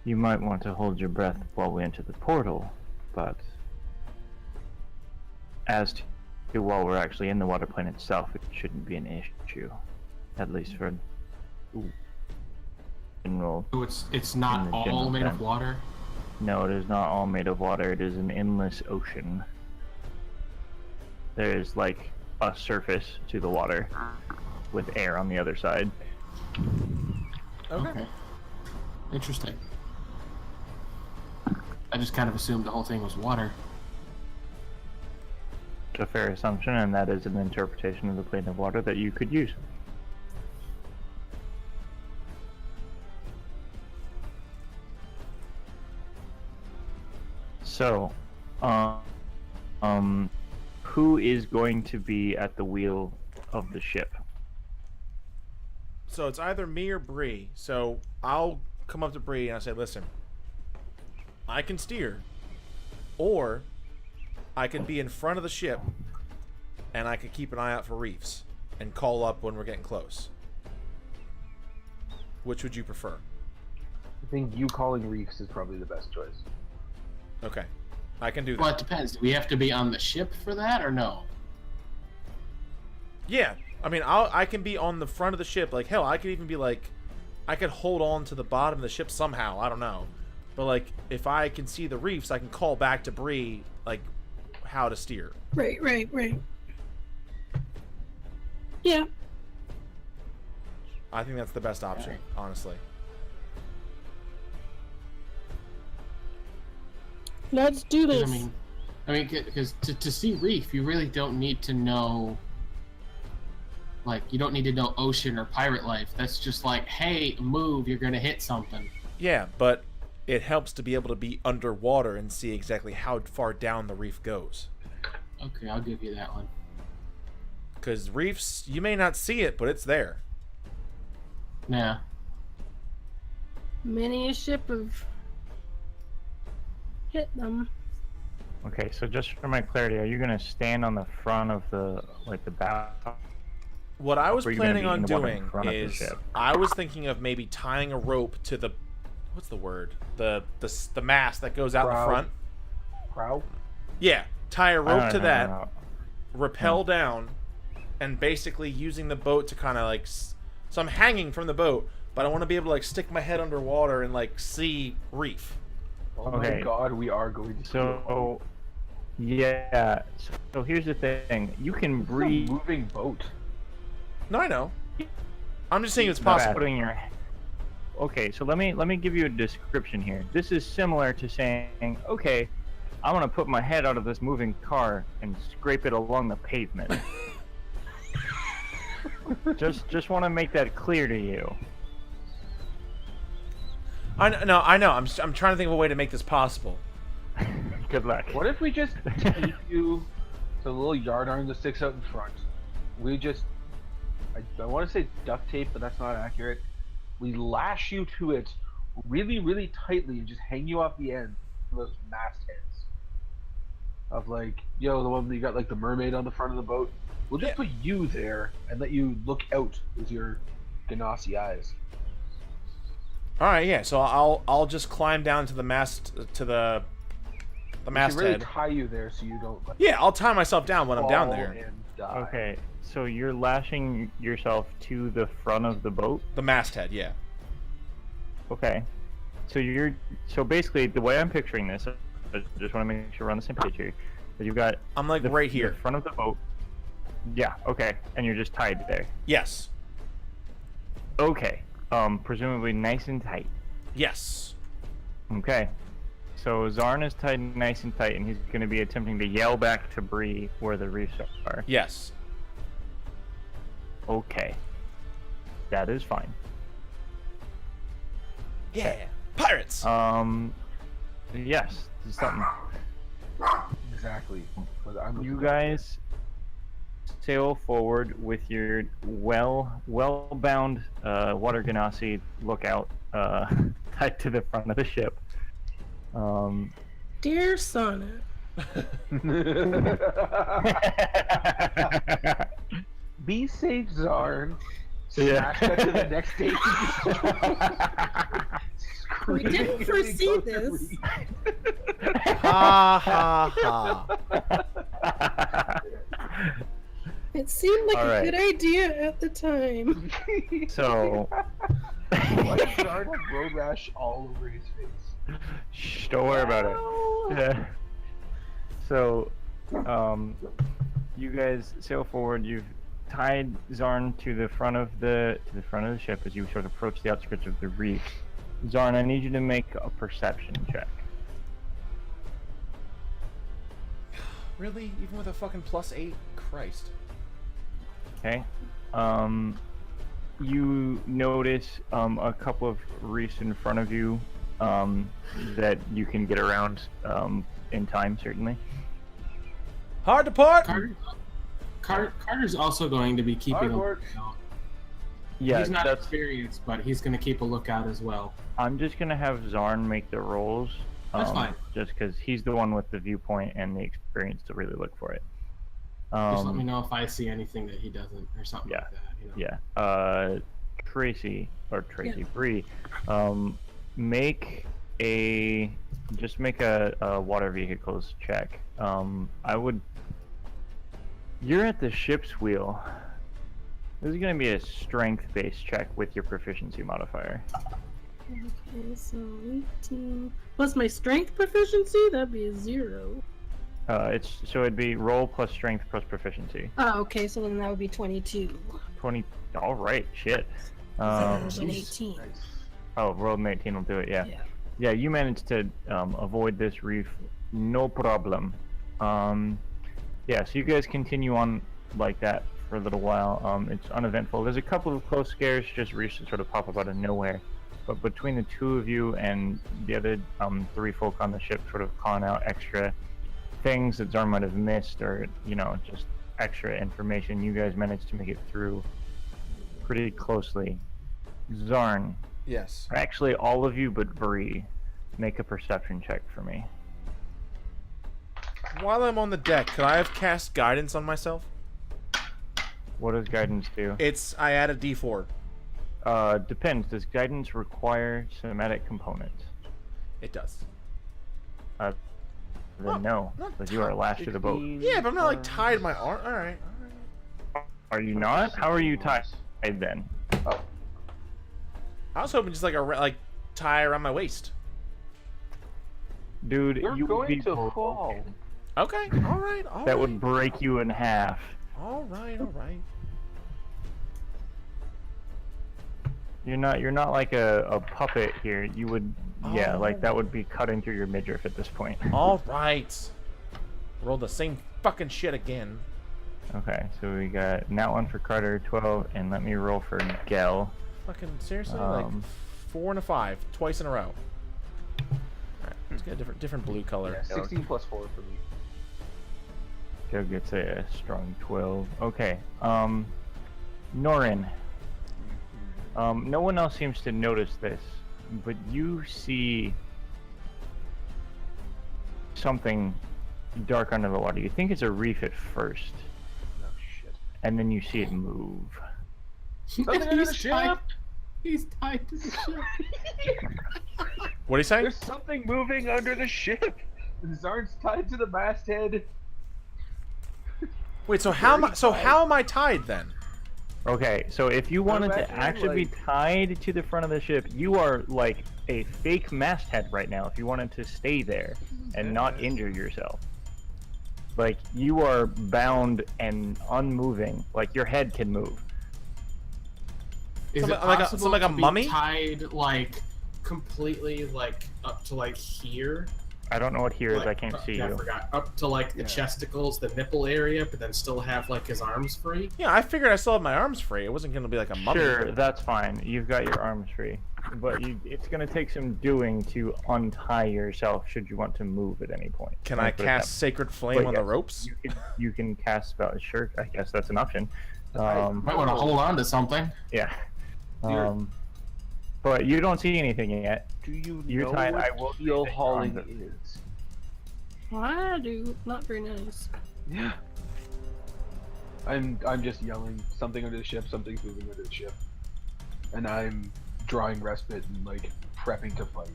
you might want to hold your breath while we enter the portal, but as to while we're actually in the water plane itself, it shouldn't be an issue, at least for general. So it's not In the all general made of sense. water. No, it is not all made of water. It is an endless ocean. There is like a surface to the water with air on the other side. Okay. Interesting. I just kind of assumed the whole thing was water. It's a fair assumption, and that is an interpretation of the plane of water that you could use. So, who is going to be at the wheel of the ship? So it's either me or Bree. So I'll come up to Bree and I say, "Listen, I can steer, or I could be in front of the ship, and I could keep an eye out for reefs and call up when we're getting close. Which would you prefer?" I think you calling reefs is probably the best choice. Okay, I can do that. Well, it depends. Do we have to be on the ship for that, or no? Yeah, I mean, I can be on the front of the ship. Like, hell, I could even be like, I could hold on to the bottom of the ship somehow. I don't know, but like, if I can see the reefs, I can call back to Bree like how to steer. Right. Yeah. I think that's the best option, honestly. Let's do 'Cause, this. I mean, because to see reef, you really don't need to know. Like, you don't need to know ocean or pirate life. That's just like, hey, move, you're gonna hit something. Yeah, but it helps to be able to be underwater and see exactly how far down the reef goes. Okay, I'll give you that one. Because reefs, you may not see it, but it's there. Yeah. Many a ship have hit them. Okay, so just for my clarity, are you going to stand on the front of the bow? What I was Or are you gonna planning be in on the water in doing front of the is, ship? I was thinking of maybe tying a rope to the, what's the word? The mast that goes out in the Prow. front. Prow? Yeah, tie a rope to that, No. rappel down, and basically using the boat to kind of like, so I'm hanging from the boat, but I want to be able to like stick my head underwater and like see reef. Oh my Okay. god, we are going to So, yeah. So here's the thing: you can It's a breathe. moving boat. No, I know. I'm just saying it's without possible. putting your. Okay, so let me give you a description here. This is similar to saying, okay, I want to put my head out of this moving car and scrape it along the pavement. just want to make that clear to you. I know. I'm trying to think of a way to make this possible. Good luck. What if we just take you to the little yard arm that sticks out in front? We just, I want to say duct tape, but that's not accurate. We lash you to it really, really tightly and just hang you off the end of those mastheads. Of like, the one that you got like the mermaid on the front of the boat. We'll just Yeah. put you there and let you look out with your Ganassi eyes. All right, yeah. So I'll just climb down to the mast to the We should masthead. really tie you there so you don't like, Yeah, I'll tie myself down when I'm down fall there. and die. Okay, so you're lashing yourself to the front of the boat. The masthead, yeah. Okay. So basically the way I'm picturing this, I just want to make sure we're on the same page here. That you've got I'm like the right the here. front of the boat. Yeah, okay. And you're just tied there. Yes. Okay. Presumably nice and tight. Yes. Okay. So Zharn is tied nice and tight, and he's going to be attempting to yell back to Bree where the reefs are. Yes. Okay. That is fine. Yeah, pirates. Yes, something. Exactly. But I'm You guys sail forward with your well-bound water ganassi lookout tied to the front of the ship. Dear Sonnet. Be safe, Zharn. Yeah. Smash cut to the next day. We didn't foresee this. Ha ha ha. It seemed like All a right. good idea at the time. So, Why does Zharn have road rash all over his face? shh, don't worry about it. Yeah. So, you guys sail forward. You've tied Zharn to the front of the ship as you sort of approach the outskirts of the reef. Zharn, I need you to make a perception check. Really? Even with a fucking +8? Christ. Okay. You notice a couple of reefs in front of you that you can get around in time, certainly. Hard to port. Carter's also going to be keeping a Hardport. lookout. Yeah, He's not that's. experienced, but he's going to keep a lookout as well. I'm just gonna have Zharn make the rolls. That's fine. Just because he's the one with the viewpoint and the experience to really look for it. Just let me know if I see anything that he doesn't, or something yeah. like that. You know? Yeah. Tracy Bree, make a water vehicles check. You're at the ship's wheel. This is gonna be a strength-based check with your proficiency modifier. Okay, so 18 plus my strength proficiency, that'd be a 0. It'd be roll plus strength plus proficiency. Oh, okay, so then that would be 22. 20. All right, shit. An 18. Oh, rolled an 18 will do it. Yeah. Yeah. Yeah, you managed to avoid this reef, no problem. Yeah, so you guys continue on like that for a little while. It's uneventful. There's a couple of close scares, just reefs that sort of pop up out of nowhere. But between the two of you and the other 3 folk on the ship, sort of calling out extra things that Zharn might have missed, or just extra information, you guys managed to make it through pretty closely. Zharn, Yes. actually all of you but Bree, make a perception check for me. While I'm on the deck, could I have cast guidance on myself? What does guidance do? I add a D4. Depends. Does guidance require somatic components? It does. Then no, because you are lashed to the boat. Yeah, but I'm not like tied my arm. All right. Are you not? How are you tied then? I was hoping just like tie around my waist. Dude, You're you would going be to broken. fall. Okay. All right. All That right. would break you in half. All right. All right. You're not like a puppet here. You would, yeah, Oh. like that would be cutting through your midriff at this point. All right. Roll the same fucking shit again. Okay, so we got that one for Carter, 12, and let me roll for Gel. Fucking seriously, like 4 and a 5, twice in a row. All right. Let's get a different blue color. Yeah, 16 plus 4 for me. Gel gets a strong 12. Okay, Norin. No one else seems to notice this, but you see something dark under the water. You think it's a reef at first, Oh shit. and then you see it move. Something under the ship. He's tied to the ship. What do you say? There's something moving under the ship. Zharn's tied to the masthead. Wait, so how am I tied then? Okay, so if you wanted to imagine, actually be like- tied to the front of the ship, you are like a fake masthead right now if you wanted to stay there and not injure yourself. Like, you are bound and unmoving. Like, your head can move. Is So it like a- possible so like a to be mummy? tied like completely like up to like here, I don't know what here is. I can't see I you. forgot. Up to like the chesticles, the nipple area, but then still have like his arms free. Yeah, I figured I still had my arms free. It wasn't gonna be like a mummy. Sure, that's fine. You've got your arms free, but it's going to take some doing to untie yourself should you want to move at any point. Can Let me I put it cast that Sacred Flame way. on But the yes, ropes? You can cast spell. Sure, I guess that's an option. Might want to hold on to something. Yeah. But you don't see anything yet. Do you You're know tied, what I will say heel that you're hauling on is? I do. Not very nice. Yeah. I'm just yelling something under the ship, something's moving under the ship, and I'm drawing respite and like prepping to fight.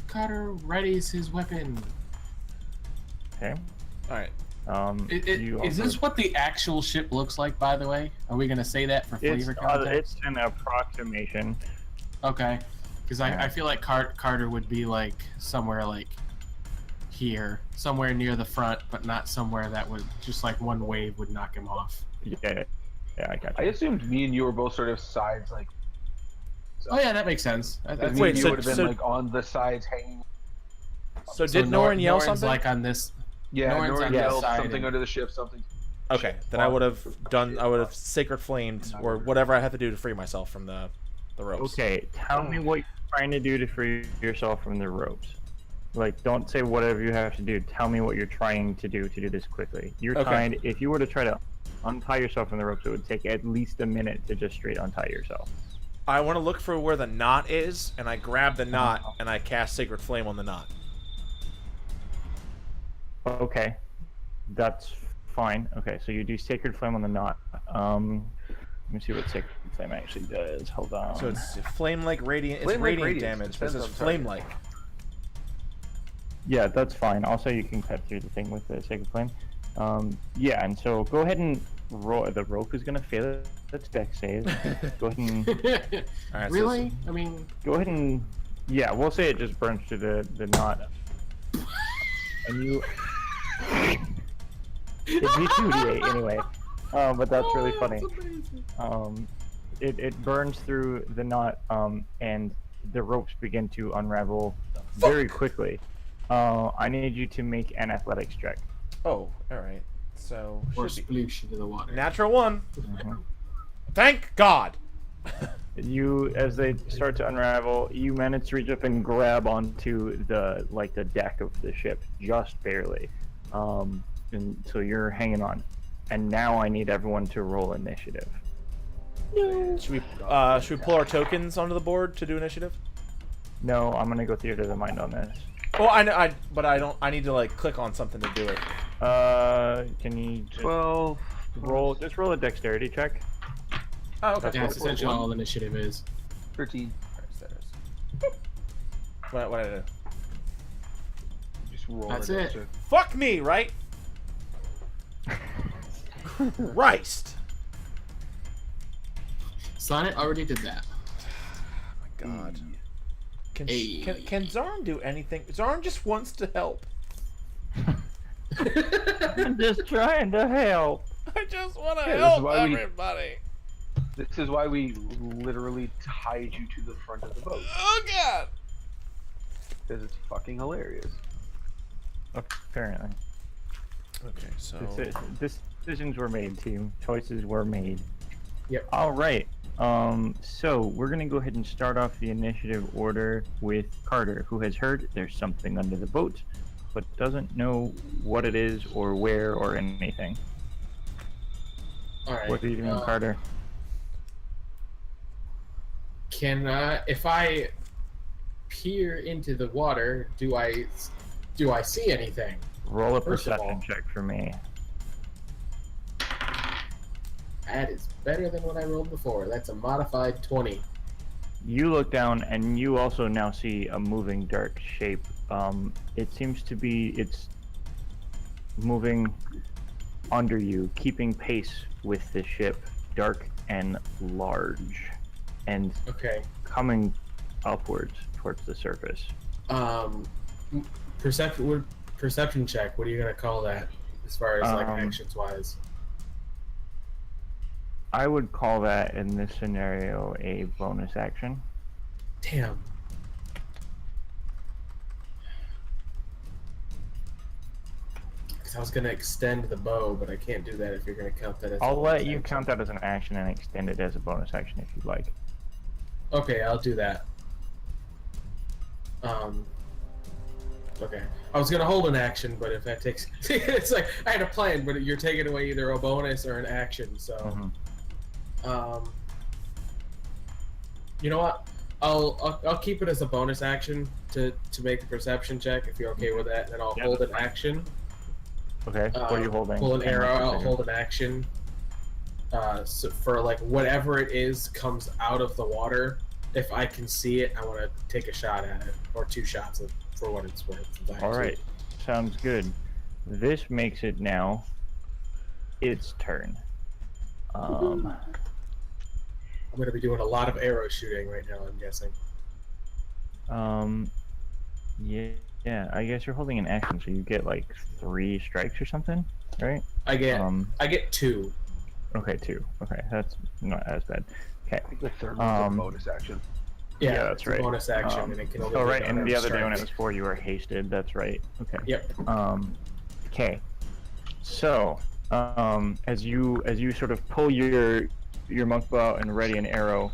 Carter readies his weapon. Okay. All right. You Is also- this what the actual ship looks like, by the way? Are we going to say that for flavor context? It's an approximation. Okay. Because I feel like Carter would be like somewhere like here, somewhere near the front, but not somewhere that would just like one wave would knock him off. Yeah, I got I you. assumed me and you were both sort of sides, like. Oh yeah, that makes sense. Because Wait, you so- would have been so- like on the sides hanging. So did Norin yell Norin's something? like on this. Yeah, Norin's Norin on yelled this side something and- under the ship, something. Okay, then I would have done. I would have Sacred Flamed or whatever I had to do to free myself from the ropes. Okay, tell me what you're trying to do to free yourself from the ropes. Like, don't say whatever you have to do. Tell me what you're trying to do this quickly. You're Okay. tied. If you were to try to untie yourself from the ropes, it would take at least a minute to just straight untie yourself. I want to look for where the knot is, and I grab the knot and I cast Sacred Flame on the knot. Okay, that's fine. Okay, so you do Sacred Flame on the knot. Let me see what Sacred Flame actually does. Hold on. So it's flame-like radiant. It's Flame-like radiant radiance, damage, but it depends says on target. flame-like. Yeah, that's fine. Also, you can cut through the thing with the Sacred Flame. Yeah, and so go ahead and roll. The rope is gonna fail. That's dex save. Go ahead and All right, Really? I mean, go ahead and yeah, we'll say it just burns through the knot. And you it beats 2d8 anyway. But that's really funny. It burns through the knot, and the ropes begin to unravel very quickly. I need you to make an athletics check. Oh, all right. So or should be sploosh into the water. natural 1. Mhm. Thank God. You, as they start to unravel, you manage to reach up and grab onto the deck of the ship, just barely. And so you're hanging on. And now I need everyone to roll initiative. Should we pull our tokens onto the board to do initiative? No, I'm gonna go theater of the mind on this. Well, but I don't. I need to like click on something to do it. Can you just 12. roll? Just roll a dexterity check. Oh, okay. Yeah, that's essentially all initiative is. 13. What did I do? Just roll. That's the it. dice. Fuck me, right? Christ. Sonnet already did that. Oh my God. Can, Hey. can Zharn do anything? Zharn just wants to help. I'm just trying to help. I just want to Yeah, this is help why we- everybody. This is why we literally tied you to the front of the boat. Oh God. Because it's fucking hilarious. Apparently, Okay, so decisions were made, team. Choices were made. Yep. All right. So we're gonna go ahead and start off the initiative order with Carter, who has heard there's something under the boat, but doesn't know what it is or where or anything. All right. What are you doing, Carter? Can if I peer into the water, do I see anything? Roll a first of perception all- check for me. That is better than what I rolled before. That's a modified 20. You look down and you also now see a moving dark shape. It seems to be it's moving under you, keeping pace with the ship, dark and large, and Okay. coming upwards towards the surface. Perception check. What are you gonna call that? As far as like Um, actions wise. I would call that in this scenario a bonus action. Damn. I was gonna extend the bow, but I can't do that if you're gonna count that as. I'll a let bonus you action. count that as an action and extend it as a bonus action if you'd like. Okay, I'll do that. Okay. I was gonna hold an action, but if that takes, it's like I had a plan, but you're taking away either a bonus or an action. So, Mhm. You know what? I'll keep it as a bonus action to make the perception check if you're okay with that, and then I'll Yeah, hold that's an action. Okay, what are you holding? Pull an Hang on arrow for a out, second. hold an action. So for like whatever it is comes out of the water, if I can see it, I want to take a shot at it, or 2 shots for what it's worth. All right, sounds good. This makes it now its turn. I'm going to be doing a lot of arrow shooting right now, I'm guessing. Yeah, I guess you're holding an action, so you get like 3 strikes or something, right? I get 2. Okay, 2. Okay, that's not as bad. Okay. I think the third one's a bonus action. Yeah, that's it's a right. bonus action, and it can only Oh, be right, done and on the other day when it strike. was 4, you were hasted. That's right. Okay. Yep. Okay. So, as you sort of pull your monk bow and ready an arrow,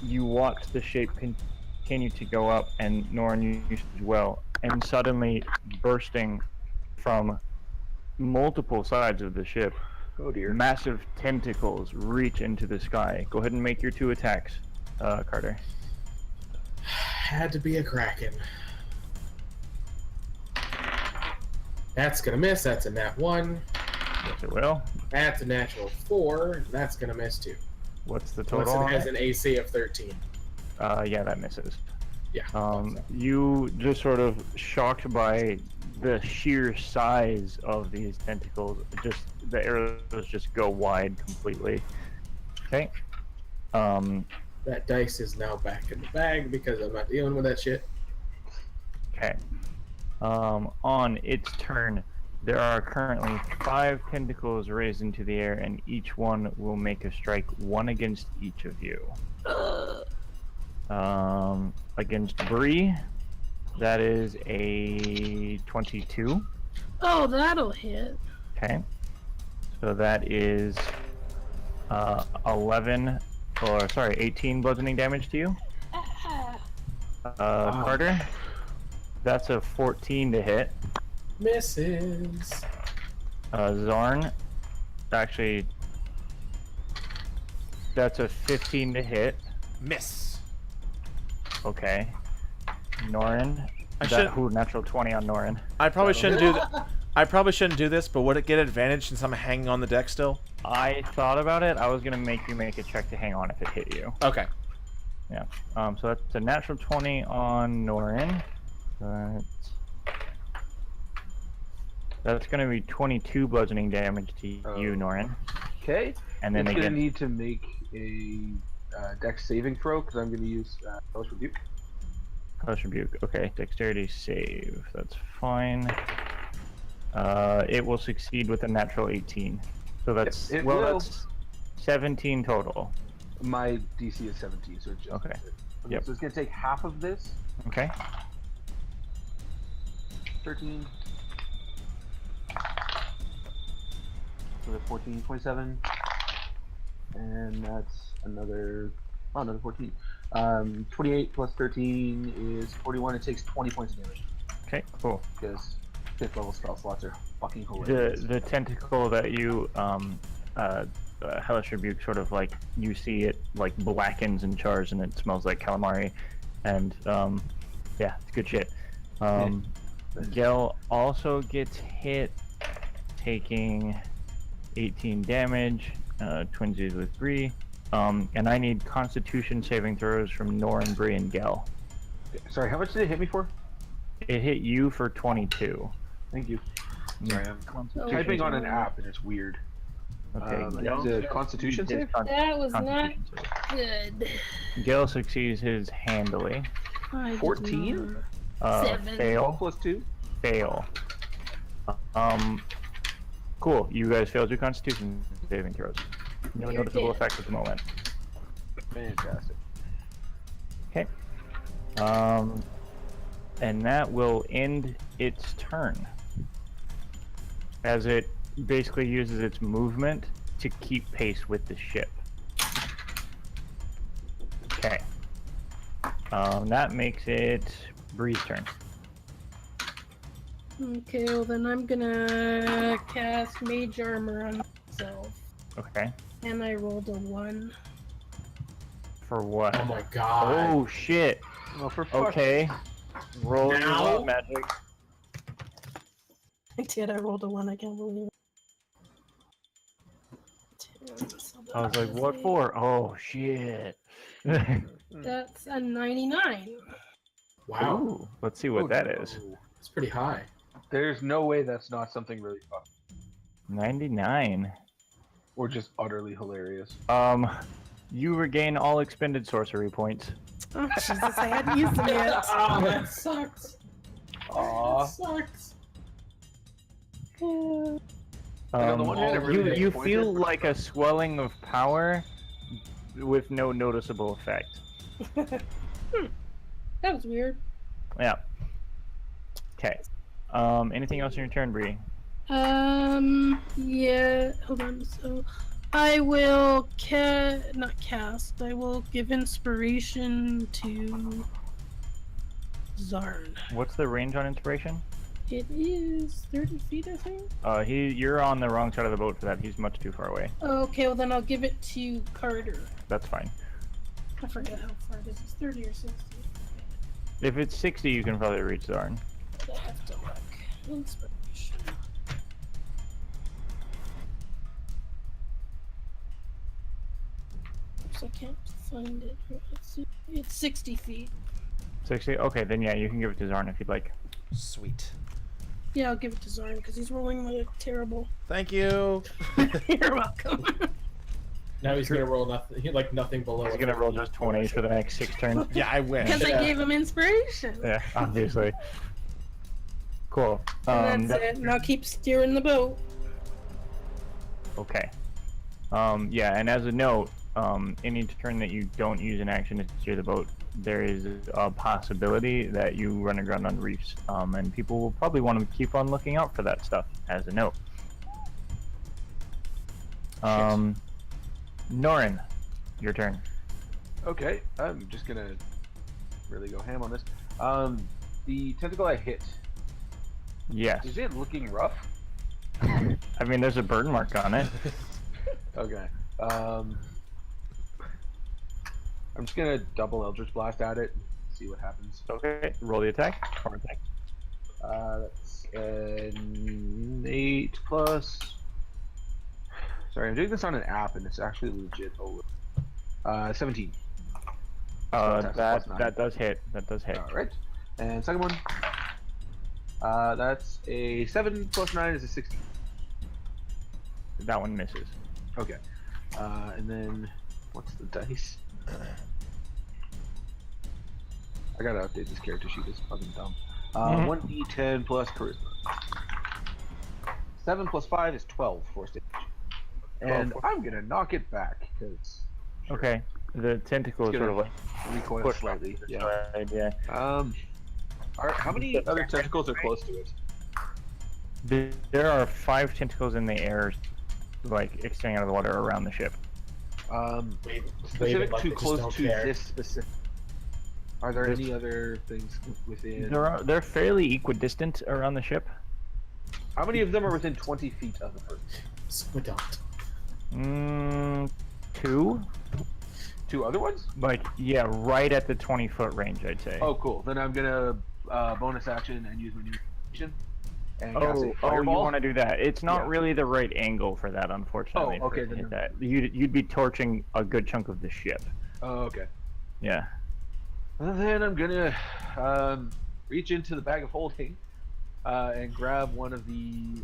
you watch the shape continue to go up, and Norin, you as well, and suddenly bursting from multiple sides of the ship, Oh dear. massive tentacles reach into the sky. Go ahead and make your 2 attacks, Carter. Had to be a kraken. That's gonna miss. That's a nat 1. Yes, it will. That's a natural 4. That's gonna miss too. What's the Unless total? it has an AC of 13. Yeah, that misses. Yeah. You just sort of shocked by the sheer size of these tentacles. Just the arrows just go wide completely. Okay. That dice is now back in the bag because I'm not dealing with that shit. Okay. On its turn, there are currently 5 tentacles raised into the air, and each one will make a strike, 1 against each of you. Against Bree, that is a 22. Oh, that'll hit. Okay. So that is 18 bludgeoning damage to you. Carter, that's a 14 to hit. Misses. Zharn, actually, that's a 15 to hit. Miss. Okay. Norin, natural 20 on Norin. I probably shouldn't do that. I probably shouldn't do this, but would it get advantage since I'm hanging on the deck still? I thought about it. I was gonna make you make a check to hang on if it hit you. Okay. Yeah. So that's a natural 20 on Norin. That's gonna be 22 bludgeoning damage to you, Norin. Okay. And then it's again, gonna need to make a dex saving throw because I'm gonna use Hellish Rebuke. Hellish Rebuke. Okay, dexterity save. That's fine. It will succeed with a natural 18. So that's It will. that's 17 total. My DC is 17, so it's just Okay. Okay, Yep. so it's gonna take half of this. Okay. 13. So that's 14, 27. And that's another 14. 28 plus 13 is 41. It takes 20 points of damage. Okay. Cool. Because 5th level spell slots are fucking hilarious. The tentacle that you Hellish Rebuke sort of like you see it like blackens and chars and it smells like calamari, and yeah, it's good shit. Gel also gets hit, taking 18 damage. Twinsies with Bree. And I need Constitution saving throws from Norin, Bree, and Gel. Sorry, how much did it hit me for? It hit you for 22. Thank you. Sorry, I'm Constitution typing on an saving. app and it's weird. Okay, It's a Constitution His save? That was not Constitution save. good. Gel succeeds his handily. I did 14? not. 7. Fail. Plus 2? Fail. Cool. You guys failed your Constitution saving throws. No You're noticeable dead. effect at the moment. Fantastic. Okay. And that will end its turn. as it basically uses its movement to keep pace with the ship. Okay. That makes it Bree's turn. Okay, well then I'm gonna cast Mage Armor on myself. Okay. And I rolled a 1. For what? Oh my god. Oh shit. Well, for fuck's Okay. Roll your Now? wild magic. I did, I rolled a 1, I can't believe it. 10, so I was like, that what is for? Oh shit. That's a 99. Wow. Ooh, let's see what that is. It's pretty high. There's no way that's not something really fun 99. or just utterly hilarious. You regain all expended sorcery points. Oh, Jesus, I hadn't used them yet. Oh, that sucks. Aw. That sucks. on the one hand, it really you disappointed. feel like a swelling of power with no noticeable effect. That was weird. Yeah. Okay. Anything else in your turn, Bree? Yeah, hold on. So, I will not cast. I will give inspiration to Zharn. What's the range on inspiration? It is 30 feet, I think. You're on the wrong side of the boat for that. He's much too far away. Okay, well then I'll give it to Carter. That's fine. I forget how far it is. It's 30 or 60. If it's 60, you can probably reach Zharn. I have to look. Inspiration. Oops, I can't find it. It's 60 feet. 60? Okay, then yeah, you can give it to Zharn if you'd like. Sweet. Yeah, I'll give it to Zharn because he's rolling like a terrible. Thank you. You're welcome. Now he's gonna roll nothing, like nothing below. He's gonna roll just 20 for the next 6 turns. Yeah, I win. Because I gave him inspiration. Yeah, obviously. Cool. And that's it. And I'll keep steering the boat. Okay. Yeah, and as a note, any turn that you don't use an action to steer the boat, there is a possibility that you run aground on reefs, and people will probably want to keep on looking out for that stuff, as a note. Norin, your turn. Okay, I'm just gonna really go ham on this. The tentacle I hit, Yes. is it looking rough? I mean, there's a burn mark on it. Okay. I'm just gonna double Eldritch Blast at it and see what happens. Okay, roll the attack. Or attack. That's an 8 plus. Sorry, I'm doing this on an app and it's actually legit over. 17. That does hit. That does hit. Alright. And second one. That's a 7 plus 9 is a 16. That one misses. Okay. And then what's the dice? I gotta update this character sheet, it's fucking dumb. 1d10 plus charisma. 7 plus 5 is 12 force damage. And I'm gonna knock it back, because Okay. The tentacle is It's sort of gonna like recoil push slightly. off to the Yeah. side, yeah. How many other tentacles are close to it? There are 5 tentacles in the air, like extending out of the water around the ship. Specific like to they just close don't to care. this specific. Are there any other things within? They're fairly equidistant around the ship. How many of them are within 20 feet of the person? Squidot. 2? 2 other ones? Like, yeah, right at the 20-foot range, I'd say. Oh, cool. Then I'm gonna bonus action and use my new action. And cast a Oh, you fireball. want to do that? It's not Yeah. really the right angle for that, unfortunately. Oh, okay, for it to then hit never that. You'd be torching a good chunk of the ship. Oh, okay. Yeah. And then I'm gonna reach into the bag of holding and grab one of the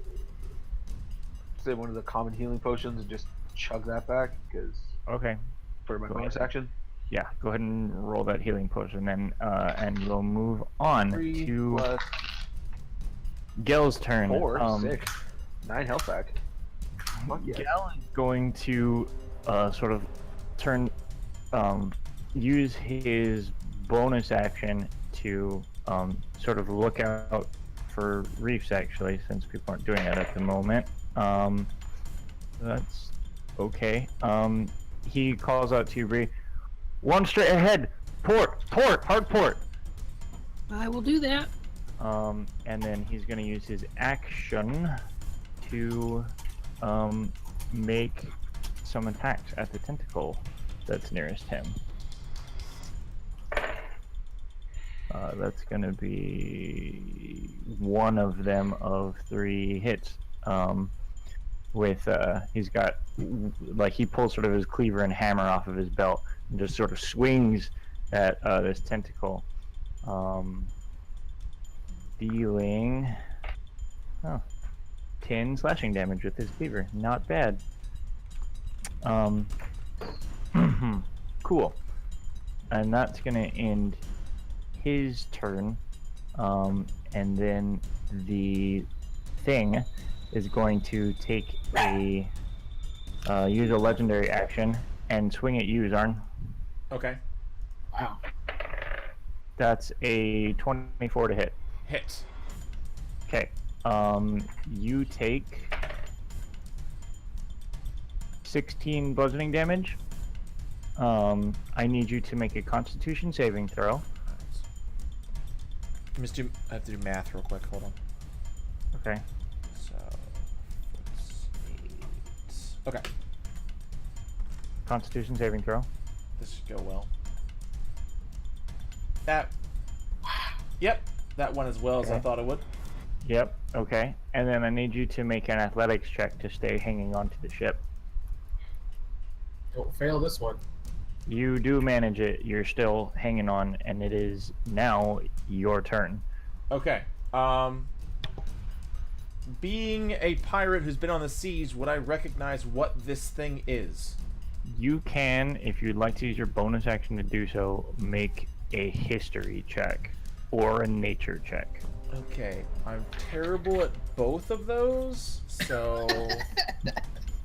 common healing potions and just chug that back because Okay. for my Go bonus ahead. action. Yeah. Go ahead and roll that healing potion, then, and we'll move on 3 to plus Gel's turn. 4, 6, 9 health back. Fuck yeah. Gel is going to sort of turn, use his bonus action to sort of look out for reefs actually, since people aren't doing that at the moment. That's okay. He calls out to you, Bree. One straight ahead. Port, hard port. I will do that. And then he's gonna use his action to make some attacks at the tentacle that's nearest him. That's gonna be one of them of 3 hits. With he's got, like, he pulls sort of his cleaver and hammer off of his belt and just sort of swings at this tentacle, dealing 10 slashing damage with his cleaver. Not bad. Cool. And that's gonna end his turn. And then the thing is going to take a use a legendary action and swing at you, Zharn. Okay. Wow. That's a 24 to hit. Hit. Okay. You take 16 bludgeoning damage. I need you to make a Constitution saving throw. I have to do math real quick. Hold on. Okay. So, 8. Okay. Constitution saving throw. This should go well. That. Yep. That went as well as I Okay. thought it would. Yep. Okay. And then I need you to make an athletics check to stay hanging onto the ship. Don't fail this one. You do manage it. You're still hanging on, and it is now your turn. Okay. Being a pirate who's been on the seas, would I recognize what this thing is? You can, if you'd like to use your bonus action to do so, make a history check or a nature check. Okay, I'm terrible at both of those, so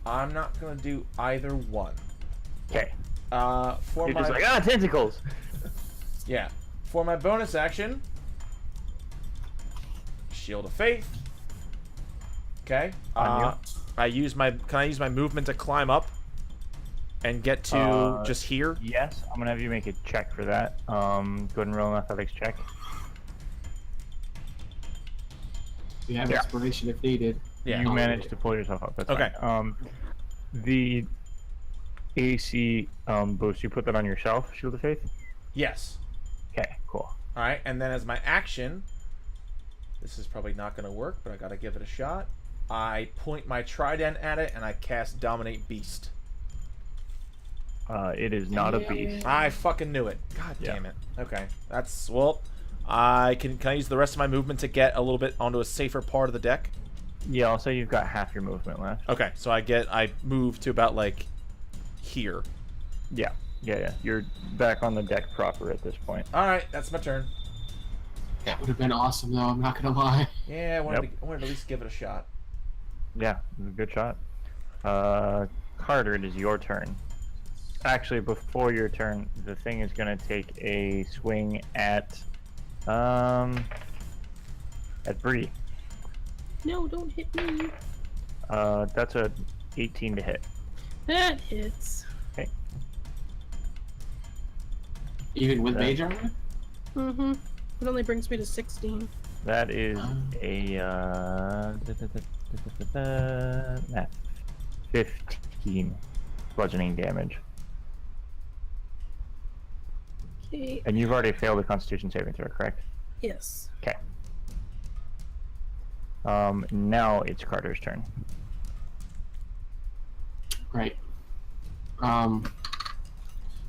I'm not gonna do either one. Okay. For You're my just like, tentacles! yeah, for my bonus action, Shield of Faith. Okay. On I use my. Can I use my movement to climb up and get to just here? Yes, I'm gonna have you make a check for that. Go ahead and roll an athletics check. We have Yeah. inspiration if needed. Yeah. You managed to pull yourself up. That's Okay. fine. The AC boost, you put that on yourself, Shield of Faith? Yes. Okay, cool. All right, and then as my action, this is probably not going to work, but I got to give it a shot. I point my trident at it and I cast Dominate Beast. It is not a beast. I fucking knew it. God Yeah. damn it. Okay, that's well. Can I use the rest of my movement to get a little bit onto a safer part of the deck? Yeah, I'll say you've got half your movement left. Okay, so I move to about like here. Yeah. You're back on the deck proper at this point. All right, that's my turn. That would have been awesome, though. I'm not gonna lie. Yeah, I wanted to at least give it a shot. Yeah, good shot. Carter, it is your turn. Actually, before your turn, the thing is gonna take a swing at Bree. No, don't hit me. That's a 18 to hit. That hits. Okay. Even with mage armor? Mm-hmm. It only brings me to 16. That is a 15 bludgeoning damage. Okay. And you've already failed the Constitution saving throw, correct? Yes. Okay. Now it's Carter's turn. Right.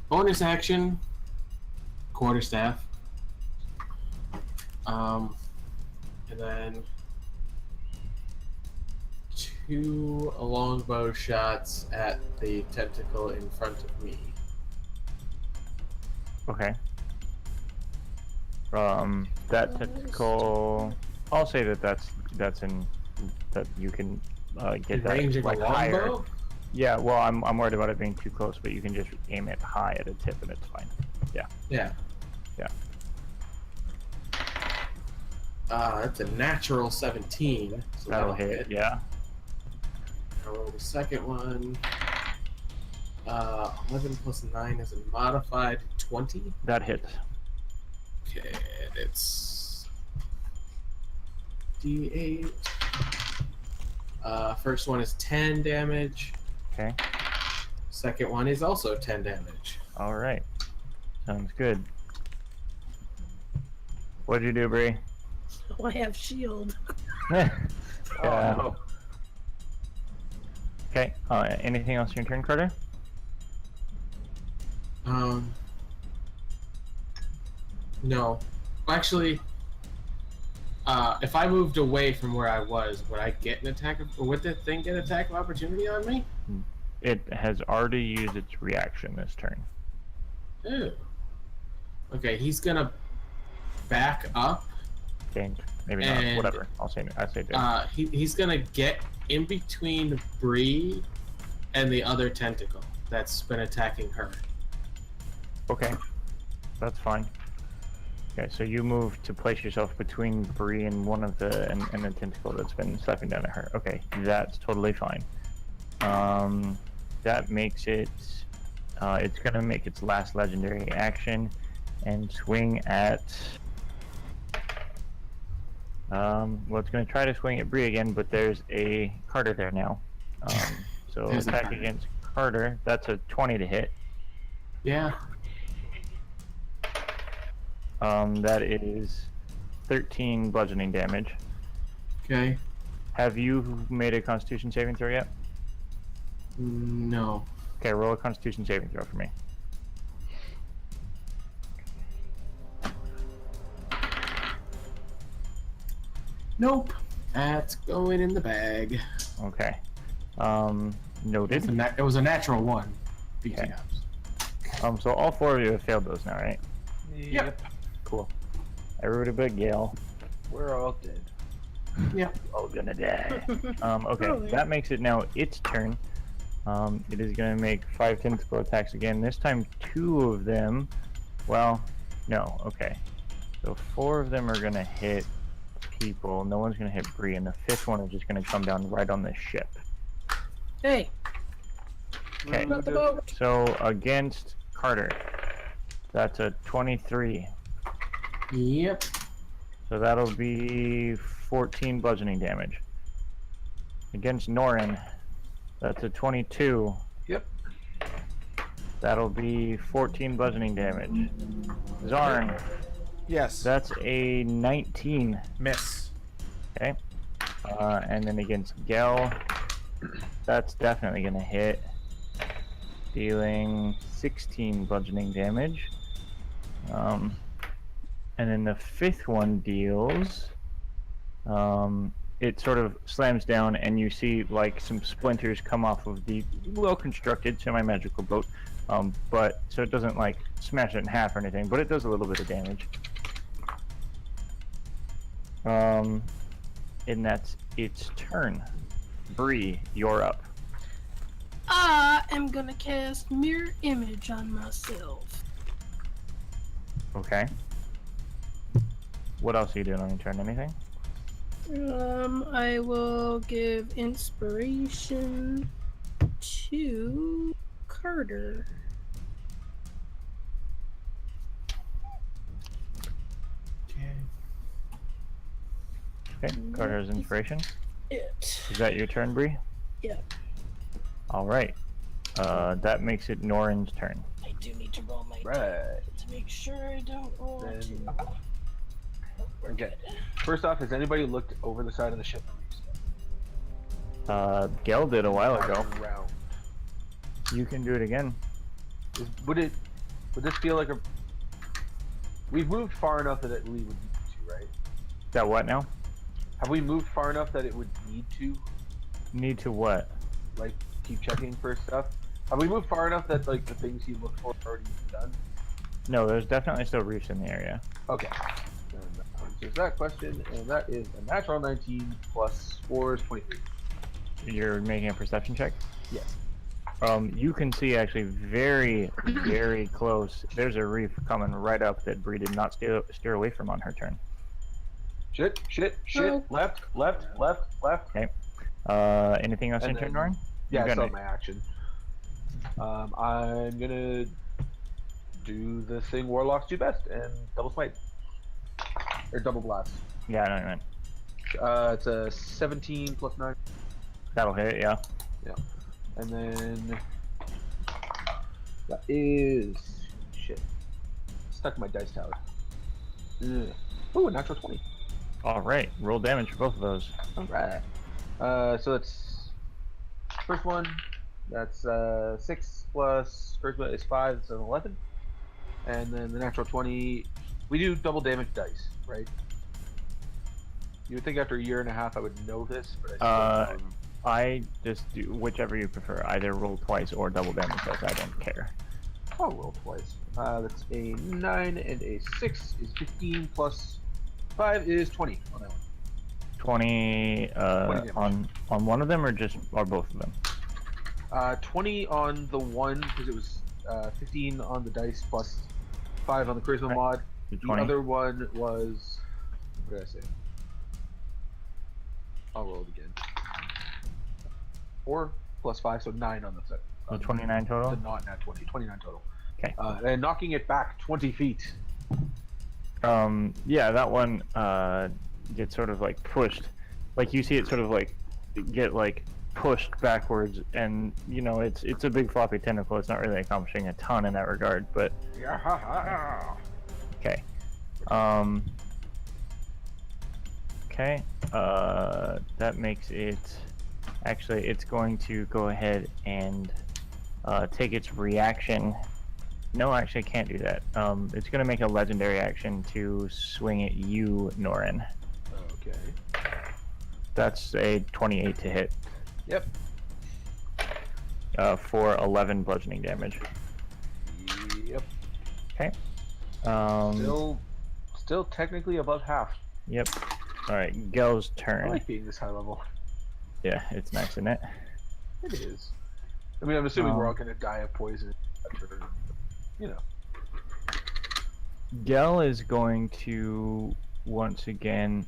Bonus action, quarterstaff. And then 2 longbow shots at the tentacle in front of me. Okay. That tentacle. I'll say that you can get that Range of a like higher. longbow? Yeah. Well, I'm worried about it being too close, but you can just aim it high at a tip, and it's fine. Yeah. Yeah. That's a natural 17. So That'll hit, yeah. I'll roll the second one. 11 plus 9 is a modified 20. That hits. Okay, and it's D8. First one is 10 damage. Okay. Second one is also 10 damage. All right. Sounds good. What'd you do, Bree? Oh, I have shield. Yeah. Oh, Okay. Anything else in your turn, Carter? No. Actually, if I moved away from where I was, would I get an attack or would the thing get attack of opportunity on me? It has already used its reaction this turn. Ew. Okay, he's gonna back up. Okay. Maybe And, not. Whatever. I say do. He's gonna get in between Bree and the other tentacle that's been attacking her. Okay. That's fine. Okay, so you move to place yourself between Bree and one of the and the tentacle that's been slapping down at her. Okay, that's totally fine. That makes it. It's gonna make its last legendary action, and swing at. Well, it's gonna try to swing at Bree again, but there's a Carter there now. So There's a attack Carter. against Carter. That's a 20 to hit. Yeah. That is 13 bludgeoning damage. Okay. Have you made a Constitution saving throw yet? No. Okay, roll a Constitution saving throw for me. Nope. That's going in the bag. Okay. Noted. It was a natural one. Okay. So all four of you have failed those now, right? Yep. Cool. Everybody but Gale. we're all dead. Yep. All gonna die. Okay, Probably. that makes it now its turn. It is gonna make 5 tentacle attacks again. This time 2 of them. Well, no. Okay. So 4 of them are gonna hit people. No one's gonna hit Bree, and the 5th one is just gonna come down right on the ship. Hey, Okay. not the boat. So against Carter, that's a 23. Yep. So that'll be 14 bludgeoning damage. Against Norin, that's a 22. Yep. That'll be 14 bludgeoning damage. Zharn, Yes. that's a 19. Miss. Okay. And then against Gel, that's definitely gonna hit. Dealing 16 bludgeoning damage. And then the 5th one deals. It sort of slams down, and you see like some splinters come off of the well-constructed semi-magical boat. But so it doesn't like smash it in half or anything, but it does a little bit of damage. And that's its turn. Bree, you're up. I am gonna cast Mirror Image on myself. Okay. What else are you doing on your turn? Anything? I will give inspiration to Carter. Okay. Carter's inspiration. It. Is that your turn, Bree? Yep. All right. That makes it Norin's turn. I do need to roll my Right. to make sure I don't roll Then- too. Okay. First off, has anybody looked over the side of the ship? Gel did a while ago. Around. You can do it again. Would this feel like a? We've moved far enough that we would need to, right? Got what now? Have we moved far enough that it would need to, Need to what? like, keep checking for stuff? Have we moved far enough that, like, the things you look for are already done? No, there's definitely still reefs in the area. Okay. Then that answers that question, and that is a natural 19 plus 4 is 23. You're making a perception check? Yes. You can see actually very, very close. There's a reef coming right up that Bree did not steer away from on her turn. Shit. Oh. Left. Okay. Anything else And in turn, then- Norn? Yeah, I You're still gonna- have my action. I'm gonna do the thing warlocks do best and double smite or double blast. Yeah, I know what you meant. It's a 17 plus 9. That'll hit, yeah. And then that is shit. Stuck in my dice tower. Ugh. Ooh, a natural 20. Alright, roll damage for both of those. Alright. So that's first one. That's 6 plus first one is 5, so 11. And then the natural 20. We do double damage dice, right? You would think after a year and a half I would know this, but I still don't. I just do whichever you prefer. Either roll twice or double damage dice. I don't care. I'll roll twice. That's a 9 and a 6 is 15 plus 5 is 20 on that one. 20 damage. on one of them or both of them? 20 on the one because it was 15 on the dice plus 5 on the charisma Right. mod. The The 20. other one was what did I say? I'll roll it again. 4 plus 5, so 9 on the set. So 29 total? The not nat 20, 29 total. Okay. And knocking it back 20 feet. Yeah, that one gets sort of like pushed. Like you see it sort of like get like pushed backwards, and you know it's a big floppy tentacle. It's not really accomplishing a ton in that regard, but okay. Okay. That makes it. Actually, it's going to go ahead and take its reaction. No, actually, I can't do that. It's going to make a legendary action to swing at you, Norin. Okay. That's a 28 to hit. Yep. For 11 bludgeoning damage. Yep. Okay. Still technically above half. Yep. All right, Gel's I turn. like being this high level. Yeah, it's nice, isn't it? It is. I mean, I'm assuming we're all gonna die of poison. You know. Gel is going to once again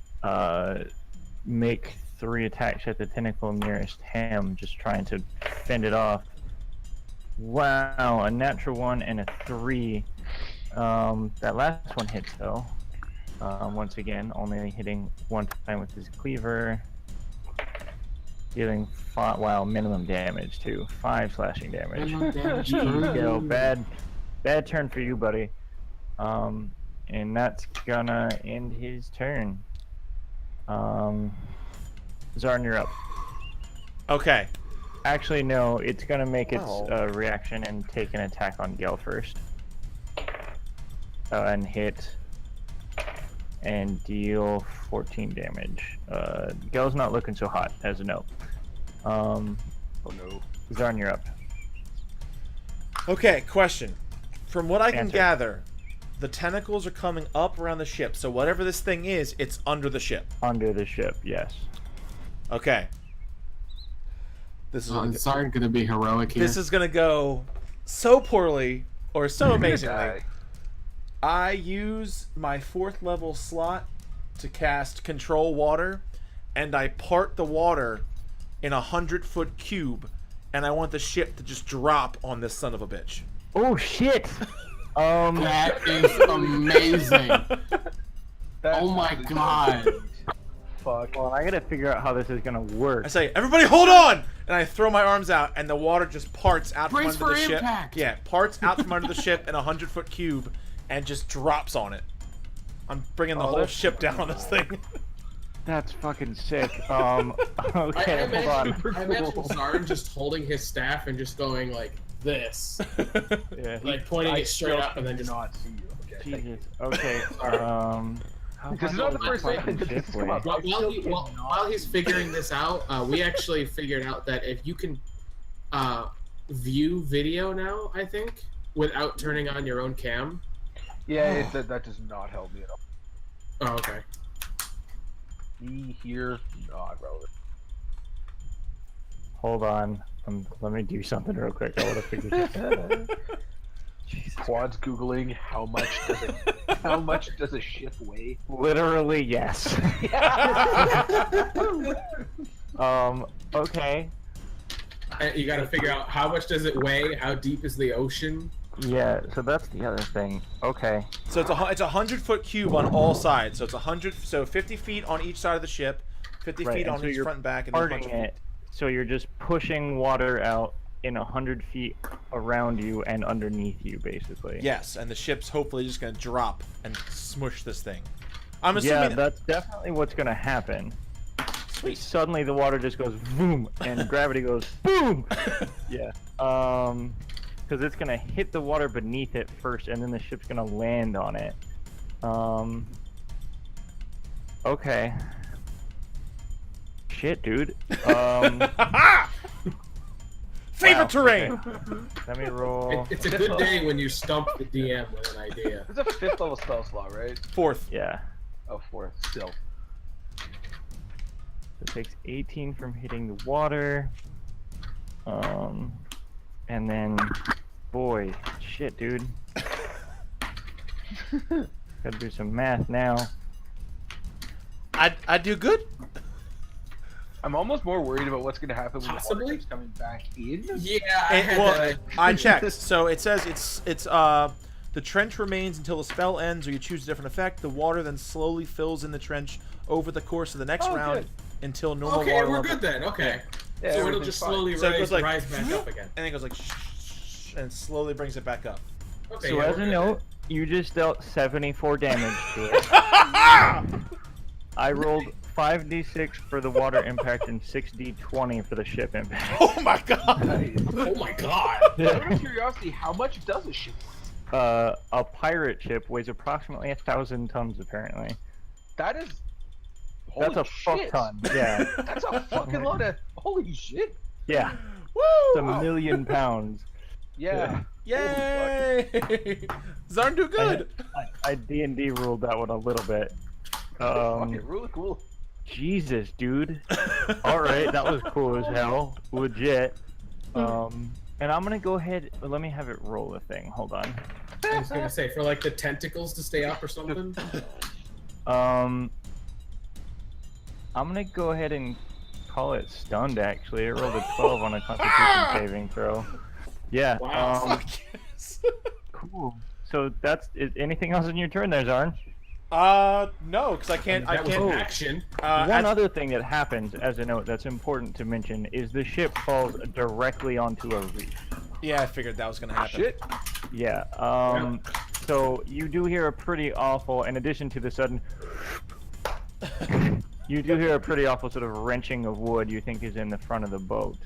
make 3 attacks at the tentacle nearest him, just trying to fend it off. Wow, a natural 1 and a 3. That last one hits though. Once again, only hitting 1 time with his cleaver. Dealing minimum damage too. 5 slashing damage. Minimum damage. Yo, bad turn for you, buddy. And that's gonna end his turn. Zharn, you're up. Okay. Actually, no, it's gonna make its Oh. reaction and take an attack on Gel first. And hit and deal 14 damage. Gel's not looking so hot, as a note. Oh no. Zharn, you're up. Okay, question. From what I can Answer. gather, the tentacles are coming up around the ship, so whatever this thing is, it's under the ship. Under the ship, yes. Okay. This is Zharn gonna be heroic here. this is gonna go so poorly or so amazingly. Die. I use my 4th level slot to cast Control Water, and I part the water in a 100-foot cube, and I want the ship to just drop on this son of a bitch. Oh shit! That is amazing. That Oh my sounds god. Fuck. Well, I gotta figure out how this is gonna work. I say, everybody hold on! And I throw my arms out, and the water just parts out from Brace under the for ship. impact! Yeah, parts out from under the ship in a 100-foot cube, and just drops on it. I'm bringing the Oh, whole that's ship down on this thing. That's fucking sick. Okay, hold on. I imagine Zharn just holding his staff and just going like this, Yeah. like pointing it straight up and then do just. not see you. Okay. Jesus. Okay. How This is much not the does first fucking time that this ship has come weigh? up. While he's figuring this out, we actually figured out that if you can view video now, I think, without turning on your own cam. Yeah, that does not help me at all. Oh, okay. Me here, not relevant. Hold on. Let me do something real quick. I want to figure this out. Jesus Quad's googling how much does a ship weigh? Literally, yes. Okay. You got to figure out how much does it weigh, how deep is the ocean. Yeah, so that's the other thing. Okay. So it's a 100-foot cube on all sides. So it's 50 feet on each side of the ship, 50 Right, feet and on so each you're front and back, and then Parting it, so you're just pushing water out in 100 feet around you and underneath you, basically. Yes, and the ship's hopefully just gonna drop and smush this thing. I'm Yeah, assuming. that's definitely what's gonna happen. Sweet. Suddenly the water just goes boom, and gravity goes boom. Yeah. Because it's gonna hit the water beneath it first, and then the ship's gonna land on it. Okay. Shit, dude. Favorite Wow, terrain. okay. Let me roll. It's a good day when you stump the DM with an idea. It's a 5th level spell slot, right? 4th. Yeah. Oh, 4th. Still. It takes 18 from hitting the water. And then, boy, shit, dude. Gotta do some math now. I do good. I'm almost more worried about what's going to happen when the Possibly? water keeps coming back in. Yeah, I And, had well, that. I checked. So it says it's the trench remains until the spell ends, or you choose a different effect. The water then slowly fills in the trench over the course of the next Oh, round good. until normal Okay, water we're level. good then. Okay. Yeah, So it'll everything's just fine. slowly So it goes like rise back up again. and it goes like shh, and slowly brings it back up. Okay, So yeah, as we're a good note, you just dealt 74 damage to it. I rolled 5d6 for the water impact and 6d20 for the ship impact. Oh my god! then. Oh my god. Out of curiosity, how much does a ship weigh? A pirate ship weighs approximately 1,000 tons, apparently. That is. That's Holy a fuck shit. ton. Yeah. That's a fucking lot of. Holy shit. Yeah. Woo! It's a million pounds. Yeah. Yay! Zharn do good. I D&D ruled that one a little bit. Fucking really cool. Jesus, dude. Alright, that was cool as hell. Legit. And I'm gonna go ahead, let me have it roll a thing. Hold on. I was gonna say for like the tentacles to stay up or something. I'm gonna go ahead and call it stunned, actually. It rolled a 12 on a constitution saving throw. Yeah. Wow. Fuck yes. Cool. So that's anything else in your turn there, Zharn? No, because I can't. I That was can't. an action. One other thing that happens, as a note, that's important to mention, is the ship falls directly onto a reef. Yeah, I figured that was gonna happen. Shit. Yeah. So you do hear a pretty awful, in addition to the sudden, you do hear a pretty awful sort of wrenching of wood you think is in the front of the boat.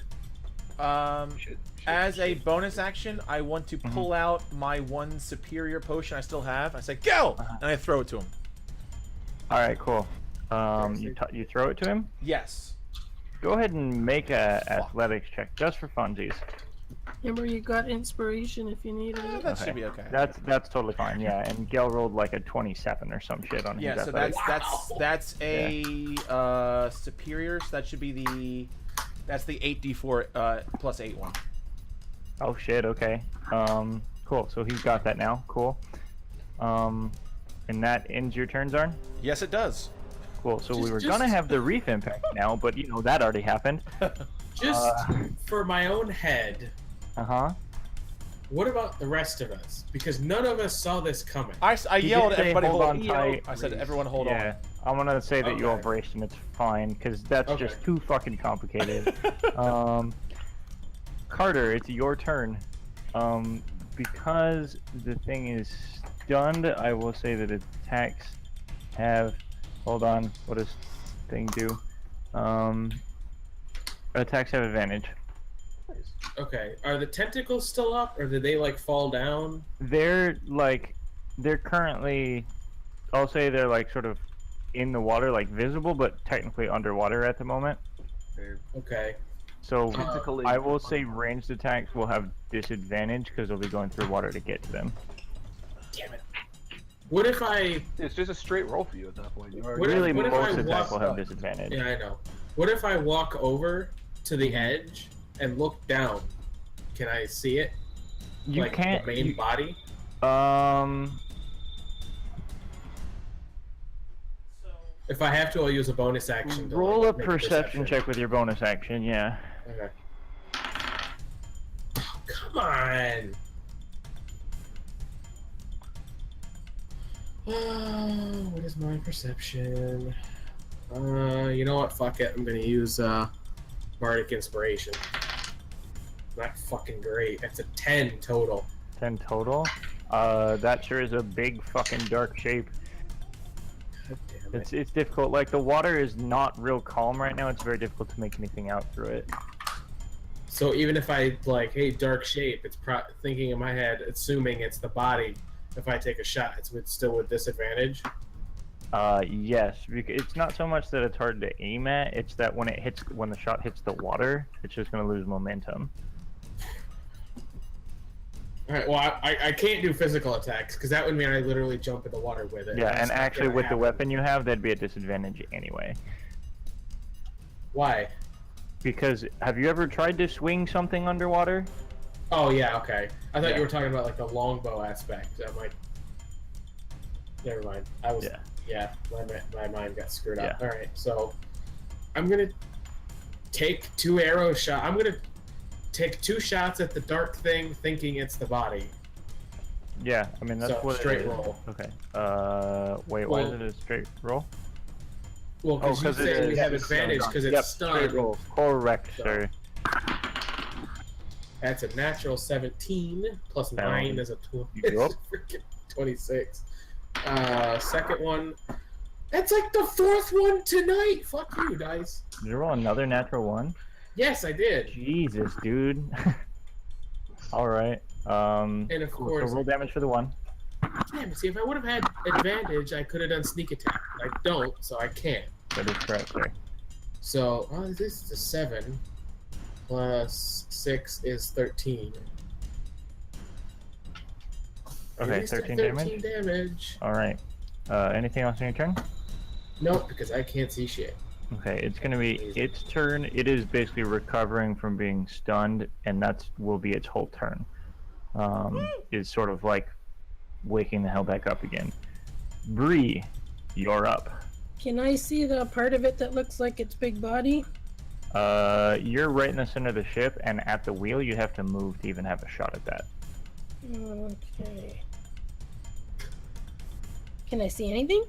Shit. As a bonus action, I want to pull out my one superior potion I still have. I say, go! And I throw it to him. All right, cool. You throw it to him. Yes. Go ahead and make a athletics check just for funsies. Remember, you got inspiration if you needed it. That should be okay. That's totally fine. Yeah, and Gel rolled like a 27 or some shit on his Yeah, so athletics. that's a superior, so that should be the 8d4 plus 8 one. Oh shit. Okay. Cool. So he's got that now. Cool. And that ends your turn, Zharn. Yes, it does. Cool. So we Just- were just- gonna have the reef impact now, but you know that already happened. Just for my own head, Uh-huh. what about the rest of us? Because none of us saw this coming. I He yelled did at say everybody, hold on hold tight. I said, everyone hold Yeah. I'm gonna say that you all Okay. braced and it's fine, because that's Okay. just too fucking complicated. Carter, it's your turn. Because the thing is stunned, I will say that attacks have... Hold on, what does thing do? Attacks have advantage. Okay, are the tentacles still up, or did they like fall down? They're currently... I'll say they're like sort of in the water, like visible, but technically underwater at the moment. Okay. So Tentacly. I will say ranged attacks will have disadvantage because they'll be going through water to get to them. Damn it. What if I? It's just a straight roll for you at that point. You already- What if- Really, what if I most attacks will walk- have disadvantage. Yeah, I know. What if I walk over to the edge and look down? Can I see it? You like can't. the main You, body. If I have to, I'll use a bonus action. To, Roll like, a make perception check with your bonus action, yeah. Okay. Oh, come on. What is my perception? You know what? Fuck it. I'm gonna use Bardic Inspiration. Not fucking great. That's a 10 total. 10 total. That sure is a big fucking dark shape. God damn it. It's difficult. Like, the water is not real calm right now. It's very difficult to make anything out through it. So even if I like, hey, dark shape, it's thinking in my head, assuming it's the body. If I take a shot, it's still with disadvantage. Yes. It's not so much that it's hard to aim at. It's that when the shot hits the water, it's just gonna lose momentum. All right. Well, I can't do physical attacks because that would mean I literally jump in the water with it. Yeah, That's and not actually gonna with the happen. weapon you have, that'd be a disadvantage anyway. Why? Because have you ever tried to swing something underwater? Oh yeah. Okay. I thought Yeah. you were talking about like the longbow aspect. I'm like, never mind. I was. Yeah. My mind got screwed up. Yeah. All right. So I'm gonna take 2 arrow shot. I'm gonna take 2 shots at the dark thing, thinking it's the body. Yeah, I mean that's So, what straight it is. roll. Okay. Wait, why is Well- it a straight roll? Well, because you 'cause it said we is have advantage because it's Yep, stunned. straight roll. Correct, So- sir. That's a natural 17 plus 9 is a You go up. freaking 26. Second one. That's like the 4th one tonight. Fuck you, dice. Did you roll another natural one? Yes, I did. Jesus, dude. All right. And of So course, roll damage for the one. damn. See, if I would have had advantage, I could have done sneak attack. I don't, so I can't. That is correct, sir. So, this is a 7 plus 6 is 13. At Okay, least a 13 13 damage. damage. All right. Anything else on your turn? Nope, because I can't see shit. Okay, it's gonna be its turn. It is basically recovering from being stunned, and will be its whole turn. Is sort of like waking the hell back up again. Bree, you're up. Can I see the part of it that looks like its big body? You're right in the center of the ship, and at the wheel, you have to move to even have a shot at that. Okay. Can I see anything?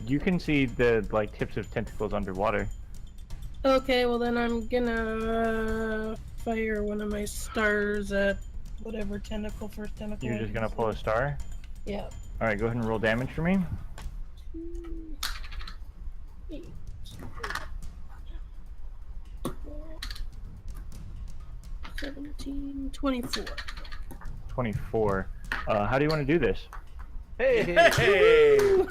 You can see the tips of tentacles underwater. Okay, well then I'm gonna fire one of my stars at whatever tentacle, first tentacle. You're just gonna pull a star. Yeah. All right, go ahead and roll damage for me. 17, 24. 24. How do you want to do this? Hey! Hey!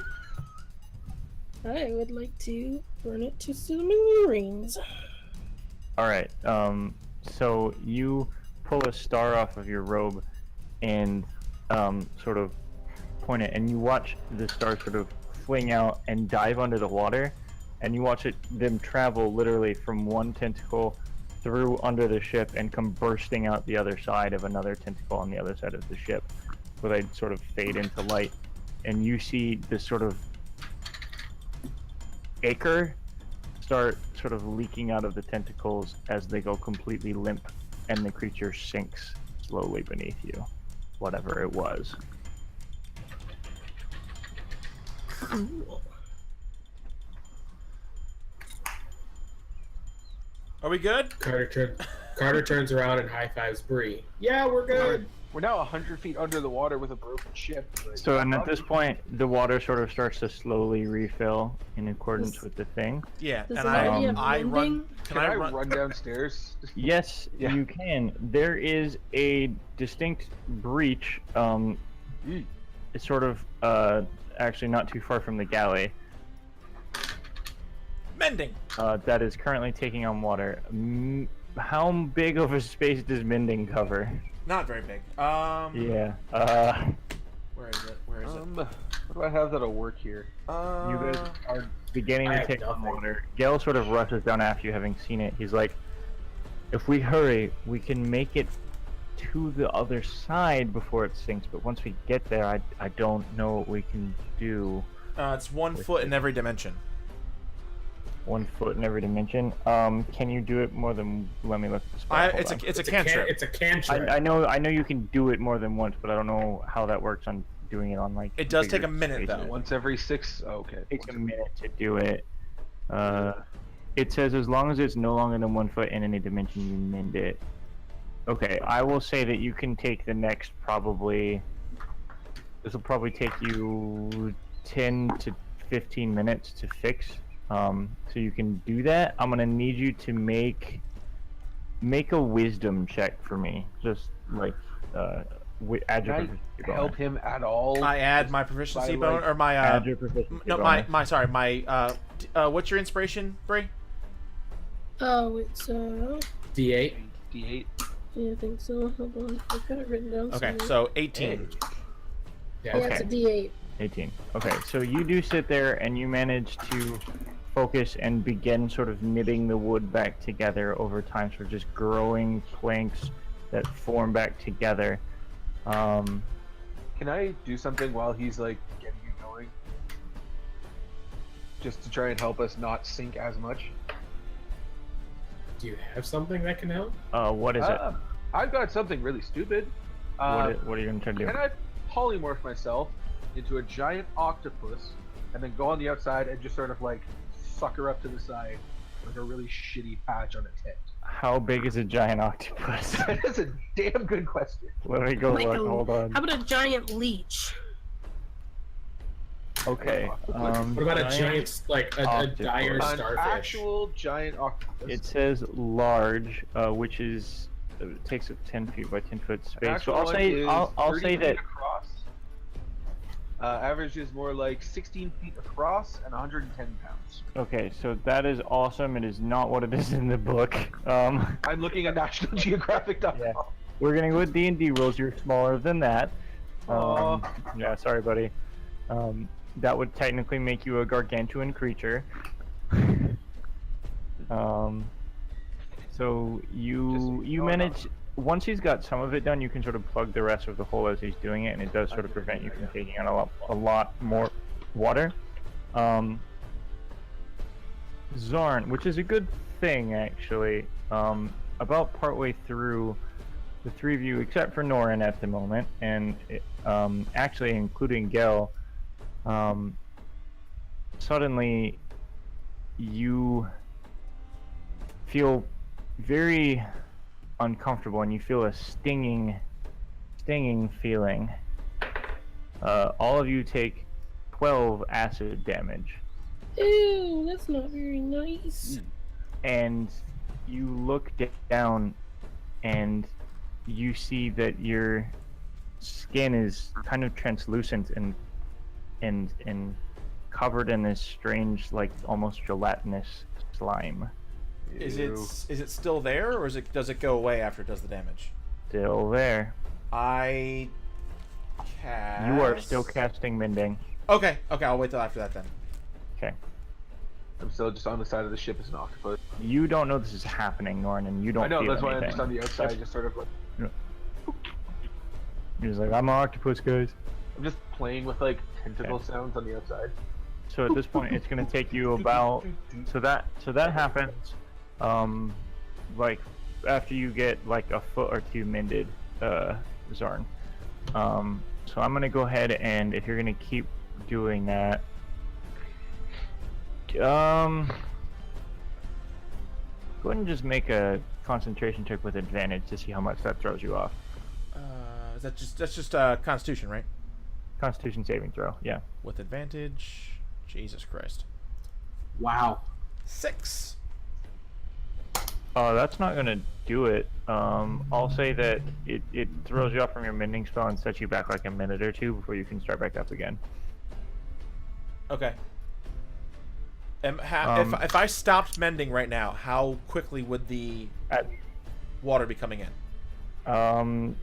I would like to burn it to smithereens. All right. So you pull a star off of your robe and sort of point it, and you watch the star sort of fling out and dive under the water, and you watch them travel literally from one tentacle through under the ship and come bursting out the other side of another tentacle on the other side of the ship, where they sort of fade into light, and you see this sort of ichor start sort of leaking out of the tentacles as they go completely limp, and the creature sinks slowly beneath you, whatever it was. Cool. Are we good? Carter turns around and high fives Bree. Yeah, we're good. We're now 100 feet under the water with a broken ship. So, and at this point, the water sort of starts to slowly refill in accordance with the thing. Yeah, Does and it already have I run. mending? Can Can I I run? run downstairs? Yes, Yeah. you can. There is a distinct breach. It's sort of actually not too far from the galley. Mending. That is currently taking on water. How big of a space does mending cover? Not very big. Yeah. Where is it? Where is it? What do I have that'll work here? You guys are beginning I to have take on nothing. water. Gale sort of rushes down after you, having seen it. He's like, if we hurry, we can make it to the other side before it sinks, but once we get there, I don't know what we can do. It's 1 foot in every dimension. 1 foot in every dimension. Can you do it more than? Let me look at the spell. Hold on. It's a cantrip. It's a cantrip. I know you can do it more than once, but I don't know how that works on doing it on like. It does take bigger a minute, spaces. though. Once every 6. Oh, okay. It takes a minute to do it. It says as long as it's no longer than 1 foot in any dimension, you mend it. Okay, I will say that you can take the next probably. This will probably take you 10 to 15 minutes to fix. So you can do that. I'm gonna need you to make a wisdom check for me. Just like add your Can proficiency I bonus. help him at all? I add my proficiency By, like, bonus or my Add your proficiency no bonus. my what's your inspiration, Brie? Oh, it's D8. D8. yeah, I think so. Hold on, I've got it written down. Okay, somewhere. so 18. Yeah. Yeah, it's a D8. 18. Okay, so you do sit there and you manage to focus and begin sort of knitting the wood back together over time, sort of just growing planks that form back together. Can I do something while he's like getting it going? Just to try and help us not sink as much? Do you have something that can help? What is it? I've got something really stupid. What are you gonna try to do? Can I polymorph myself into a giant octopus and then go on the outside and just sort of like sucker up to the side like a really shitty patch on its head? How big is a giant octopus? That's a damn good question. Let me go Like look. a- Hold on. How about a giant leech? Okay. What about a giant, like a octopus. dire An starfish? actual giant octopus. It says large, which is it takes up 10 feet by 10 foot An space. So actual I'll one say is I'll 30 say feet that across. Average is more like 16 feet across and 110 pounds. okay. So that is awesome. It is not what it is in the book. I'm looking at National Geographic.com. Yeah. We're gonna go with D&D rules. You're smaller than that. Aw. Yeah, sorry, buddy. That would technically make you a gargantuan creature. So you manage. Once he's got some of it done, you can sort of plug the rest of the hole as he's doing it, and it does sort of prevent you from taking on a lot more water. Zharn, which is a good thing actually. About partway through, the three of you, except for Norin at the moment, and actually including Gel, suddenly you feel very uncomfortable and you feel a stinging feeling. All of you take 12 acid damage, Ew, that's not very nice. and you look down and you see that your skin is kind of translucent and covered in this strange, like almost gelatinous slime. Is it still there, or does it go away after it does the damage? Still there. I cast. You are still casting mending. Okay, I'll wait till after that then. Okay. I'm still just on the side of the ship as an octopus. You don't know this is happening, Norn, and you don't I know, feel that's why I'm anything. just on the outside, just sort of like... You're just like, I'm an octopus, guys. I'm just playing with like tentacle sounds on the outside. So at this point, it's gonna take you about. So that happens. Like after you get like a foot or two mended, Zharn. So I'm gonna go ahead and if you're gonna keep doing that, go ahead and just make a concentration check with advantage to see how much that throws you off. That's just Constitution, right? Constitution saving throw, yeah. With advantage. Jesus Christ. Wow. 6. That's not gonna do it. I'll say that it throws you off from your mending spell and sets you back like a minute or two before you can start back up again. Okay. If I stopped mending right now, how quickly would the water be coming in?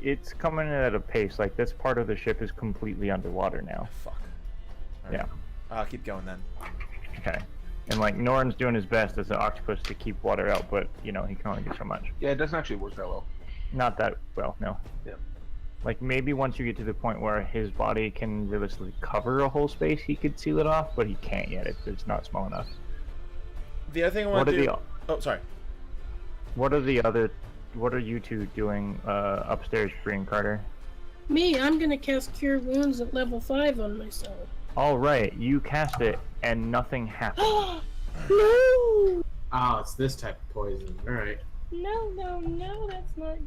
It's coming in at a pace. Like this part of the ship is completely underwater now. Fuck. All Yeah. I'll keep going then. Okay. And like Norin's doing his best as an octopus to keep water out, but you know he can only do so much. Yeah, it doesn't actually work that well. Not that well, no. Yeah. Like maybe once you get to the point where his body can realistically cover a whole space, he could seal it off, but he can't yet. It's not small enough. The other thing I want to do. Oh, sorry. What are you two doing upstairs, Bree and Carter? Me, I'm gonna cast Cure Wounds at level 5 on myself. All right, you cast it and nothing happens. No! Oh, it's this type of poison. All right. No, that's not.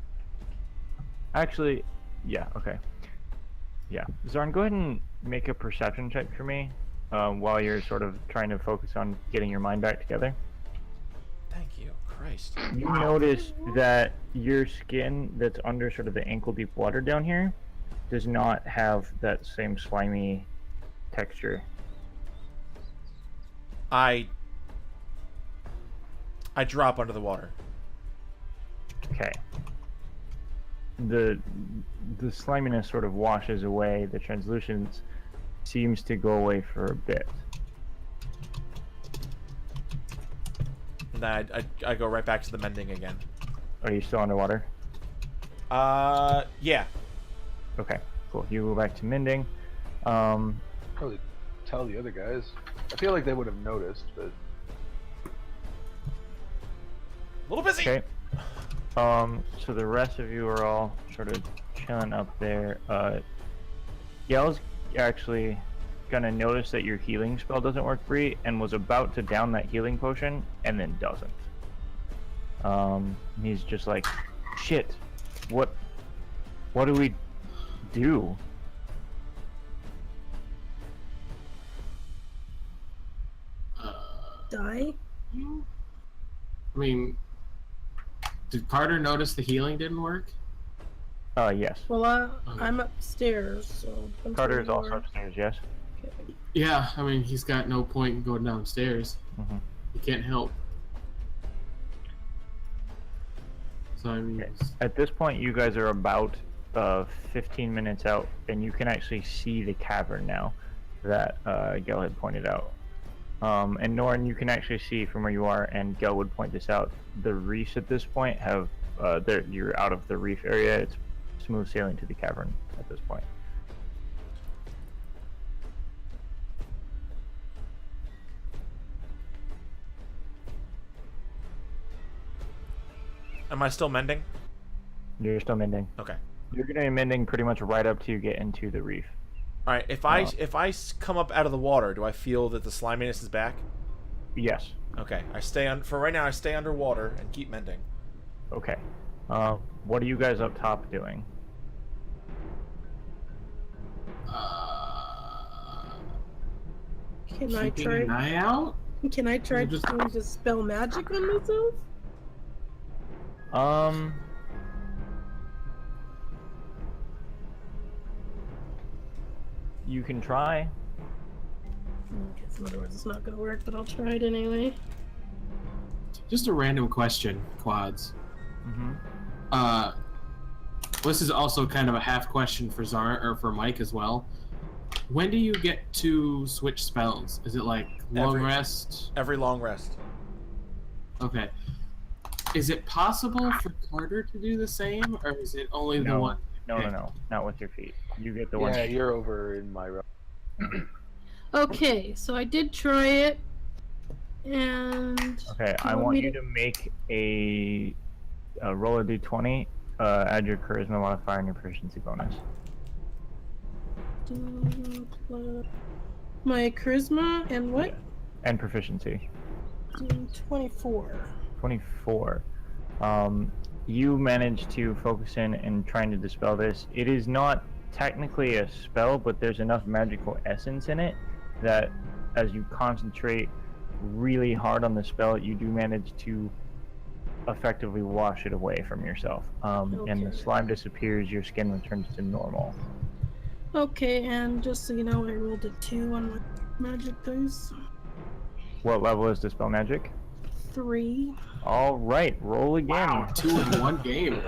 Actually, yeah, okay. Yeah, Zharn, go ahead and make a perception check for me while you're sort of trying to focus on getting your mind back together. Thank you, Christ. You notice that your skin that's under sort of the ankle deep water down here does not have that same slimy texture. I drop under the water. Okay. The sliminess sort of washes away, the translucence seems to go away for a bit. And then I go right back to the mending again. Are you still underwater? Yeah. Okay, cool. You go back to mending. Probably tell the other guys. I feel like they would have noticed, but A little busy. Okay. So the rest of you are all sort of chilling up there. Yell's actually gonna notice that your healing spell doesn't work free and was about to down that healing potion and then doesn't. He's just like, shit, what do we do? Die? I mean, did Carter notice the healing didn't work? Yes. Well, I'm upstairs, so. I'm Carter is sure also you're- upstairs, yes? Okay. Yeah, I mean, he's got no point in going downstairs. Mm-hmm. He can't help. So, I mean, Okay. At this point, you guys are about 15 minutes out, and you can actually see the cavern now that Gel had pointed out. And Norn, you can actually see from where you are, and Gel would point this out, the reefs at this point have, you're out of the reef area, it's smooth sailing to the cavern at this point. Am I still mending? You're still mending. Okay. You're going to be mending pretty much right up to you get into the reef. All right. If I come up out of the water, do I feel that the sliminess is back? Yes. Okay. I stay on for right now. I stay underwater and keep mending. Okay. What are you guys up top doing? Can I keeping try? an eye out? Can I try Just- to dispel magic on myself? You can try. Okay, so in other words, it's not gonna work, but I'll try it anyway. Just a random question, Quads. Mm-hmm. This is also kind of a half question for Zharn or for Mike as well. When do you get to switch spells? Is it like long rest? Every long rest. Okay. Is it possible for Carter to do the same, or is it only the one? No, not with your feet. You get the one. yeah, you're over in my realm. Okay, so I did try it, and Okay, I want want me you to- to make a roll a d20, add your charisma modifier and your proficiency bonus. my charisma and what? And proficiency. 24. 24. You managed to focus in and trying to dispel this. It is not technically a spell, but there's enough magical essence in it that as you concentrate really hard on the spell, you do manage to effectively wash it away from yourself. And the Okay. slime disappears, your skin returns to normal. Okay, and just so you know, I rolled a 2 on my magic dice. What level is dispel magic? 3. All right, roll again. Wow, 2 in one game.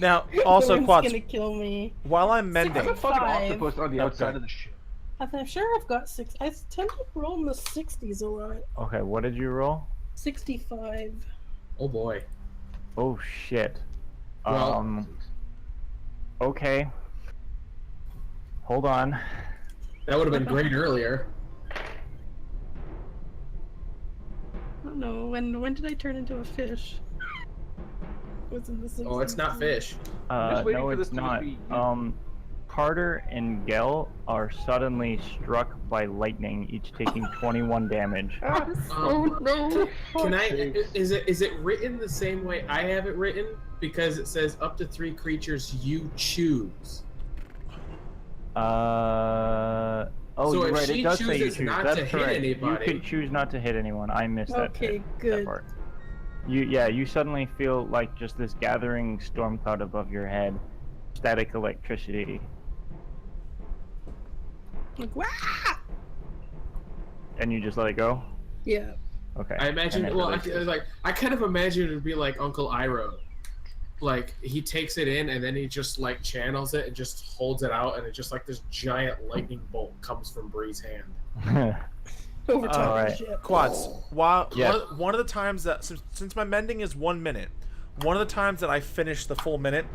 Now, also, One's Quads, gonna kill me. while I'm There's mending, a fucking 5. octopus on the Okay. outside of the ship. I'm sure I've got 6. I tend to roll in the 60s a lot. Okay, what did you roll? 65. Oh boy. Oh shit. Well- Okay. Hold on. That would have been great earlier. I don't know. When did I turn into a fish? Was in the Oh, it's not fish. just waiting No, for this it's to not. be- Carter and Gel are suddenly struck by lightning, each taking 21 damage. Oh no! Can I? Is it written the same way I have it written? Because it says up to 3 creatures you choose. Oh, So you're if right. she It does say you chooses choose. not That's to hit correct. anybody- You can choose not to hit anyone. I missed that. Okay, that good. part. You suddenly feel like just this gathering storm cloud above your head, static electricity, Like wow! and you just let it go. Yeah. Okay. I imagine. And it Well, releases. I kind of imagine it would be like Uncle Iroh. Like he takes it in and then he just like channels it and just holds it out and it just like this giant lightning bolt comes from Bree's hand. Over top of Alright. the ship. Quads. While Yes. one of the times that since my mending is 1 minute, one of the times that I finish the full minute,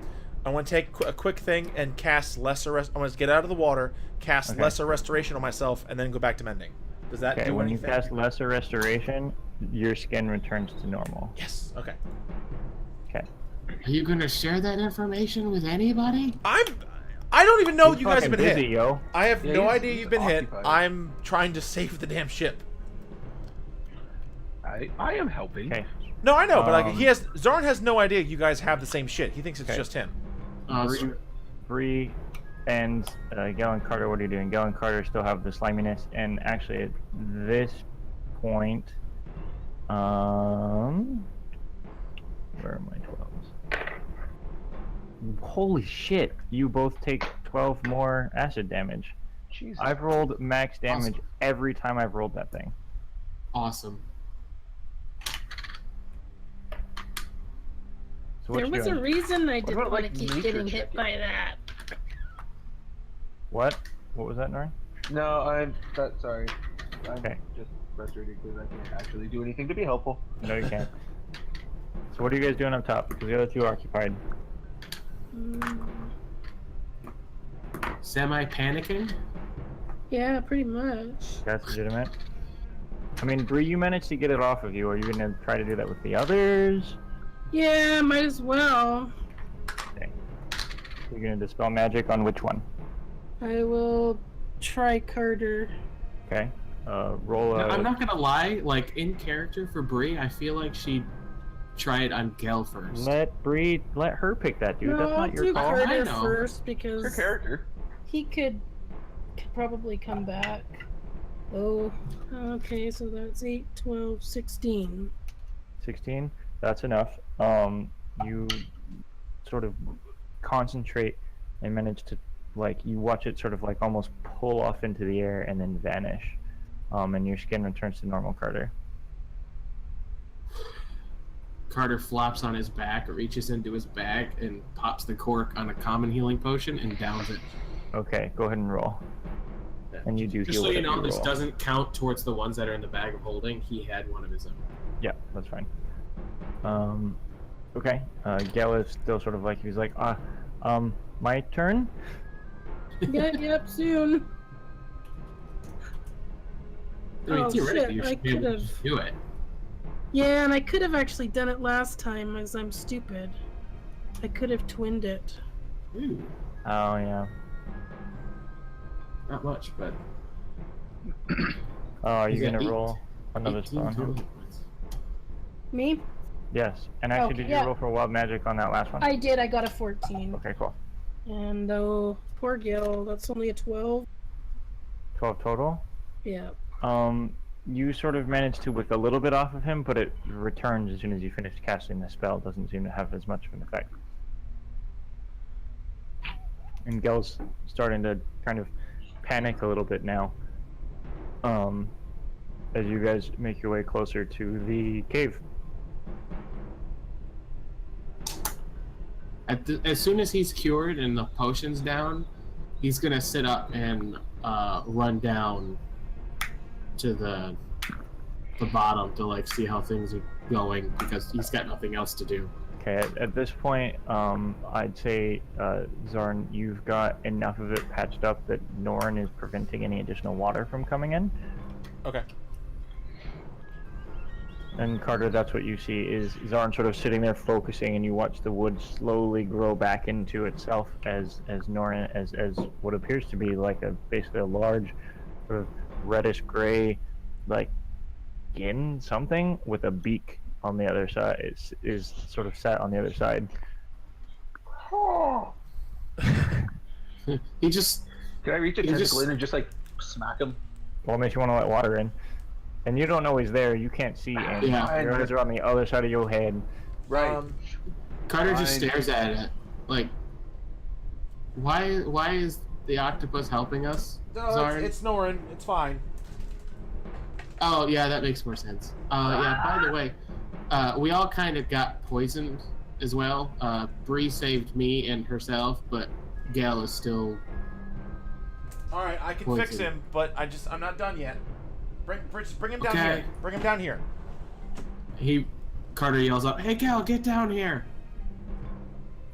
I want to take a quick thing and cast lesser. I want to get out of the water, cast Okay. lesser restoration on myself, and then go back to mending. Does that Okay, do when anything? you cast lesser restoration, your skin returns to normal. Yes. Okay. Okay. Are you gonna share that information with anybody? I don't even know He's you guys have fucking been busy, hit. yo. I have Yeah, no he's- idea he's you've been hit. occupied. I'm trying to save the damn ship. I am helping. Okay. No, I know, but like Um, Zharn has no idea you guys have the same shit. He thinks it's Okay. just him. Bree and Gale and Carter, what are you doing? Gale and Carter still have the sliminess, and actually at this point, where are my 12s? Holy shit! You both take 12 more acid damage. Jesus. I've rolled max damage Awesome. every time I've rolled that thing. Awesome. So what There you was a doing? reason I didn't about, want like, to keep nature getting hit checking? by that. What? What was that, Noreen? No, sorry. I'm Okay. just frustrated because I can't actually do anything to be helpful. No, you can't. So what are you guys doing up top? Because the other two are occupied. Mm, Semi panicking. yeah, pretty much. That's legitimate. I mean, Bree, you managed to get it off of you. Are you gonna try to do that with the others? Yeah, might as well. Okay. You're gonna dispel magic on which one? I will try Carter. Okay. Roll a. I'm not gonna lie. Like in character for Bree, I feel like she'd try it on Gel first. Let her pick that dude. No, That's I'll not your do call. I Carter know. first Her because character. he could probably come back. Oh, okay, so that's 8, 12, 16. 16. That's enough. You sort of concentrate and manage to, like, you watch it sort of like almost pull off into the air and then vanish. And your skin returns to normal, Carter. Carter flops on his back, reaches into his bag, and pops the cork on a common healing potion and downs it. Okay, go ahead and roll. And you do Just heal so you whatever know, this roll. doesn't count towards the ones that are in the bag of holding. He had one of his own. Yeah, that's fine. Okay. Gale is still sort of like, he's like, my turn? Yep, soon. I mean, Oh, theoretically, you shit, should I be able to could've- just do it. Yeah, and I could have actually done it last time as I'm stupid. I could have twinned it. Ooh, Oh, yeah. not much, but Oh, are you Is it gonna eight? roll another 18 spell? on total him? points. Me? Yes. And actually, Okay, did you yeah. roll for wild magic on that last one? I did, I got a 14. Okay, cool. And oh, poor Gil, that's only a 12. 12 total. Yeah. You sort of managed to wick a little bit off of him, but it returns as soon as you finish casting the spell. It doesn't seem to have as much of an effect. And Gel's starting to kind of panic a little bit now. As you guys make your way closer to the cave. As soon as he's cured and the potion's down, he's gonna sit up and run down to the bottom to like see how things are going because he's got nothing else to do. Okay, at this point, I'd say, Zharn, you've got enough of it patched up that Norn is preventing any additional water from coming in. Okay. And Carter, that's what you see is Zharn sort of sitting there focusing, and you watch the wood slowly grow back into itself as Norn as what appears to be like basically a large, sort of reddish gray, like skin something with a beak on the other side is sort of sat on the other side. He just Can I reach a You tentacle just- in and just like smack him? Well, it makes you want to let water in, and you don't know he's there. You can't see him. Yeah. Your eyes are on the other side of your head. Right. Carter just Fine. stares at it like, why is the octopus helping us? No, Zharn? it's Norin. It's fine. Oh yeah, that makes more sense. Yeah. By the way, we all kind of got poisoned as well. Bree saved me and herself, but Gal is still. All right, I can Poison. fix him, but I'm not done yet. Bring him down Okay. here. Bring him down here. Carter yells out, "Hey Gal, get down here!"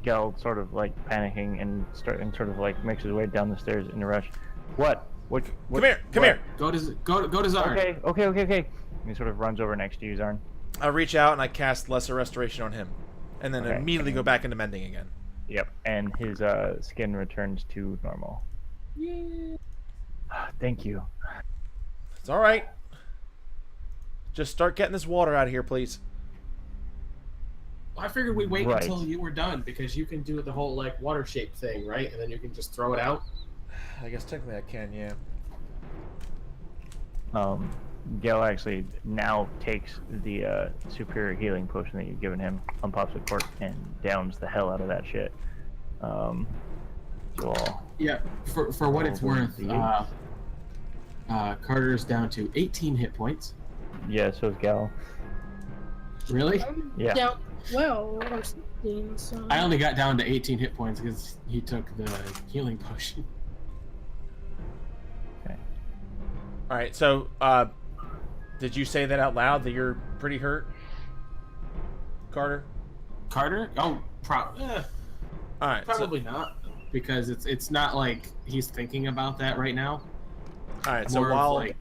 Gel sort of like panicking and sort of like makes his way down the stairs in a rush. What? What? Come here. Come here. Go to Zharn. Okay. And he sort of runs over next to you, Zharn. I reach out and I cast Lesser Restoration on him, and then Okay. immediately go back into mending again. Yep. And his skin returns to normal. Yeah. Thank you. It's all right. Just start getting this water out of here, please. I figured we'd wait Right. until you were done because you can do the whole like water shape thing, right? And then you can just throw it out. I guess technically I can, yeah. Gale actually now takes the superior healing potion that you've given him, unpops the cork, and downs the hell out of that shit. So I'll Yeah. For what it's worth, The Carter's down to 18 hit points. yeah, so is Gal. Really? Yeah. Down 12 or something, so. I only got down to 18 hit points because he took the healing potion. Okay. All right, so did you say that out loud that you're pretty hurt, Carter? Carter? Oh, All right, probably not, because it's not like he's thinking about that right now. So, all right, so More of, while like,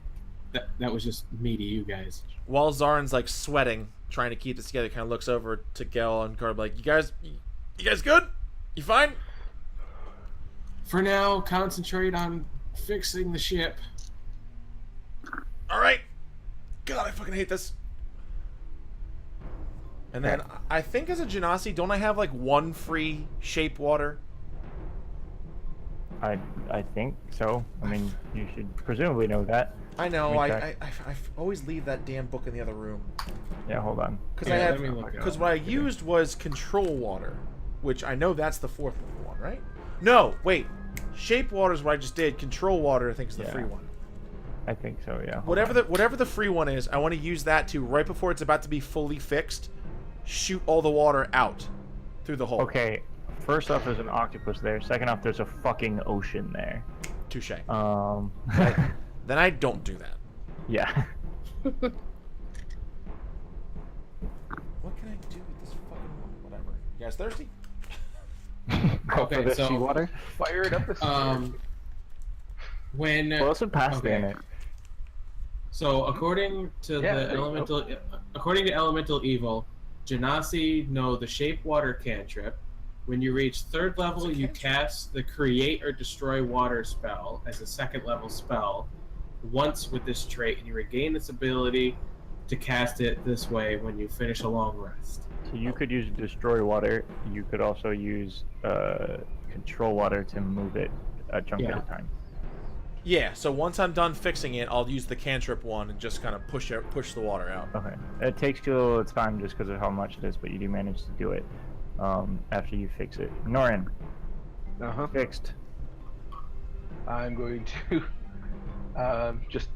that was just me to you guys. while Zharn's like sweating, trying to keep this together, kind of looks over to Gel and Carter, like, you guys good? You fine? For now, concentrate on fixing the ship. All right. God, I fucking hate this. And then I think as a Genasi, don't I have like one free shape water? I think so. I mean, you should presumably know that. I know. Let me I always leave that damn book in the other room Yeah, hold on. because Yeah, I let me look it because up. what I used was control water, which I know that's the fourth one, right? No, wait. Shape water is what I just did. Control water, I think, is the Yeah. free one. I think so. Yeah. hold Whatever on. whatever the free one is, I want to use that to right before it's about to be fully fixed, shoot all the water out through the hole. Okay. First off, there's an octopus there. Second off, there's a fucking ocean there. Touche. Then I don't do that. yeah. What can I do with this fucking whatever? You guys thirsty? Go Okay, for the so- seawater. Fire it up the stairs. When Well, let's pass okay. in it. So according to Yeah, the there you go. elemental evil, Genasi know the shape water cantrip. When you reach third level, you cast the create or destroy water spell as a second level spell. Once with this trait, and you regain this ability to cast it this way when you finish a long rest. So you could use destroy water. You could also use control water to move it a chunk at Yeah. a time. Yeah, so once I'm done fixing it, I'll use the cantrip one and just kind of push the water out. Okay. It takes you a little time just because of how much it is, but you do manage to do it after you fix it. Norin, Uh-huh. fixed. I'm going to just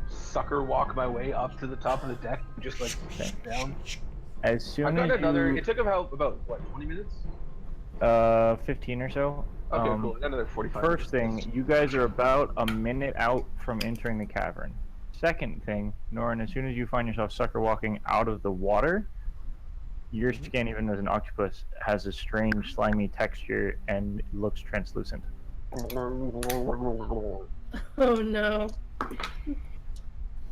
sucker walk my way up to the top of the deck, just like Okay. down. As soon I've got as another. you, It took about what, 20 minutes? 15 or so. Okay, cool. Another 45. First minutes. thing, you guys are about a minute out from entering the cavern. Second thing, Norin, as soon as you find yourself sucker walking out of the water, your skin, even as an octopus, has a strange slimy texture and looks translucent. Oh no.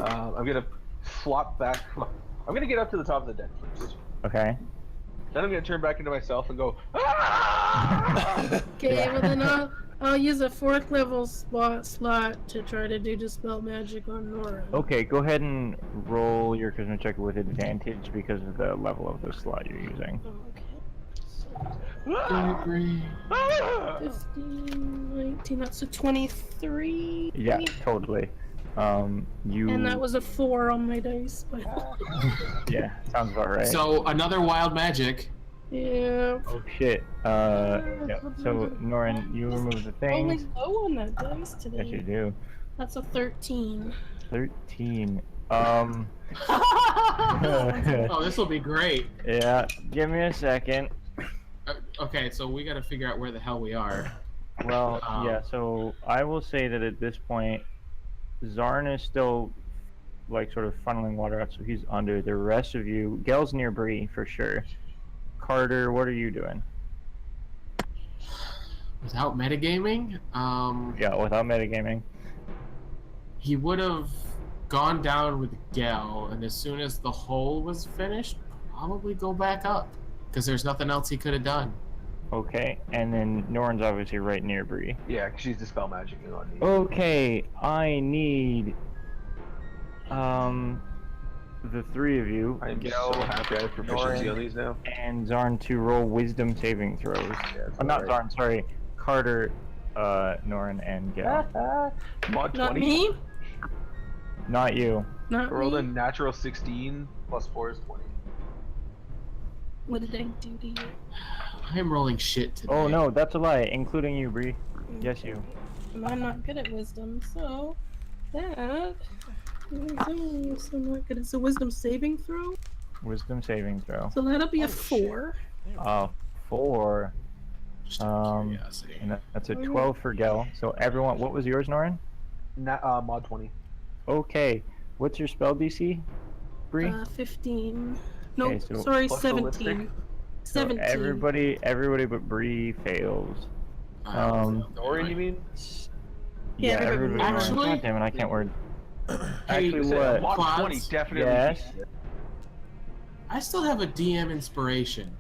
I'm gonna flop back. I'm gonna get up to the top of the deck first. Okay. Then I'm gonna turn back into myself and go. "Ah!" Okay, well then I'll use a 4th level slot to try to do Dispel Magic on Nora. Okay, go ahead and roll your charisma check with advantage because of the level of the slot you're using. Okay. So, Ah! 15, 19, that's a 23. Yeah, totally. You. And that was a 4 on my dice. But... Yeah, sounds about right. So another wild magic. yeah. Oh shit. Yeah. So Norin, you remove the Only things. low on that dice today. Yes, you do. That's a 13. 13. Oh, this will be great. Yeah. Give me a second. Okay, so we got to figure out where the hell we are. Well, yeah. So I will say that at this point, Zharn is still like sort of funneling water out, so he's under. The rest of you, Gel's near Bree for sure. Carter, what are you doing? Without metagaming, Yeah, without metagaming. he would have gone down with Gel, and as soon as the hole was finished, probably go back up, because there's nothing else he could have done. Okay, and then Norin's obviously right near Bree. Yeah, 'cause she's Dispel Magic on me. Okay, I need the 3 of you, I'm Gel, so happy I have proficiency Norin, on these now. and Zharn to roll wisdom saving throws. Yeah, Not right. Zharn, sorry. Carter, Norin, and Gel. Mod 20. Not me. Not you. Not I rolled a me. natural 16 plus 4 is 20. What did I do to you? I am rolling shit today. Oh no, that's a lie, including you, Bree. Yes, you. I'm not good at wisdom, so that is so not good. It's a wisdom saving throw, Wisdom saving throw. so that'll be a 4. 4. Just out of Um, curiosity. And that's a 12 for Gel. So everyone, what was yours, Norin? Mod 20. Okay. What's your spell DC, Bree? 15. No, Okay, so sorry, plus 17. ballistic? So 17. everybody but Bree fails. Norin, you mean? Yeah, everybody- Actually- God damn it, I can't word. Hey, Actually, So, what? Mod Quads? 20 definitely. Yes. I still have a DM inspiration.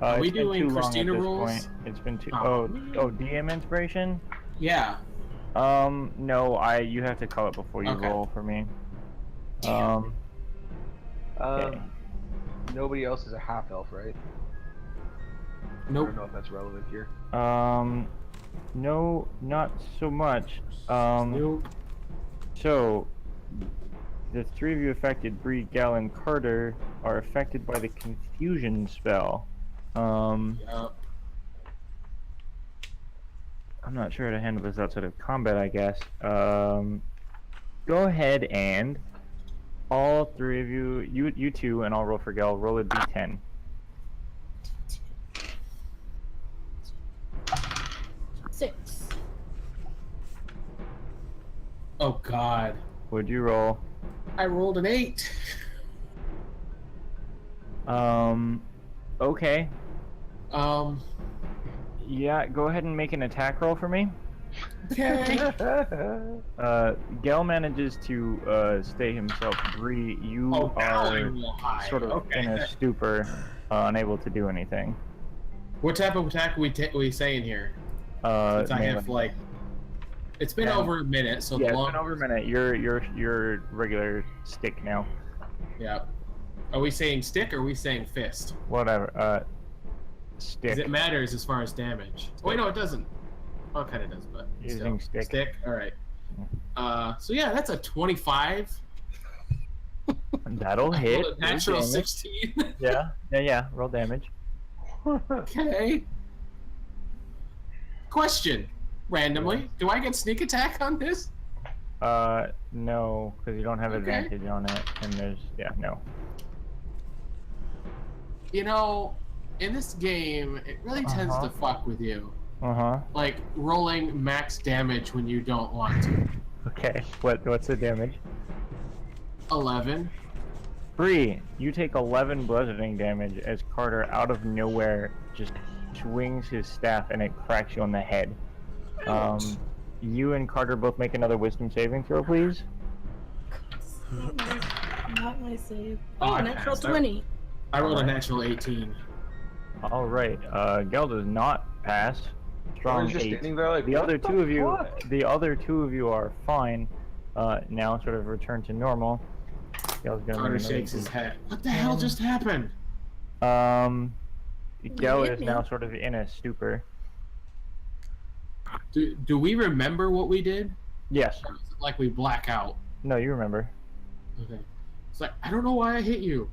Are we It's been doing too long at Christina this rules? point. It's been too. Oh. Oh, DM inspiration. Yeah. No, you have to call it before you Okay. roll for me. Damn. Okay. Nobody else is a half elf, right? I Nope. don't know if that's relevant here. No, not so much. Nope. So, the 3 of you affected, Bree, Gal, and Carter, are affected by the confusion spell. Yup. I'm not sure how to handle this outside of combat, I guess. Go ahead and all 3 of you, you 2, and I'll roll for Gal, roll a d10. 6. Oh God. Would you roll? I rolled an 8. Okay. Yeah, go ahead and make an attack roll for me. Okay. Gel manages to stay himself. Bree, you Oh, now I are roll high. sort of Okay. in a stupor, unable to do anything. What type of attack are we saying here? Since I have melee. like, it's been Yeah. over a minute, so Yeah, the it's long. been over a minute. You're regular stick now. Yeah. Are we saying stick or are we saying fist? Whatever. Stick. Because it matters as far as damage. Oh, wait, no, it doesn't. Well, it kind of does, but Using still. stick. All right. So yeah, that's a 25. That'll I hit. rolled a natural Roll damage. 16. Yeah. Roll damage. Okay. Question. Randomly, do I get sneak attack on this? No, because you don't have Okay. advantage on it, and there's no. You know, in this game, it really tends Uh-huh. to fuck with you. Uh-huh. Like rolling max damage when you don't want to. Okay. What's the damage? 11. Bree, you take 11 bludgeoning damage as Carter, out of nowhere, just swings his staff and it cracks you on the head. You and Carter both make another wisdom saving throw, please. Not my save. Oh, Oh, I natural passed. 20. I rolled a natural 18. Alright, Gel does not pass. Strong Everyone's just 8. standing there like, The what other the two of you, fuck? the other two of you are fine. Now sort of return to normal. Gel's gonna Carter make another shakes his head. What the hell just happened? Gel hit is me. now sort of in a stupor. Do we remember what we did? Yes. Or is it like we black out? No, you remember. Okay. It's like, I don't know why I hit you.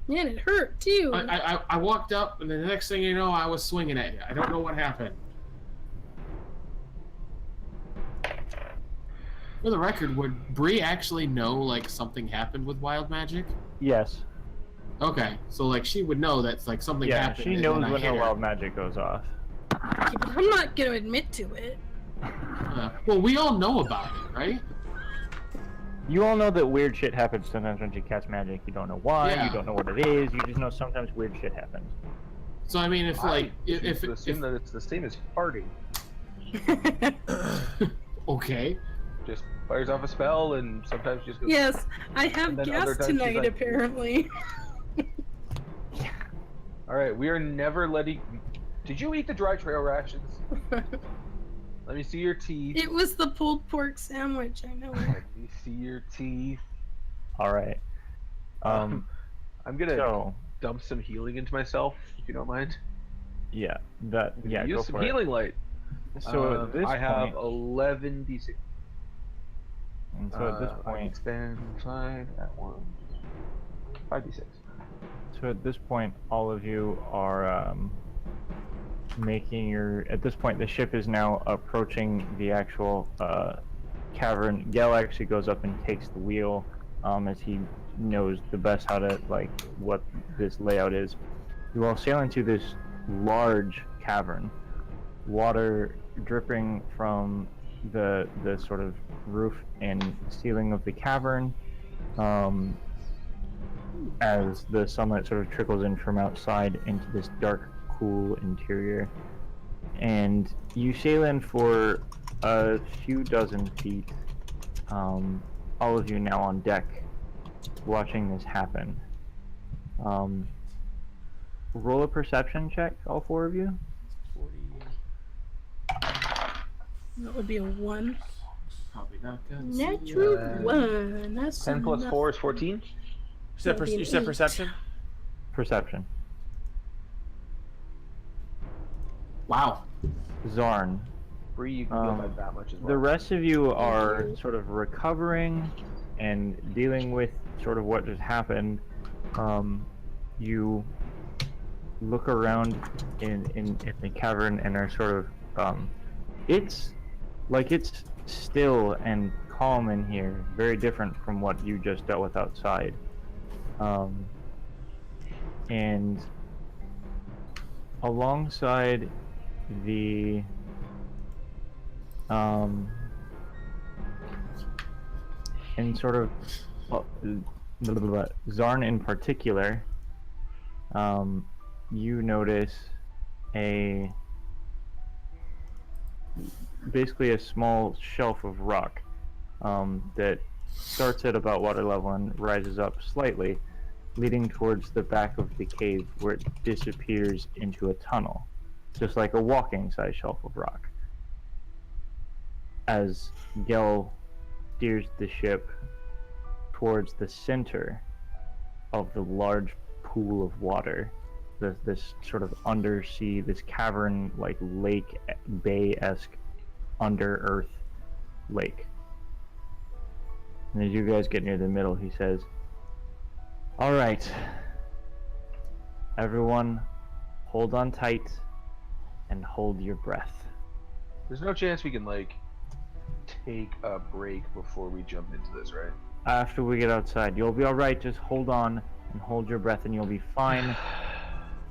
Man, it hurt too. I walked up, and the next thing you know, I was swinging at you. I don't know what happened. For the record, would Bree actually know, like, something happened with wild magic? Yes. Okay, so, like, she would know that, like, something Yeah, happened. she and knows then I when hit her her. wild magic goes off. Yeah, but I'm not gonna admit to it. Well, we all know about it, right? You all know that weird shit happens sometimes when you cast magic. You don't know why, Yeah. you don't know what it is, you just know sometimes weird shit happens. So, I mean, if, like, if assume that it's the same as farting, okay. just fires off a spell and sometimes just goes. Yes, I And have then gas other times she's tonight like- apparently. All right, we are never letting. Did you eat the dry trail rations? Let me see your teeth. It was the pulled pork sandwich, I know. Let me see your teeth. Alright. I'm gonna So, dump some healing into myself, if you don't mind. yeah, that, I'm gonna yeah, go use some for it. healing light. So at this I have point, 11 d6. and so at this I can point, spend 5 at 1. 5d6. so at this point, all of you are making your. At this point, the ship is now approaching the actual cavern. Gel actually goes up and takes the wheel, as he knows the best how to what this layout is. You all sail into this large cavern, water dripping from the sort of roof and ceiling of the cavern. As the sunlight sort of trickles in from outside into this dark, cool interior. And you sail in for a few dozen feet, all of you now on deck, watching this happen. Roll a perception check, all four of you. That would be a 1. Probably not good. Natural Uh, 1. That's 10 plus enough. 4 is 14. You said, That'd be you an said 8. perception? Perception. Wow. Zharn. Bree, you can heal by that much as well. The rest of you are sort of recovering and dealing with sort of what just happened. You look around in the cavern and are sort of it's still and calm in here, very different from what you just dealt with outside. And alongside the and sort of Zharn in particular, you notice basically a small shelf of rock that starts at about water level and rises up slightly, leading towards the back of the cave where it disappears into a tunnel, just like a walking size shelf of rock. As Gel steers the ship towards the center of the large pool of water, this sort of undersea, this cavern, like lake, bay-esque, under-earth lake. And as you guys get near the middle, he says, "All right, everyone, hold on tight and hold your breath." There's no chance we can, take a break before we jump into this, right? After we get outside, you'll be all right. Just hold on and hold your breath, and you'll be fine.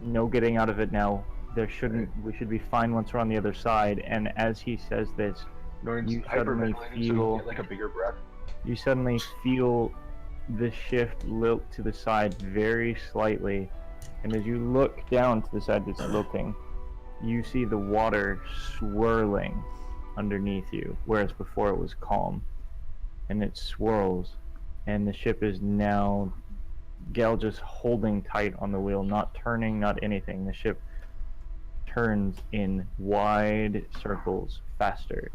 No getting out of it now. We should be fine once we're on the other side. And as he says this, Norton's You suddenly hyperventilating so we feel- can get, a bigger breath. you suddenly feel the shift lilt to the side very slightly, and as you look down to the side that's lilting, you see the water swirling underneath you, whereas before it was calm. And it swirls, and the ship is now, Gal just holding tight on the wheel, not turning, not anything. The ship turns in wide circles, faster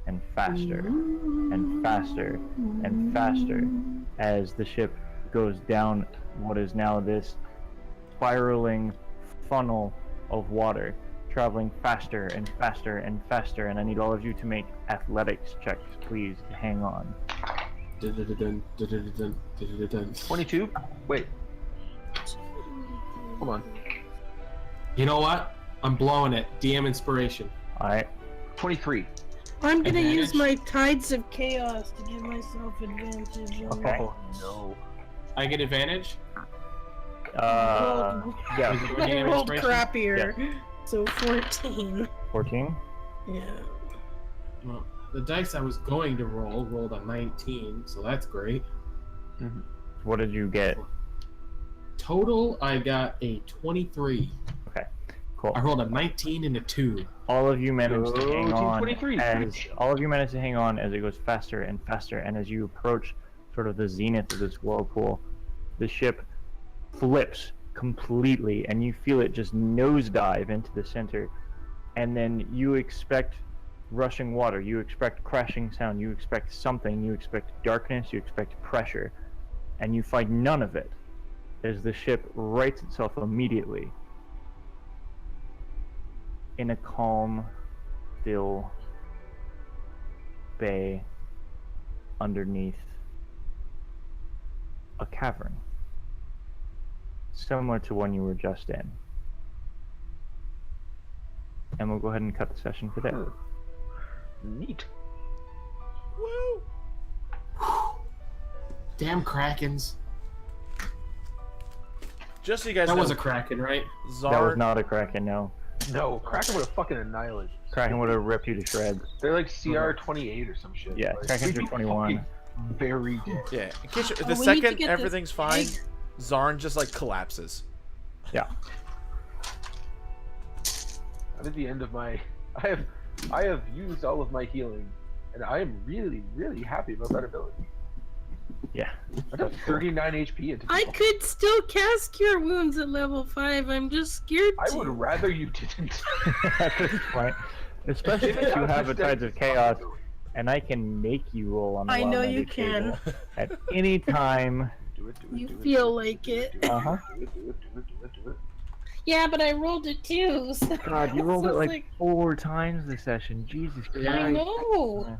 and faster and faster and faster, as the ship goes down what is now this spiraling funnel of water, traveling faster and faster and faster. And I need all of you to make athletics checks, please, to hang on. 22? Wait. Hold on. You know what? I'm blowing it. DM inspiration. Alright. 23. I'm gonna Advantage? use my Tides of Chaos to give myself advantage. On Okay. Oh no. I get advantage. Yeah. I rolled Inspiration? crappier. So 14. 14. Yeah. Well, the dice I was going to rolled a 19, so that's great. What did you get? Total, I got a 23. Cool. I rolled a 19 and a 2. All of you managed to hang Team on 23. as it goes faster and faster, and as you approach sort of the zenith of this whirlpool, the ship flips completely, and you feel it just nosedive into the center. And then you expect rushing water, you expect crashing sound, you expect something, you expect darkness, you expect pressure, and you find none of it as the ship rights itself immediately in a calm, still bay underneath a cavern, similar to one you were just in. And we'll go ahead and cut the session for there. Neat. Woo! Damn Krakens. Just so you guys That know, was a Kraken, right? That was Zharn, not a Kraken, no. No, Kraken would have fucking annihilated. Kraken would have ripped you to shreds. They're like CR 28 or some shit. Yeah, like, Krakens we'd are be 21. fucking Very dead. yeah. In case you, the we need to second get this everything's fine, egg. Zharn just like collapses. Yeah. I'm at the end of my. I have used all of my healing, and I am really, really happy about that ability. Yeah. I got 39 HP into I could still cast Cure Wounds at level 5. I'm just scared I to. would rather you didn't. At this point. Especially if you have a Tides of Chaos, and I can make you roll on the I know wild you magic table can. at any time. Do it. You feel like it. Uh-huh. Do it. Yeah, but I rolled a 2. So God, you rolled it sounds like 4 times this session. Jesus Christ. I know.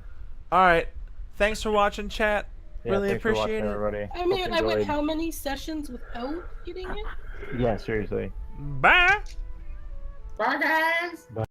All right. Thanks for watching, chat. Yeah, Really thanks for watching, appreciate it. everybody. I mean, Hope you I went enjoyed. how many sessions without getting it? Yeah, seriously. Bye. Bye, guys! Bye.